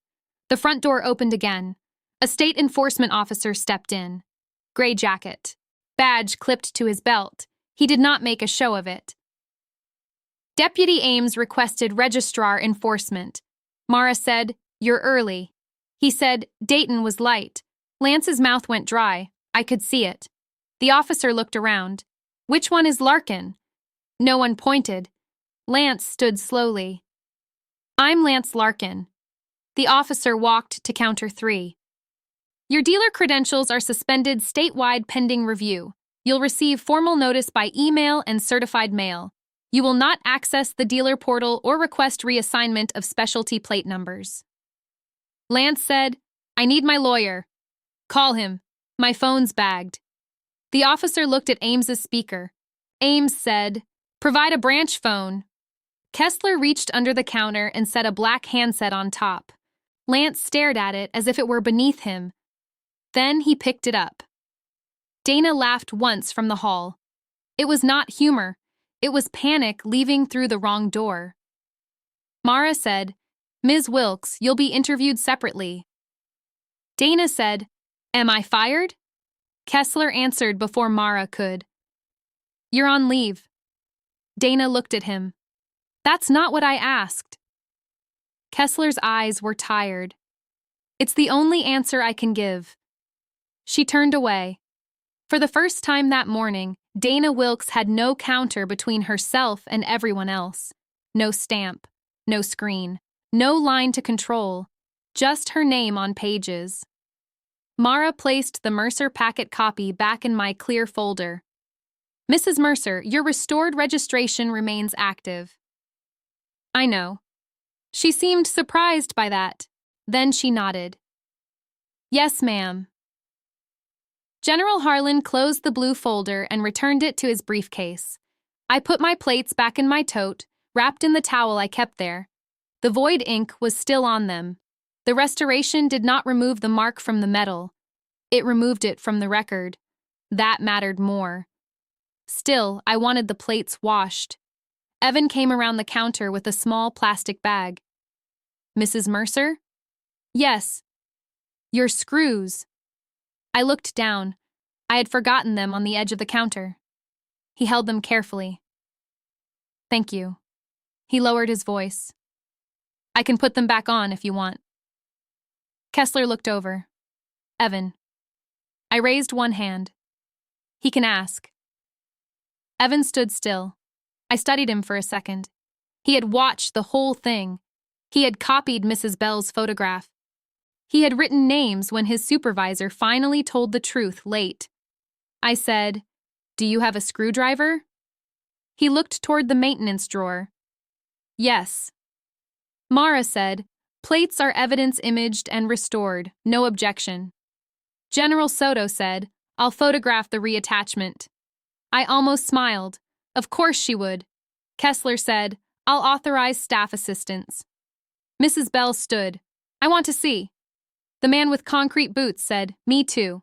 The front door opened again. A state enforcement officer stepped in. Gray jacket. Badge clipped to his belt. He did not make a show of it. Deputy Ames requested registrar enforcement. Mara said, "You're early." He said, "Dayton was light." Lance's mouth went dry. I could see it. The officer looked around. "Which one is Larkin?" No one pointed. Lance stood slowly. "I'm Lance Larkin." The officer walked to counter 3. "Your dealer credentials are suspended statewide pending review. You'll receive formal notice by email and certified mail. You will not access the dealer portal or request reassignment of specialty plate numbers." Lance said, "I need my lawyer." "Call him. My phone's bagged." The officer looked at Ames's speaker. Ames said, "Provide a branch phone." Kessler reached under the counter and set a black handset on top. Lance stared at it as if it were beneath him. Then he picked it up. Dana laughed once from the hall. It was not humor. It was panic leaving through the wrong door. Mara said, "Ms. Wilkes, you'll be interviewed separately." Dana said, "Am I fired?" Kessler answered before Mara could. "You're on leave." Dana looked at him. "That's not what I asked." Kessler's eyes were tired. "It's the only answer I can give." She turned away. For the first time that morning, Dana Wilkes had no counter between herself and everyone else. No stamp, no screen, no line to control, just her name on pages. Mara placed the Mercer packet copy back in my clear folder. "Mrs. Mercer, your restored registration remains active." "I know." She seemed surprised by that. Then she nodded. "Yes, ma'am." General Harlan closed the blue folder and returned it to his briefcase. I put my plates back in my tote, wrapped in the towel I kept there. The void ink was still on them. The restoration did not remove the mark from the metal. It removed it from the record. That mattered more. Still, I wanted the plates washed. Evan came around the counter with a small plastic bag. "Mrs. Mercer?" "Yes." "Your screws." I looked down. I had forgotten them on the edge of the counter. He held them carefully. "Thank you." He lowered his voice. "I can put them back on if you want." Kessler looked over. "Evan." I raised one hand. "He can ask." Evan stood still. I studied him for a second. He had watched the whole thing. He had copied Mrs. Bell's photograph. He had written names when his supervisor finally told the truth late. I said, "Do you have a screwdriver?" He looked toward the maintenance drawer. "Yes." Mara said, "Plates are evidence imaged and restored, no objection." General Soto said, "I'll photograph the reattachment." I almost smiled. Of course she would. Kessler said, "I'll authorize staff assistance." Mrs. Bell stood. "I want to see." The man with concrete boots said, "Me too."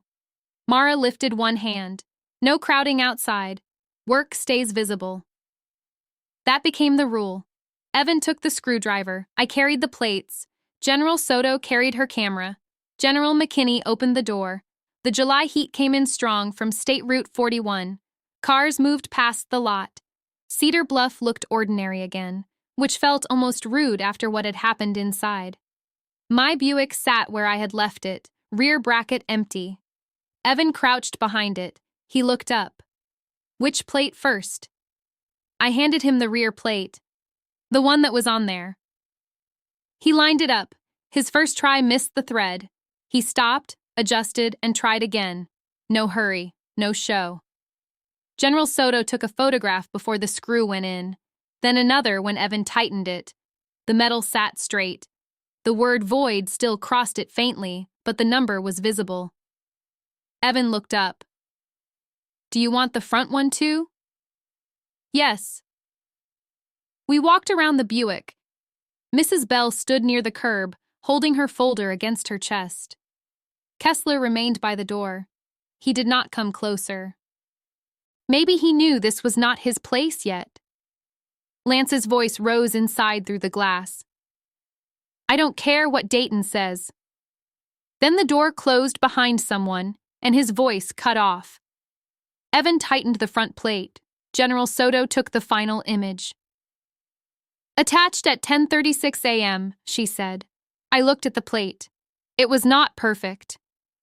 Mara lifted one hand. "No crowding outside. Work stays visible." That became the rule. Evan took the screwdriver. I carried the plates. General Soto carried her camera. General McKinney opened the door. The July heat came in strong from State Route 41. Cars moved past the lot. Cedar Bluff looked ordinary again, which felt almost rude after what had happened inside. My Buick sat where I had left it, rear bracket empty. Evan crouched behind it. He looked up. "Which plate first?" I handed him the rear plate, the one that was on there. He lined it up. His first try missed the thread. He stopped, adjusted, and tried again. No hurry, no show. General Soto took a photograph before the screw went in, then another when Evan tightened it. The metal sat straight. The word void still crossed it faintly, but the number was visible. Evan looked up. "Do you want the front one too?" "Yes." We walked around the Buick. Mrs. Bell stood near the curb, holding her folder against her chest. Kessler remained by the door. He did not come closer. Maybe he knew this was not his place yet. Lance's voice rose inside through the glass. "I don't care what Dayton says." Then the door closed behind someone, and his voice cut off. Evan tightened the front plate. General Soto took the final image. Attached at 10:36 a.m., she said. I looked at the plate. It was not perfect.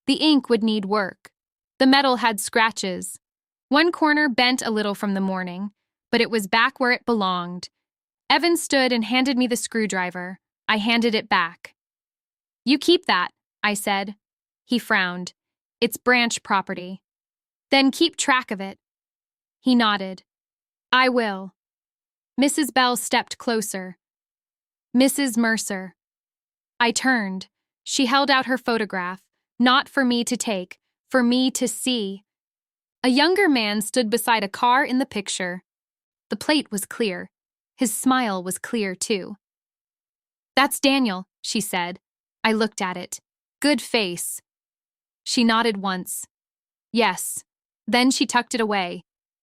The ink would need work. The metal had scratches. One corner bent a little from the morning, but it was back where it belonged. Evan stood and handed me the screwdriver. I handed it back. You keep that, I said. He frowned. It's branch property. Then keep track of it. He nodded. I will. Mrs. Bell stepped closer. Mrs. Mercer. I turned. She held out her photograph, not for me to take, for me to see. A younger man stood beside a car in the picture. The plate was clear. His smile was clear, too. That's Daniel, she said. I looked at it. Good face. She nodded once. Yes. Then she tucked it away.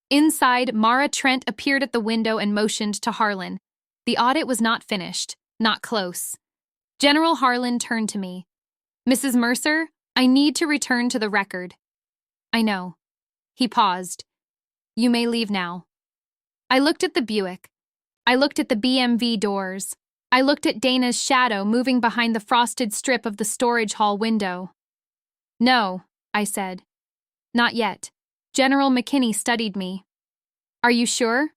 Inside, Mara Trent appeared at the window and motioned to Harlan. The audit was not finished, not close. General Harlan turned to me. Mrs. Mercer, I need to return to the record. I know. He paused. You may leave now. I looked at the Buick. I looked at the DMV doors. I looked at Dana's shadow moving behind the frosted strip of the storage hall window. No, I said. Not yet. General McKinney studied me. Are you sure?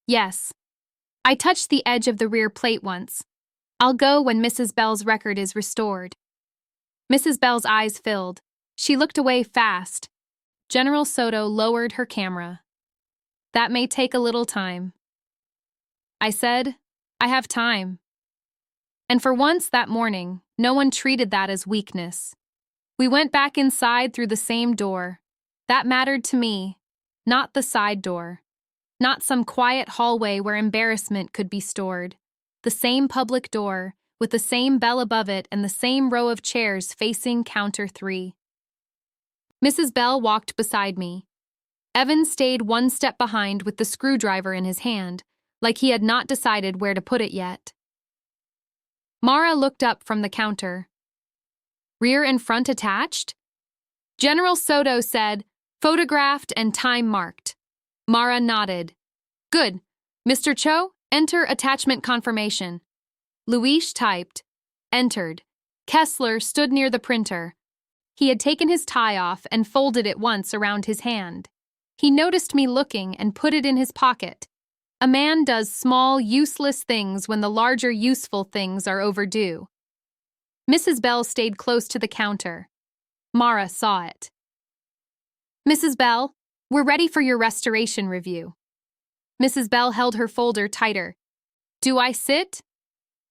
Yes. I touched the edge of the rear plate once. I'll go when Mrs. Bell's record is restored. Mrs. Bell's eyes filled. She looked away fast. General Soto lowered her camera. That may take a little time. I said, I have time. And for once that morning, no one treated that as weakness. We went back inside through the same door. That mattered to me, not the side door. Not some quiet hallway where embarrassment could be stored. The same public door, with the same bell above it and the same row of chairs facing counter 3. Mrs. Bell walked beside me. Evan stayed one step behind with the screwdriver in his hand, like he had not decided where to put it yet. Mara looked up from the counter. Rear and front attached? General Soto said, photographed and time marked. Mara nodded. Good. Mr. Cho, enter attachment confirmation. Luis typed. Entered. Kessler stood near the printer. He had taken his tie off and folded it once around his hand. He noticed me looking and put it in his pocket. A man does small, useless things when the larger, useful things are overdue. Mrs. Bell stayed close to the counter. Mara saw it. Mrs. Bell, we're ready for your restoration review. Mrs. Bell held her folder tighter. Do I sit?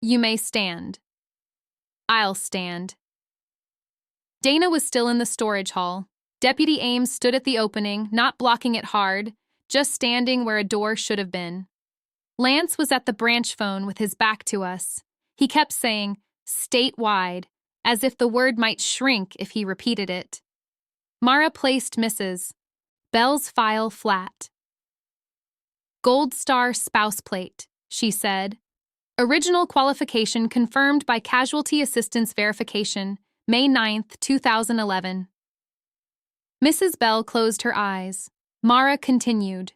You may stand. I'll stand. Dana was still in the storage hall. Deputy Ames stood at the opening, not blocking it hard, just standing where a door should have been. Lance was at the branch phone with his back to us. He kept saying, statewide, as if the word might shrink if he repeated it. Mara placed Mrs. Bell's file flat. Gold Star spouse plate, she said. Original qualification confirmed by Casualty Assistance Verification, May 9, 2011. Mrs. Bell closed her eyes. Mara continued.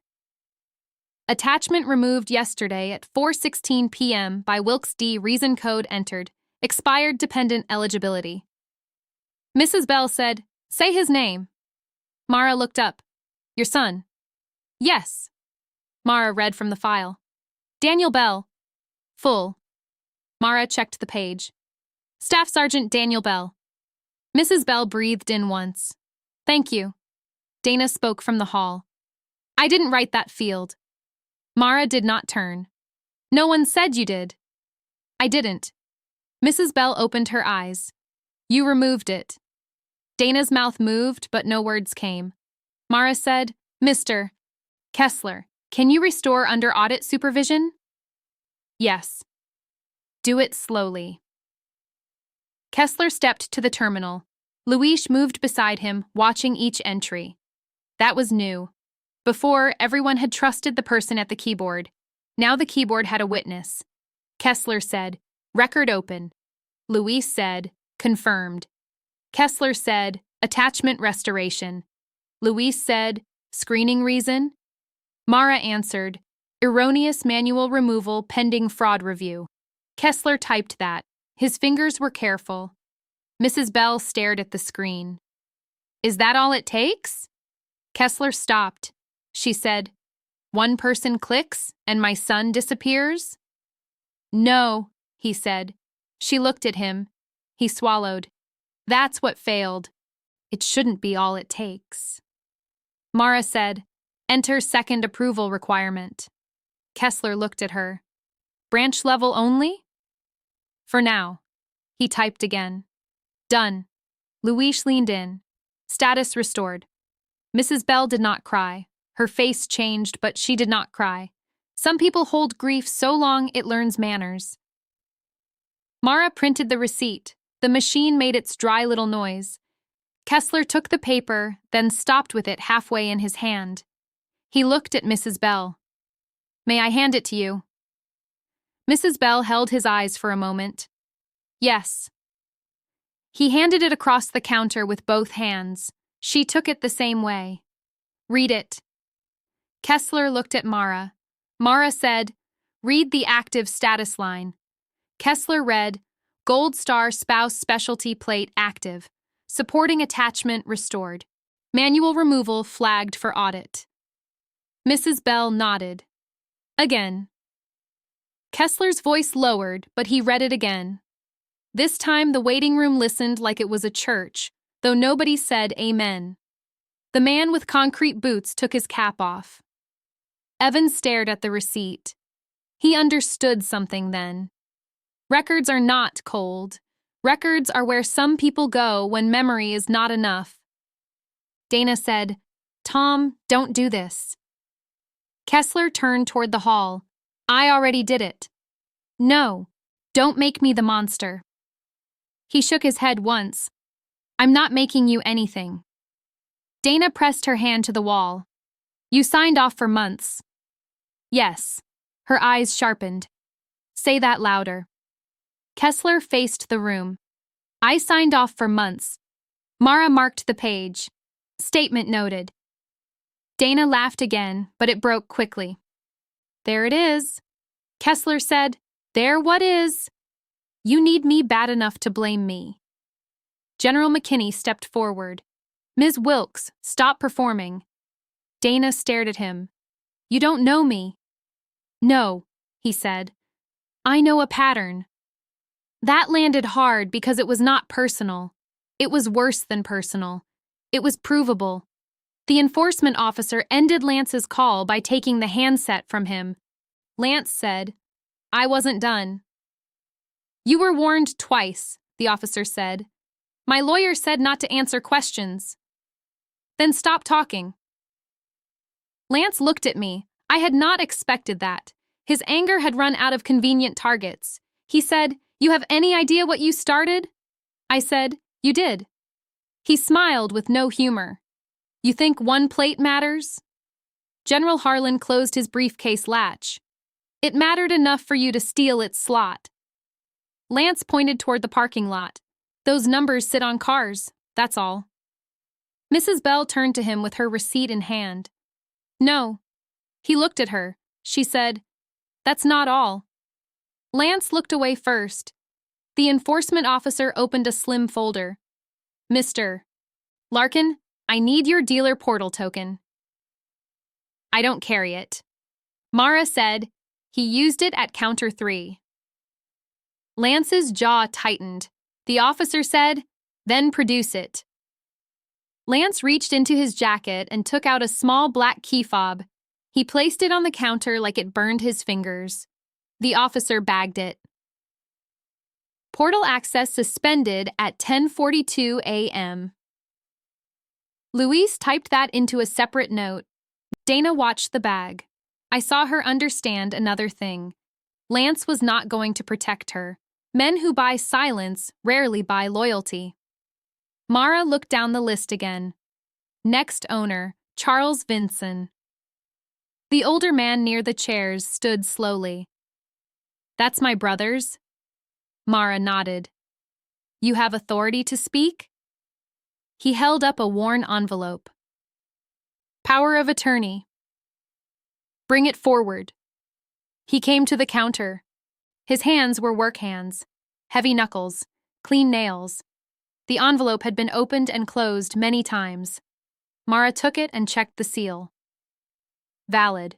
Attachment removed yesterday at 4:16 p.m. by Wilkes D. Reason code entered. Expired dependent eligibility. Mrs. Bell said, say his name. Mara looked up. Your son. Yes. Mara read from the file. Daniel Bell. Full. Mara checked the page. Staff Sergeant Daniel Bell. Mrs. Bell breathed in once. Thank you. Dana spoke from the hall. I didn't write that field. Mara did not turn. No one said you did. I didn't. Mrs. Bell opened her eyes. You removed it. Dana's mouth moved, but no words came. Mara said, Mr. Kessler, can you restore under audit supervision? Yes. Do it slowly. Kessler stepped to the terminal. Luis moved beside him, watching each entry. That was new. Before, everyone had trusted the person at the keyboard. Now the keyboard had a witness. Kessler said, record open. Luis said, confirmed. Kessler said, attachment restoration. Luis said, screening reason. Mara answered, Erroneous manual removal pending fraud review. Kessler typed that. His fingers were careful. Mrs. Bell stared at the screen. Is that all it takes? Kessler stopped. She said, one person clicks and my son disappears? No, he said. She looked at him. He swallowed. That's what failed. It shouldn't be all it takes. Mara said, enter second approval requirement. Kessler looked at her. Branch level only? For now. He typed again. Done. Louise leaned in. Status restored. Mrs. Bell did not cry. Her face changed, but she did not cry. Some people hold grief so long it learns manners. Mara printed the receipt. The machine made its dry little noise. Kessler took the paper, then stopped with it halfway in his hand. He looked at Mrs. Bell. May I hand it to you? Mrs. Bell held his eyes for a moment. Yes. He handed it across the counter with both hands. She took it the same way. Read it. Kessler looked at Mara. Mara said, read the active status line. Kessler read, Gold Star Spouse Specialty Plate active. Supporting attachment restored. Manual removal flagged for audit. Mrs. Bell nodded. Again. Kessler's voice lowered, but he read it again. This time the waiting room listened like it was a church, though nobody said amen. The man with concrete boots took his cap off. Evan stared at the receipt. He understood something then. Records are not cold. Records are where some people go when memory is not enough. Dana said, Tom, don't do this. Kessler turned toward the hall. I already did it. No, don't make me the monster. He shook his head once. I'm not making you anything. Dana pressed her hand to the wall. You signed off for months. Yes. Her eyes sharpened. Say that louder. Kessler faced the room. I signed off for months. Mara marked the page. Statement noted. Dana laughed again, but it broke quickly. There it is. Kessler said, There what is? You need me bad enough to blame me. General McKinney stepped forward. Ms. Wilkes, stop performing. Dana stared at him. You don't know me. No, he said. I know a pattern. That landed hard because it was not personal. It was worse than personal. It was provable. The enforcement officer ended Lance's call by taking the handset from him. Lance said, I wasn't done. You were warned twice, the officer said. My lawyer said not to answer questions. Then stop talking. Lance looked at me. I had not expected that. His anger had run out of convenient targets. He said, You have any idea what you started? I said, You did. He smiled with no humor. You think one plate matters? General Harlan closed his briefcase latch. It mattered enough for you to steal its slot. Lance pointed toward the parking lot. Those numbers sit on cars, that's all. Mrs. Bell turned to him with her receipt in hand. No. He looked at her. She said, That's not all. Lance looked away first. The enforcement officer opened a slim folder. Mr. Larkin, I need your dealer portal token. I don't carry it. Mara said, He used it at counter 3. Lance's jaw tightened. The officer said, Then produce it. Lance reached into his jacket and took out a small black key fob. He placed it on the counter like it burned his fingers. The officer bagged it. Portal access suspended at 10:42 a.m. Louise typed that into a separate note. Dana watched the bag. I saw her understand another thing. Lance was not going to protect her. Men who buy silence rarely buy loyalty. Mara looked down the list again. Next owner, Charles Vinson. The older man near the chairs stood slowly. That's my brother's? Mara nodded. You have authority to speak? He held up a worn envelope. Power of attorney. Bring it forward. He came to the counter. His hands were work hands, heavy knuckles, clean nails. The envelope had been opened and closed many times. Mara took it and checked the seal. Valid.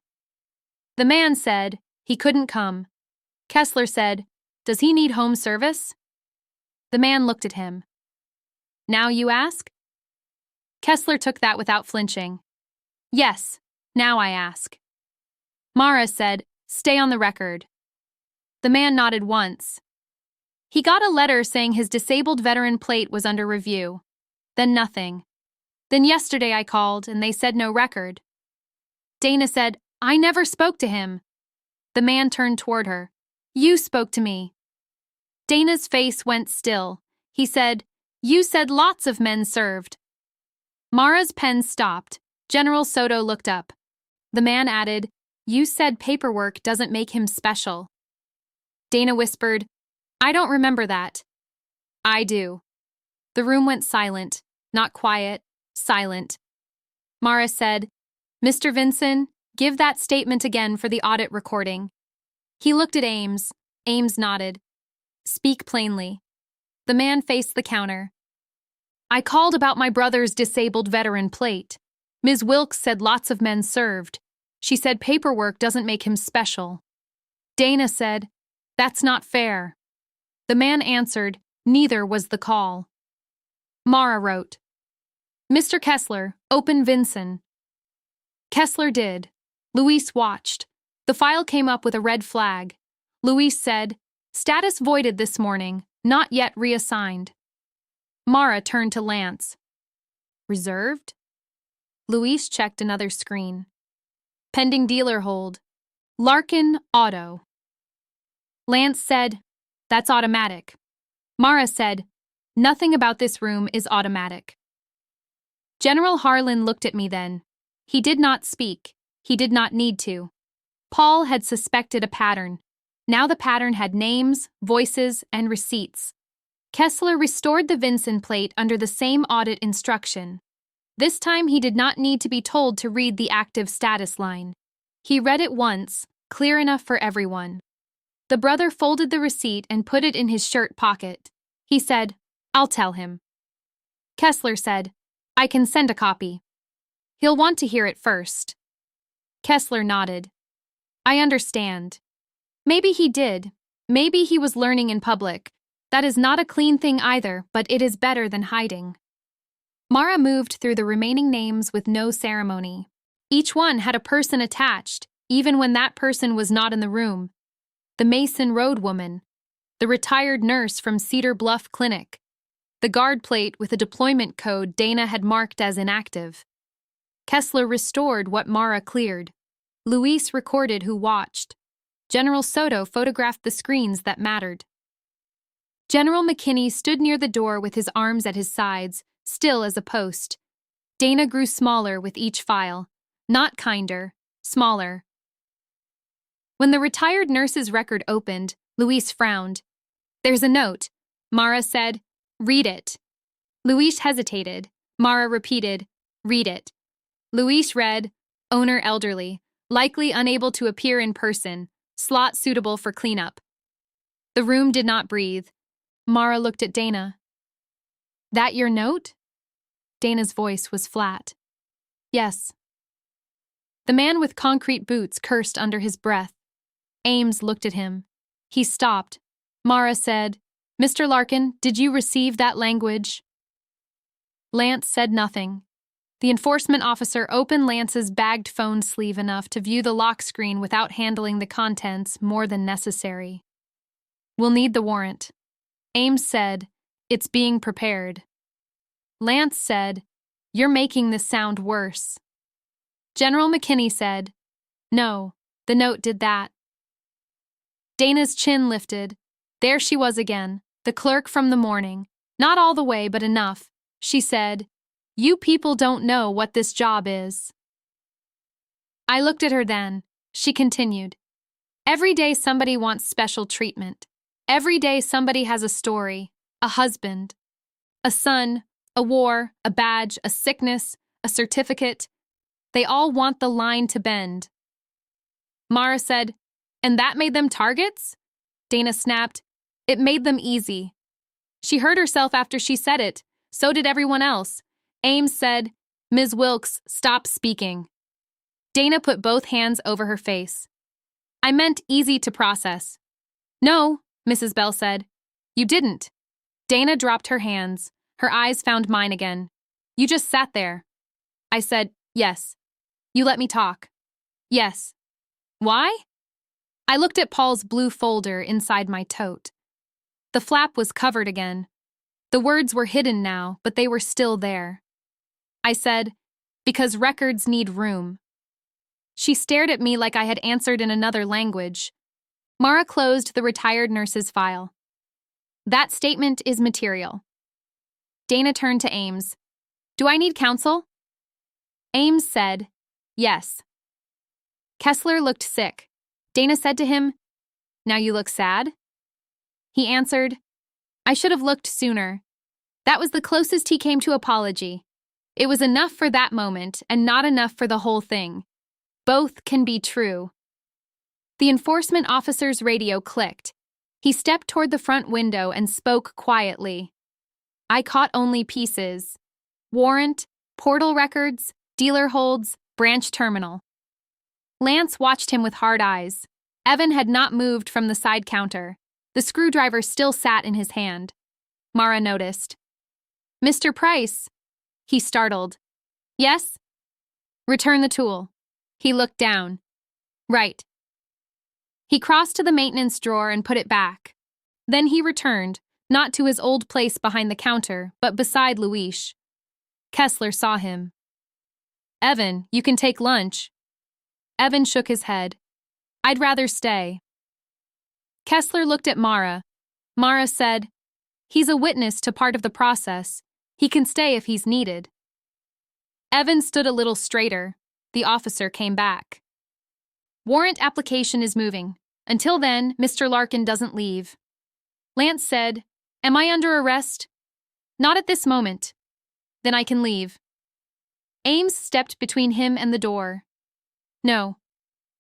The man said he couldn't come. Kessler said, "Does he need home service?" The man looked at him. "Now you ask?" Kessler took that without flinching. "Yes, now I ask." Mara said, "Stay on the record." The man nodded once. He got a letter saying his disabled veteran plate was under review. Then nothing. Then yesterday I called and they said no record. Dana said, "I never spoke to him." The man turned toward her. "You spoke to me." Dana's face went still. He said, "You said lots of men served." Mara's pen stopped. General Soto looked up. The man added, "You said paperwork doesn't make him special." Dana whispered, "I don't remember that." "I do." The room went silent, not quiet, silent. Mara said, "Mr. Vinson, give that statement again for the audit recording." He looked at Ames. Ames nodded. "Speak plainly." The man faced the counter. "I called about my brother's disabled veteran plate. Ms. Wilkes said lots of men served. She said paperwork doesn't make him special." Dana said, "That's not fair." The man answered, "Neither was the call." Mara wrote, "Mr. Kessler, open Vinson." Kessler did. Luis watched. The file came up with a red flag. Luis said, "Status voided this morning, not yet reassigned." Mara turned to Lance. "Reserved?" Luis checked another screen. "Pending dealer hold. Larkin Auto." Lance said, "That's automatic." Mara said, "Nothing about this room is automatic." General Harlan looked at me then. He did not speak. He did not need to. Paul had suspected a pattern. Now the pattern had names, voices, and receipts. Kessler restored the Vinson plate under the same audit instruction. This time he did not need to be told to read the active status line. He read it once, clear enough for everyone. The brother folded the receipt and put it in his shirt pocket. He said, "I'll tell him." Kessler said, "I can send a copy. He'll want to hear it first." Kessler nodded. "I understand." Maybe he did. Maybe he was learning in public. That is not a clean thing either, but it is better than hiding. Mara moved through the remaining names with no ceremony. Each one had a person attached, even when that person was not in the room. The Mason Road woman, the retired nurse from Cedar Bluff Clinic, the guard plate with a deployment code Dana had marked as inactive. Kessler restored what Mara cleared. Luis recorded who watched. General Soto photographed the screens that mattered. General McKinney stood near the door with his arms at his sides, still as a post. Dana grew smaller with each file. Not kinder, smaller. When the retired nurse's record opened, Luis frowned. "There's a note." Mara said, "Read it." Luis hesitated. Mara repeated, "Read it." Luis read, "Owner elderly, likely unable to appear in person, slot suitable for cleanup." The room did not breathe. Mara looked at Dana. "That your note?" Dana's voice was flat. "Yes." The man with concrete boots cursed under his breath. Ames looked at him. He stopped. Mara said, "Mr. Larkin, did you receive that language?" Lance said nothing. The enforcement officer opened Lance's bagged phone sleeve enough to view the lock screen without handling the contents more than necessary. "We'll need the warrant." Ames said, "It's being prepared." Lance said, "You're making this sound worse." General McKinney said, "No, the note did that." Dana's chin lifted. There she was again, the clerk from the morning. Not all the way, but enough. She said, "You people don't know what this job is." I looked at her then. She continued, "Every day somebody wants special treatment. Every day somebody has a story, a husband, a son, a war, a badge, a sickness, a certificate. They all want the line to bend." Mara said, And that made them targets? Dana snapped. It made them easy. She hurt herself after she said it. So did everyone else. Ames said, Ms. Wilkes, stop speaking. Dana put both hands over her face. I meant easy to process. No, Mrs. Bell said. You didn't. Dana dropped her hands. Her eyes found mine again. You just sat there. I said, yes. You let me talk. Yes. Why? I looked at Paul's blue folder inside my tote. The flap was covered again. The words were hidden now, but they were still there. I said, because records need room. She stared at me like I had answered in another language. Mara closed the retired nurse's file. That statement is material. Dana turned to Ames. Do I need counsel? Ames said, yes. Kessler looked sick. Dana said to him, now you look sad? He answered, I should have looked sooner. That was the closest he came to apology. It was enough for that moment and not enough for the whole thing. Both can be true. The enforcement officer's radio clicked. He stepped toward the front window and spoke quietly. I caught only pieces. Warrant, portal records, dealer holds, branch terminal. Lance watched him with hard eyes. Evan had not moved from the side counter. The screwdriver still sat in his hand. Mara noticed. Mr. Price. He startled. Yes? Return the tool. He looked down. Right. He crossed to the maintenance drawer and put it back. Then he returned, not to his old place behind the counter, but beside Luis. Kessler saw him. Evan, you can take lunch. Evan shook his head. I'd rather stay. Kessler looked at Mara. Mara said, he's a witness to part of the process. He can stay if he's needed. Evan stood a little straighter. The officer came back. Warrant application is moving. Until then, Mr. Larkin doesn't leave. Lance said, am I under arrest? Not at this moment. Then I can leave. Ames stepped between him and the door. No.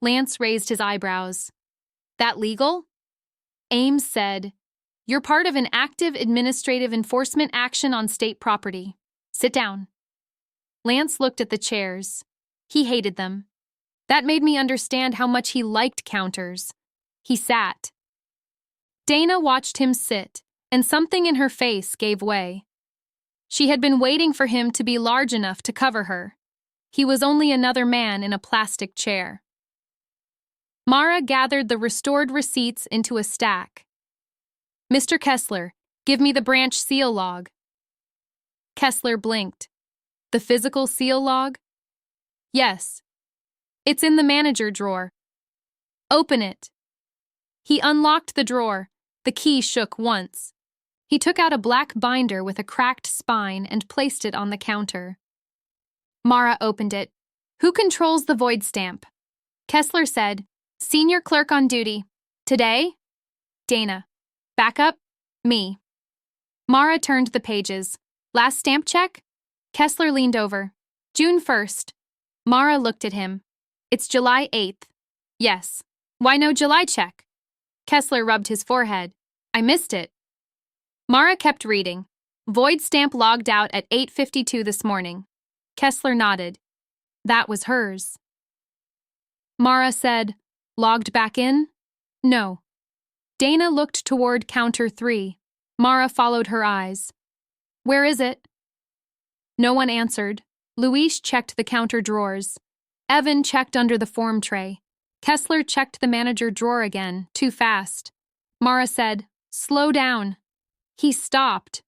Lance raised his eyebrows. That legal? Ames said, you're part of an active administrative enforcement action on state property. Sit down. Lance looked at the chairs. He hated them. That made me understand how much he liked counters. He sat. Dana watched him sit, and something in her face gave way. She had been waiting for him to be large enough to cover her. He was only another man in a plastic chair. Mara gathered the restored receipts into a stack. Mr. Kessler, give me the branch seal log. Kessler blinked. The physical seal log? Yes. It's in the manager drawer. Open it. He unlocked the drawer. The key shook once. He took out a black binder with a cracked spine and placed it on the counter. Mara opened it. Who controls the void stamp? Kessler said, Senior clerk on duty. Today? Dana. Backup? Me. Mara turned the pages. Last stamp check? Kessler leaned over. June 1st. Mara looked at him. It's July 8th. Yes. Why no July check? Kessler rubbed his forehead. I missed it. Mara kept reading. Void stamp logged out at 8:52 this morning. Kessler nodded. That was hers. Mara said, logged back in? No. Dana looked toward counter 3. Mara followed her eyes. Where is it? No one answered. Luis checked the counter drawers. Evan checked under the form tray. Kessler checked the manager drawer again, too fast. Mara said, slow down. He stopped.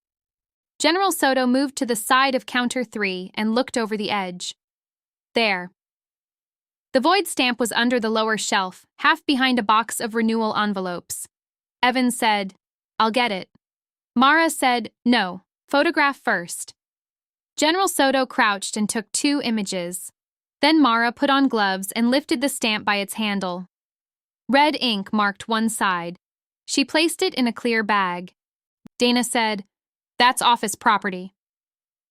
General Soto moved to the side of counter 3 and looked over the edge. There. The void stamp was under the lower shelf, half behind a box of renewal envelopes. Evan said, I'll get it. Mara said, no, photograph first. General Soto crouched and took 2 images. Then Mara put on gloves and lifted the stamp by its handle. Red ink marked one side. She placed it in a clear bag. Dana said, that's office property.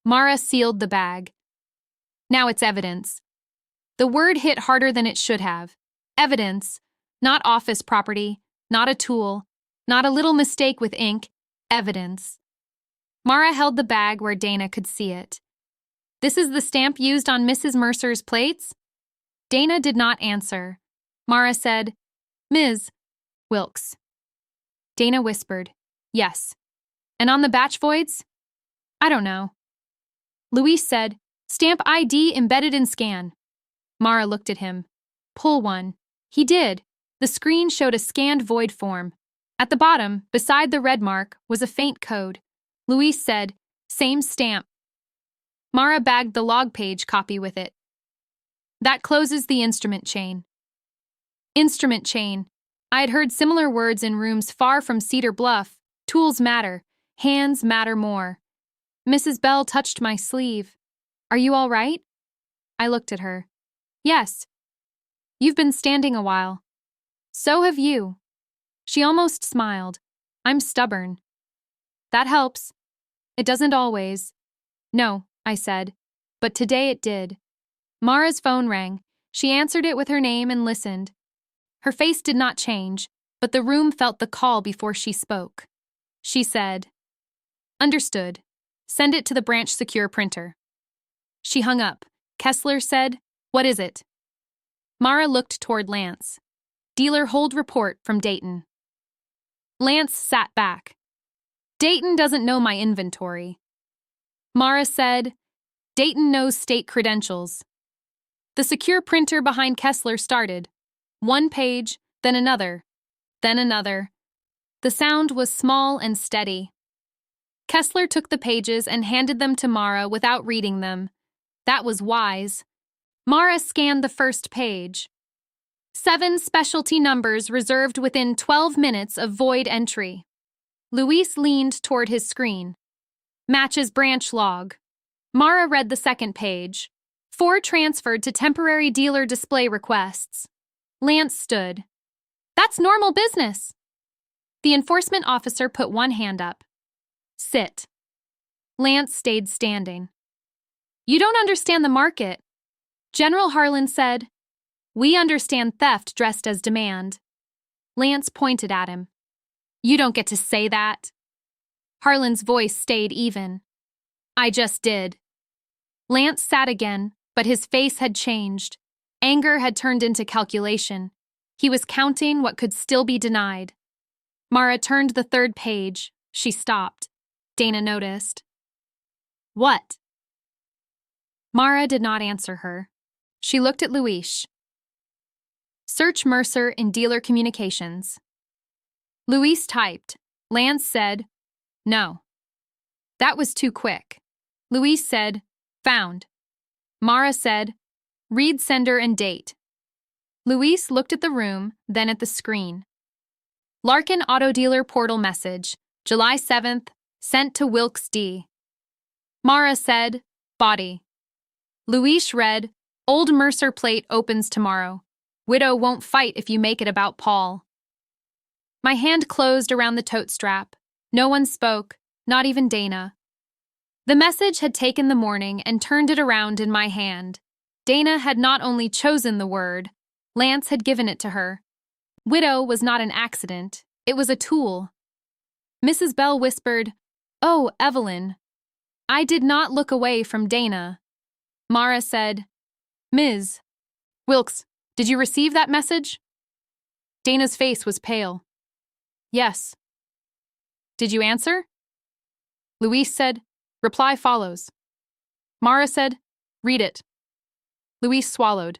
Mara sealed the bag. Now it's evidence. The word hit harder than it should have. Evidence. Not office property, not a tool, not a little mistake with ink, evidence. Mara held the bag where Dana could see it. This is the stamp used on Mrs. Mercer's plates? Dana did not answer. Mara said, Ms. Wilkes. Dana whispered, yes. And on the batch voids? I don't know. Louise said, stamp ID embedded in scan. Mara looked at him. Pull one. He did. The screen showed a scanned void form. At the bottom, beside the red mark, was a faint code. Louise said, same stamp. Mara bagged the log page copy with it. That closes the instrument chain. Instrument chain. I had heard similar words in rooms far from Cedar Bluff. Tools matter. Hands matter more. Mrs. Bell touched my sleeve. Are you all right? I looked at her. Yes. You've been standing a while. So have you. She almost smiled. I'm stubborn. That helps. It doesn't always. No, I said. But today it did. Mara's phone rang. She answered it with her name and listened. Her face did not change, but the room felt the call before she spoke. She said, Understood. Send it to the branch secure printer. She hung up. Kessler said, What is it? Mara looked toward Lance. Dealer hold report from Dayton. Lance sat back. Dayton doesn't know my inventory. Mara said, Dayton knows state credentials. The secure printer behind Kessler started. One page, then another, then another. The sound was small and steady. Kessler took the pages and handed them to Mara without reading them. That was wise. Mara scanned the first page. 7 specialty numbers reserved within 12 minutes of void entry. Luis leaned toward his screen. Matches branch log. Mara read the second page. 4 transferred to temporary dealer display requests. Lance stood. That's normal business. The enforcement officer put one hand up. Sit. Lance stayed standing. You don't understand the market. General Harlan said, We understand theft dressed as demand. Lance pointed at him. You don't get to say that. Harlan's voice stayed even. I just did. Lance sat again, but his face had changed. Anger had turned into calculation. He was counting what could still be denied. Mara turned the third page. She stopped. Dana noticed. What? Mara did not answer her. She looked at Luis. Search Mercer in dealer communications. Luis typed. Lance said, No. That was too quick. Luis said, Found. Mara said, Read sender and date. Luis looked at the room, then at the screen. Larkin Auto Dealer Portal Message, July 7th, sent to Wilkes D. Mara said, Body. Luis read, Old Mercer plate opens tomorrow. Widow won't fight if you make it about Paul. My hand closed around the tote strap. No one spoke, not even Dana. The message had taken the morning and turned it around in my hand. Dana had not only chosen the word, Lance had given it to her. Widow was not an accident, it was a tool. Mrs. Bell whispered, Oh, Evelyn. I did not look away from Dana. Mara said, Ms. Wilkes, did you receive that message? Dana's face was pale. Yes. Did you answer? Luis said, Reply follows. Mara said, Read it. Luis swallowed.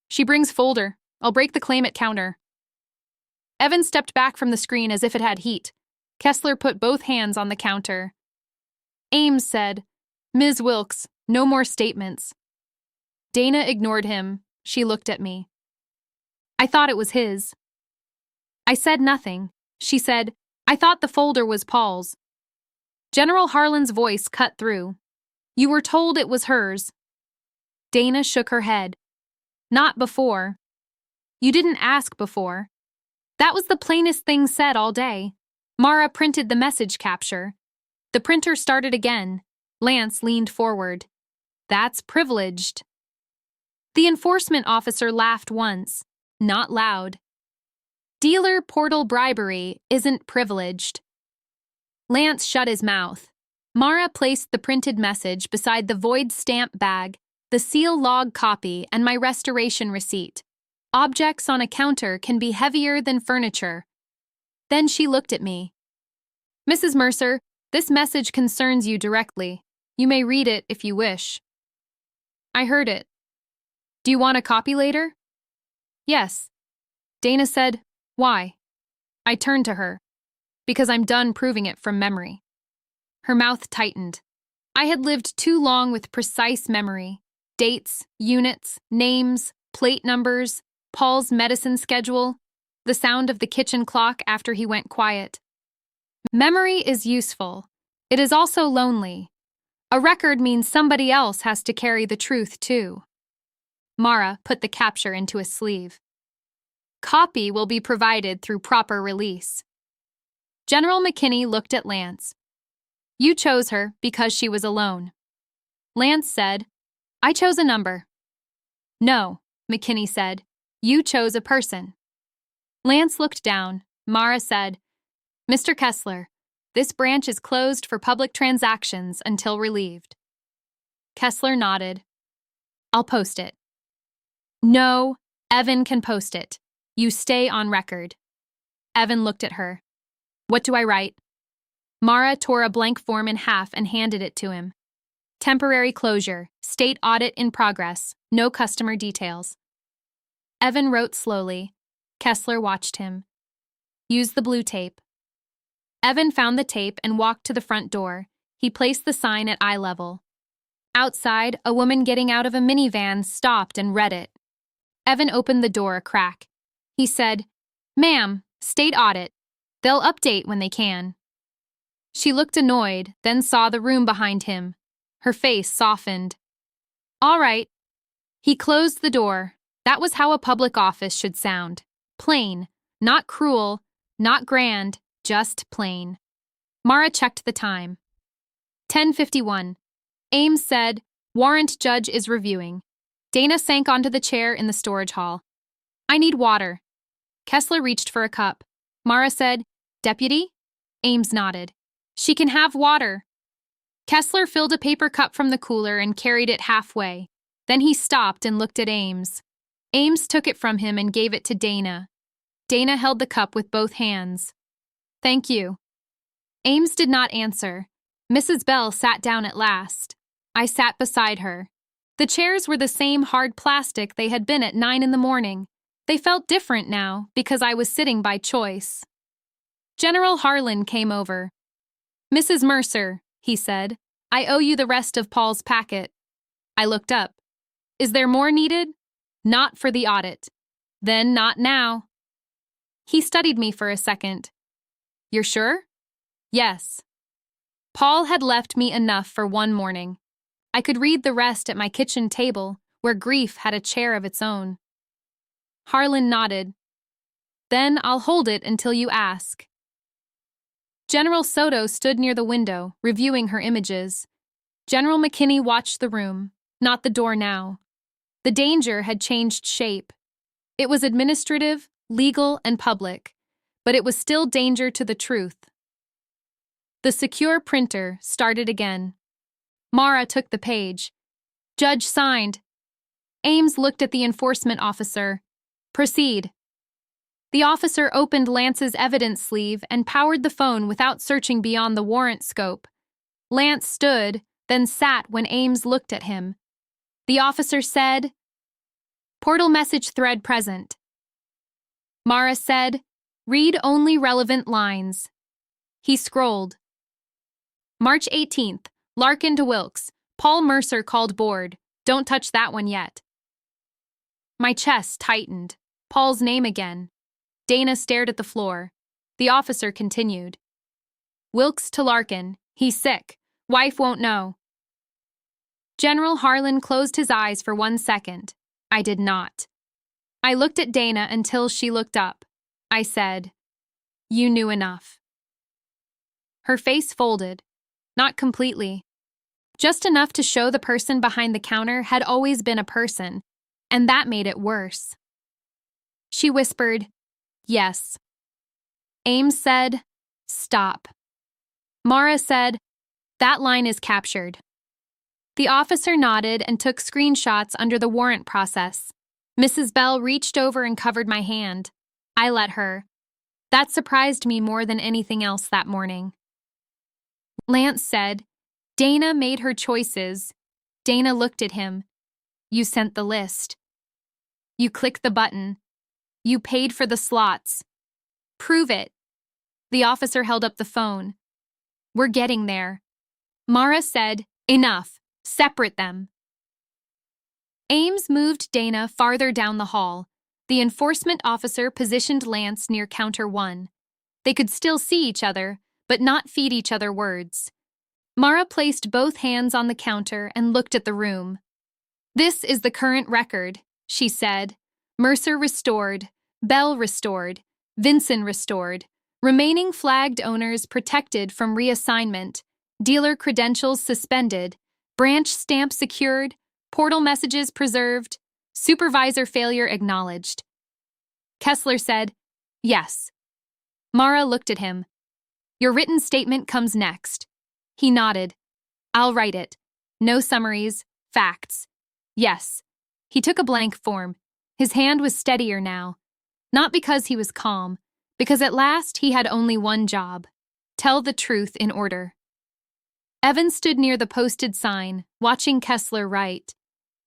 She brings folder. I'll break the claim at counter. Evan stepped back from the screen as if it had heat. Kessler put both hands on the counter. Ames said, Ms. Wilkes, no more statements. Dana ignored him. She looked at me. I thought it was his. I said nothing. She said, I thought the folder was Paul's. General Harlan's voice cut through. You were told it was hers. Dana shook her head. Not before. You didn't ask before. That was the plainest thing said all day. Mara printed the message capture. The printer started again. Lance leaned forward. That's privileged. The enforcement officer laughed once, not loud. Dealer portal bribery isn't privileged. Lance shut his mouth. Mara placed the printed message beside the void stamp bag, the seal log copy, and my restoration receipt. Objects on a counter can be heavier than furniture. Then she looked at me. Mrs. Mercer, this message concerns you directly. You may read it if you wish. I heard it. Do you want a copy later? Yes. Dana said, why? I turned to her. Because I'm done proving it from memory. Her mouth tightened. I had lived too long with precise memory. Dates, units, names, plate numbers, Paul's medicine schedule, the sound of the kitchen clock after he went quiet. Memory is useful. It is also lonely. A record means somebody else has to carry the truth, too. Mara put the capture into a sleeve. Copy will be provided through proper release. General McKinney looked at Lance. You chose her because she was alone. Lance said, I chose a number. No, McKinney said, you chose a person. Lance looked down. Mara said, Mr. Kessler, this branch is closed for public transactions until relieved. Kessler nodded. I'll post it. No, Evan can post it. You stay on record. Evan looked at her. What do I write? Mara tore a blank form in half and handed it to him. Temporary closure, state audit in progress, no customer details. Evan wrote slowly. Kessler watched him. Use the blue tape. Evan found the tape and walked to the front door. He placed the sign at eye level. Outside, a woman getting out of a minivan stopped and read it. Evan opened the door a crack. He said, Ma'am, state audit. They'll update when they can. She looked annoyed, then saw the room behind him. Her face softened. All right. He closed the door. That was how a public office should sound. Plain, not cruel, not grand, just plain. Mara checked the time. 10:51. Ames said, Warrant judge is reviewing. Dana sank onto the chair in the storage hall. I need water. Kessler reached for a cup. Mara said, Deputy? Ames nodded. She can have water. Kessler filled a paper cup from the cooler and carried it halfway. Then he stopped and looked at Ames. Ames took it from him and gave it to Dana. Dana held the cup with both hands. Thank you. Ames did not answer. Mrs. Bell sat down at last. I sat beside her. The chairs were the same hard plastic they had been at 9 in the morning. They felt different now because I was sitting by choice. General Harlan came over. Mrs. Mercer, he said, I owe you the rest of Paul's packet. I looked up. Is there more needed? Not for the audit. Then not now. He studied me for a second. You're sure? Yes. Paul had left me enough for one morning. I could read the rest at my kitchen table, where grief had a chair of its own. Harlan nodded. Then I'll hold it until you ask. General Soto stood near the window, reviewing her images. General McKinney watched the room, not the door now. The danger had changed shape. It was administrative, legal, and public, but it was still danger to the truth. The secure printer started again. Mara took the page. Judge signed. Ames looked at the enforcement officer. Proceed. The officer opened Lance's evidence sleeve and powered the phone without searching beyond the warrant scope. Lance stood, then sat when Ames looked at him. The officer said, Portal message thread present. Mara said, Read only relevant lines. He scrolled. March 18th, Larkin to Wilkes. Paul Mercer called board. Don't touch that one yet. My chest tightened. Paul's name again. Dana stared at the floor. The officer continued. Wilkes to Larkin. He's sick. Wife won't know. General Harlan closed his eyes for 1 second. I did not. I looked at Dana until she looked up. I said, You knew enough. Her face folded. Not completely. Just enough to show the person behind the counter had always been a person, and that made it worse. She whispered, Yes. Ames said, stop. Mara said, that line is captured. The officer nodded and took screenshots under the warrant process. Mrs. Bell reached over and covered my hand. I let her. That surprised me more than anything else that morning. Lance said, Dana made her choices. Dana looked at him. You sent the list. You clicked the button. You paid for the slots. Prove it. The officer held up the phone. We're getting there. Mara said, enough. Separate them. Ames moved Dana farther down the hall. The enforcement officer positioned Lance near counter 1. They could still see each other, but not feed each other words. Mara placed both hands on the counter and looked at the room. This is the current record, she said. Mercer restored, Bell restored, Vinson restored, remaining flagged owners protected from reassignment, dealer credentials suspended, branch stamp secured, portal messages preserved, supervisor failure acknowledged. Kessler said, yes. Mara looked at him. Your written statement comes next. He nodded. I'll write it. No summaries, facts. Yes. He took a blank form. His hand was steadier now. Not because he was calm, because at last he had only one job. Tell the truth in order. Evan stood near the posted sign, watching Kessler write.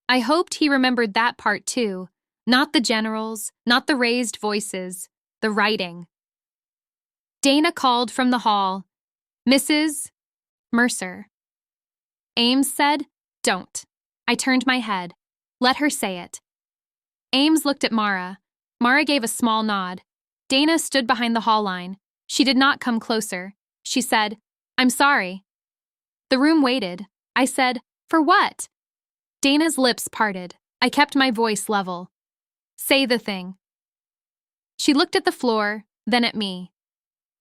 I hoped he remembered that part too. Not the generals, not the raised voices, the writing. Dana called from the hall. Mrs. Mercer. Ames said, don't. I turned my head. Let her say it. Ames looked at Mara. Mara gave a small nod. Dana stood behind the hall line. She did not come closer. She said, I'm sorry. The room waited. I said, for what? Dana's lips parted. I kept my voice level. Say the thing. She looked at the floor, then at me.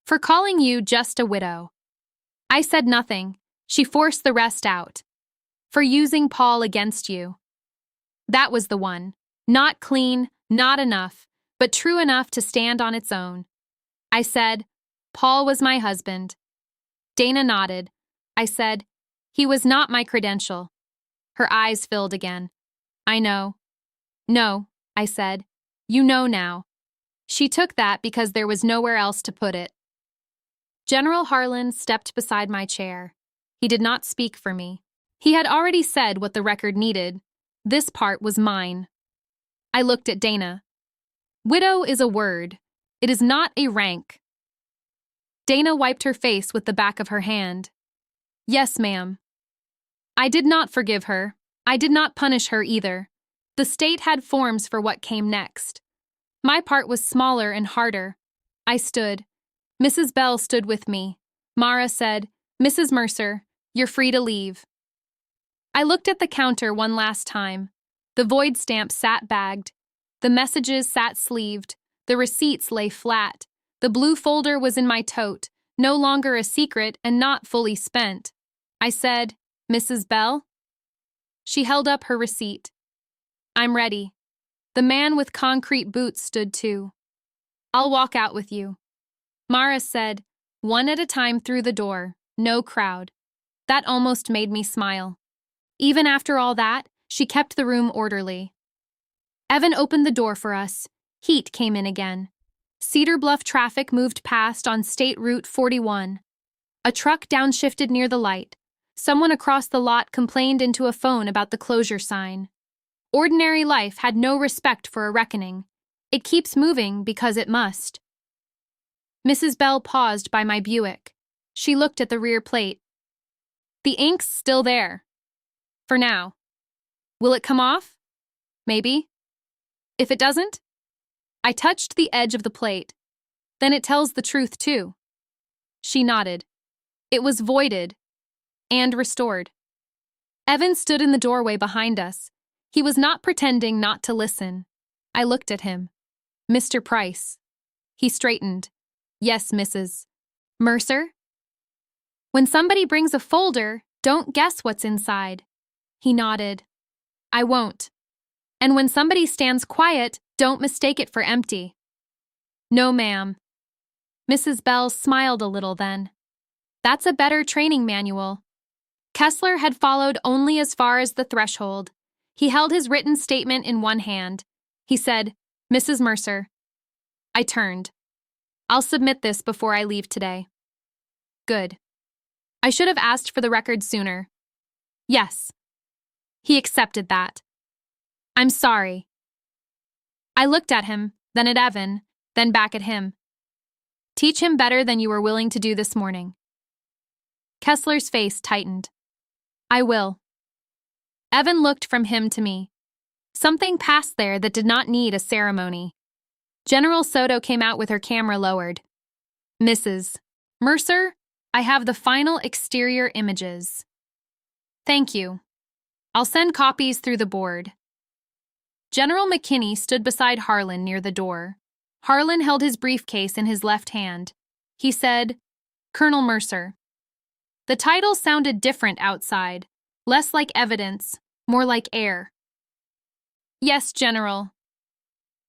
For calling you just a widow. I said nothing. She forced the rest out. For using Paul against you. That was the one. Not clean, not enough, but true enough to stand on its own. I said, Paul was my husband. Dana nodded. I said, he was not my credential. Her eyes filled again. I know. No, I said. You know now. She took that because there was nowhere else to put it. General Harlan stepped beside my chair. He did not speak for me. He had already said what the record needed. This part was mine. I looked at Dana. Widow is a word. It is not a rank. Dana wiped her face with the back of her hand. Yes, ma'am. I did not forgive her. I did not punish her either. The state had forms for what came next. My part was smaller and harder. I stood. Mrs. Bell stood with me. Mara said, Mrs. Mercer, you're free to leave. I looked at the counter one last time. The void stamp sat bagged. The messages sat sleeved. The receipts lay flat. The blue folder was in my tote, no longer a secret and not fully spent. I said, Mrs. Bell? She held up her receipt. I'm ready. The man with concrete boots stood too. I'll walk out with you. Mara said, one at a time through the door, no crowd. That almost made me smile. Even after all that, she kept the room orderly. Evan opened the door for us. Heat came in again. Cedar Bluff traffic moved past on State Route 41. A truck downshifted near the light. Someone across the lot complained into a phone about the closure sign. Ordinary life had no respect for a reckoning. It keeps moving because it must. Mrs. Bell paused by my Buick. She looked at the rear plate. The ink's still there. For now. Will it come off? Maybe. If it doesn't? I touched the edge of the plate. Then it tells the truth too. She nodded. It was voided. And restored. Evan stood in the doorway behind us. He was not pretending not to listen. I looked at him. Mr. Price. He straightened. Yes, Mrs. Mercer? When somebody brings a folder, don't guess what's inside. He nodded. I won't. And when somebody stands quiet, don't mistake it for empty. No, ma'am. Mrs. Bell smiled a little then. That's a better training manual. Kessler had followed only as far as the threshold. He held his written statement in one hand. He said, "Mrs. Mercer." I turned. "I'll submit this before I leave today." Good. I should have asked for the record sooner. Yes. He accepted that. I'm sorry. I looked at him, then at Evan, then back at him. Teach him better than you were willing to do this morning. Kessler's face tightened. I will. Evan looked from him to me. Something passed there that did not need a ceremony. General Soto came out with her camera lowered. Mrs. Mercer, I have the final exterior images. Thank you. I'll send copies through the board. General McKinney stood beside Harlan near the door. Harlan held his briefcase in his left hand. He said, Colonel Mercer. The title sounded different outside, less like evidence, more like air. Yes, General.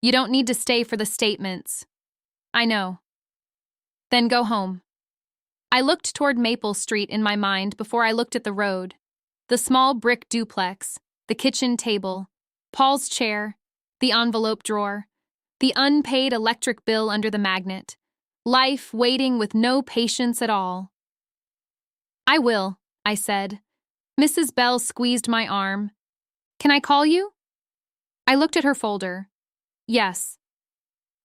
You don't need to stay for the statements. I know. Then go home. I looked toward Maple Street in my mind before I looked at the road. The small brick duplex, the kitchen table, Paul's chair, the envelope drawer, the unpaid electric bill under the magnet. Life waiting with no patience at all. I will, I said. Mrs. Bell squeezed my arm. Can I call you? I looked at her folder. Yes.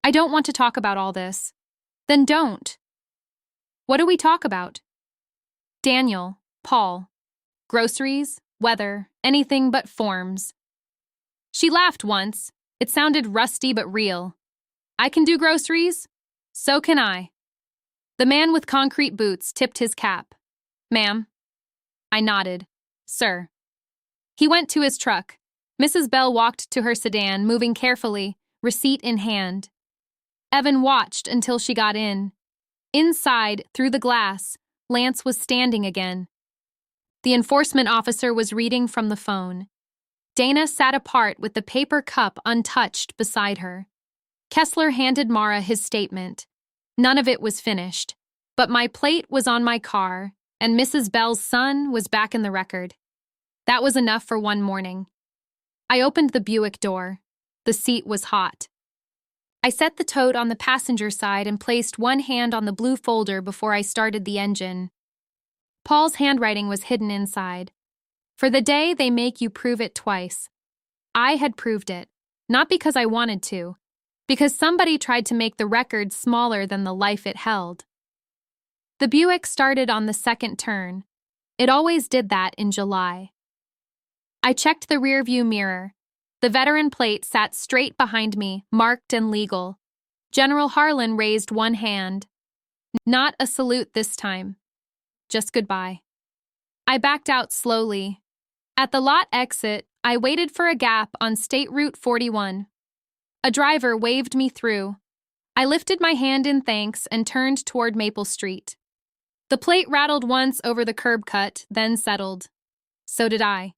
I don't want to talk about all this. Then don't. What do we talk about? Daniel, Paul. Groceries, weather, anything but forms. She laughed once. It sounded rusty but real. I can do groceries? So can I. The man with concrete boots tipped his cap. Ma'am. I nodded. Sir. He went to his truck. Mrs. Bell walked to her sedan, moving carefully, receipt in hand. Evan watched until she got in. Inside, through the glass, Lance was standing again. The enforcement officer was reading from the phone. Dana sat apart with the paper cup untouched beside her. Kessler handed Mara his statement. None of it was finished, but my plate was on my car, and Mrs. Bell's son was back in the record. That was enough for one morning. I opened the Buick door. The seat was hot. I set the tote on the passenger side and placed one hand on the blue folder before I started the engine. Paul's handwriting was hidden inside. For the day they make you prove it twice. I had proved it, not because I wanted to, because somebody tried to make the record smaller than the life it held. The Buick started on the second turn. It always did that in July. I checked the rearview mirror. The veteran plate sat straight behind me, marked and legal. General Harlan raised one hand. Not a salute this time. Just goodbye. I backed out slowly. At the lot exit, I waited for a gap on State Route 41. A driver waved me through. I lifted my hand in thanks and turned toward Maple Street. The plate rattled once over the curb cut, then settled. So did I.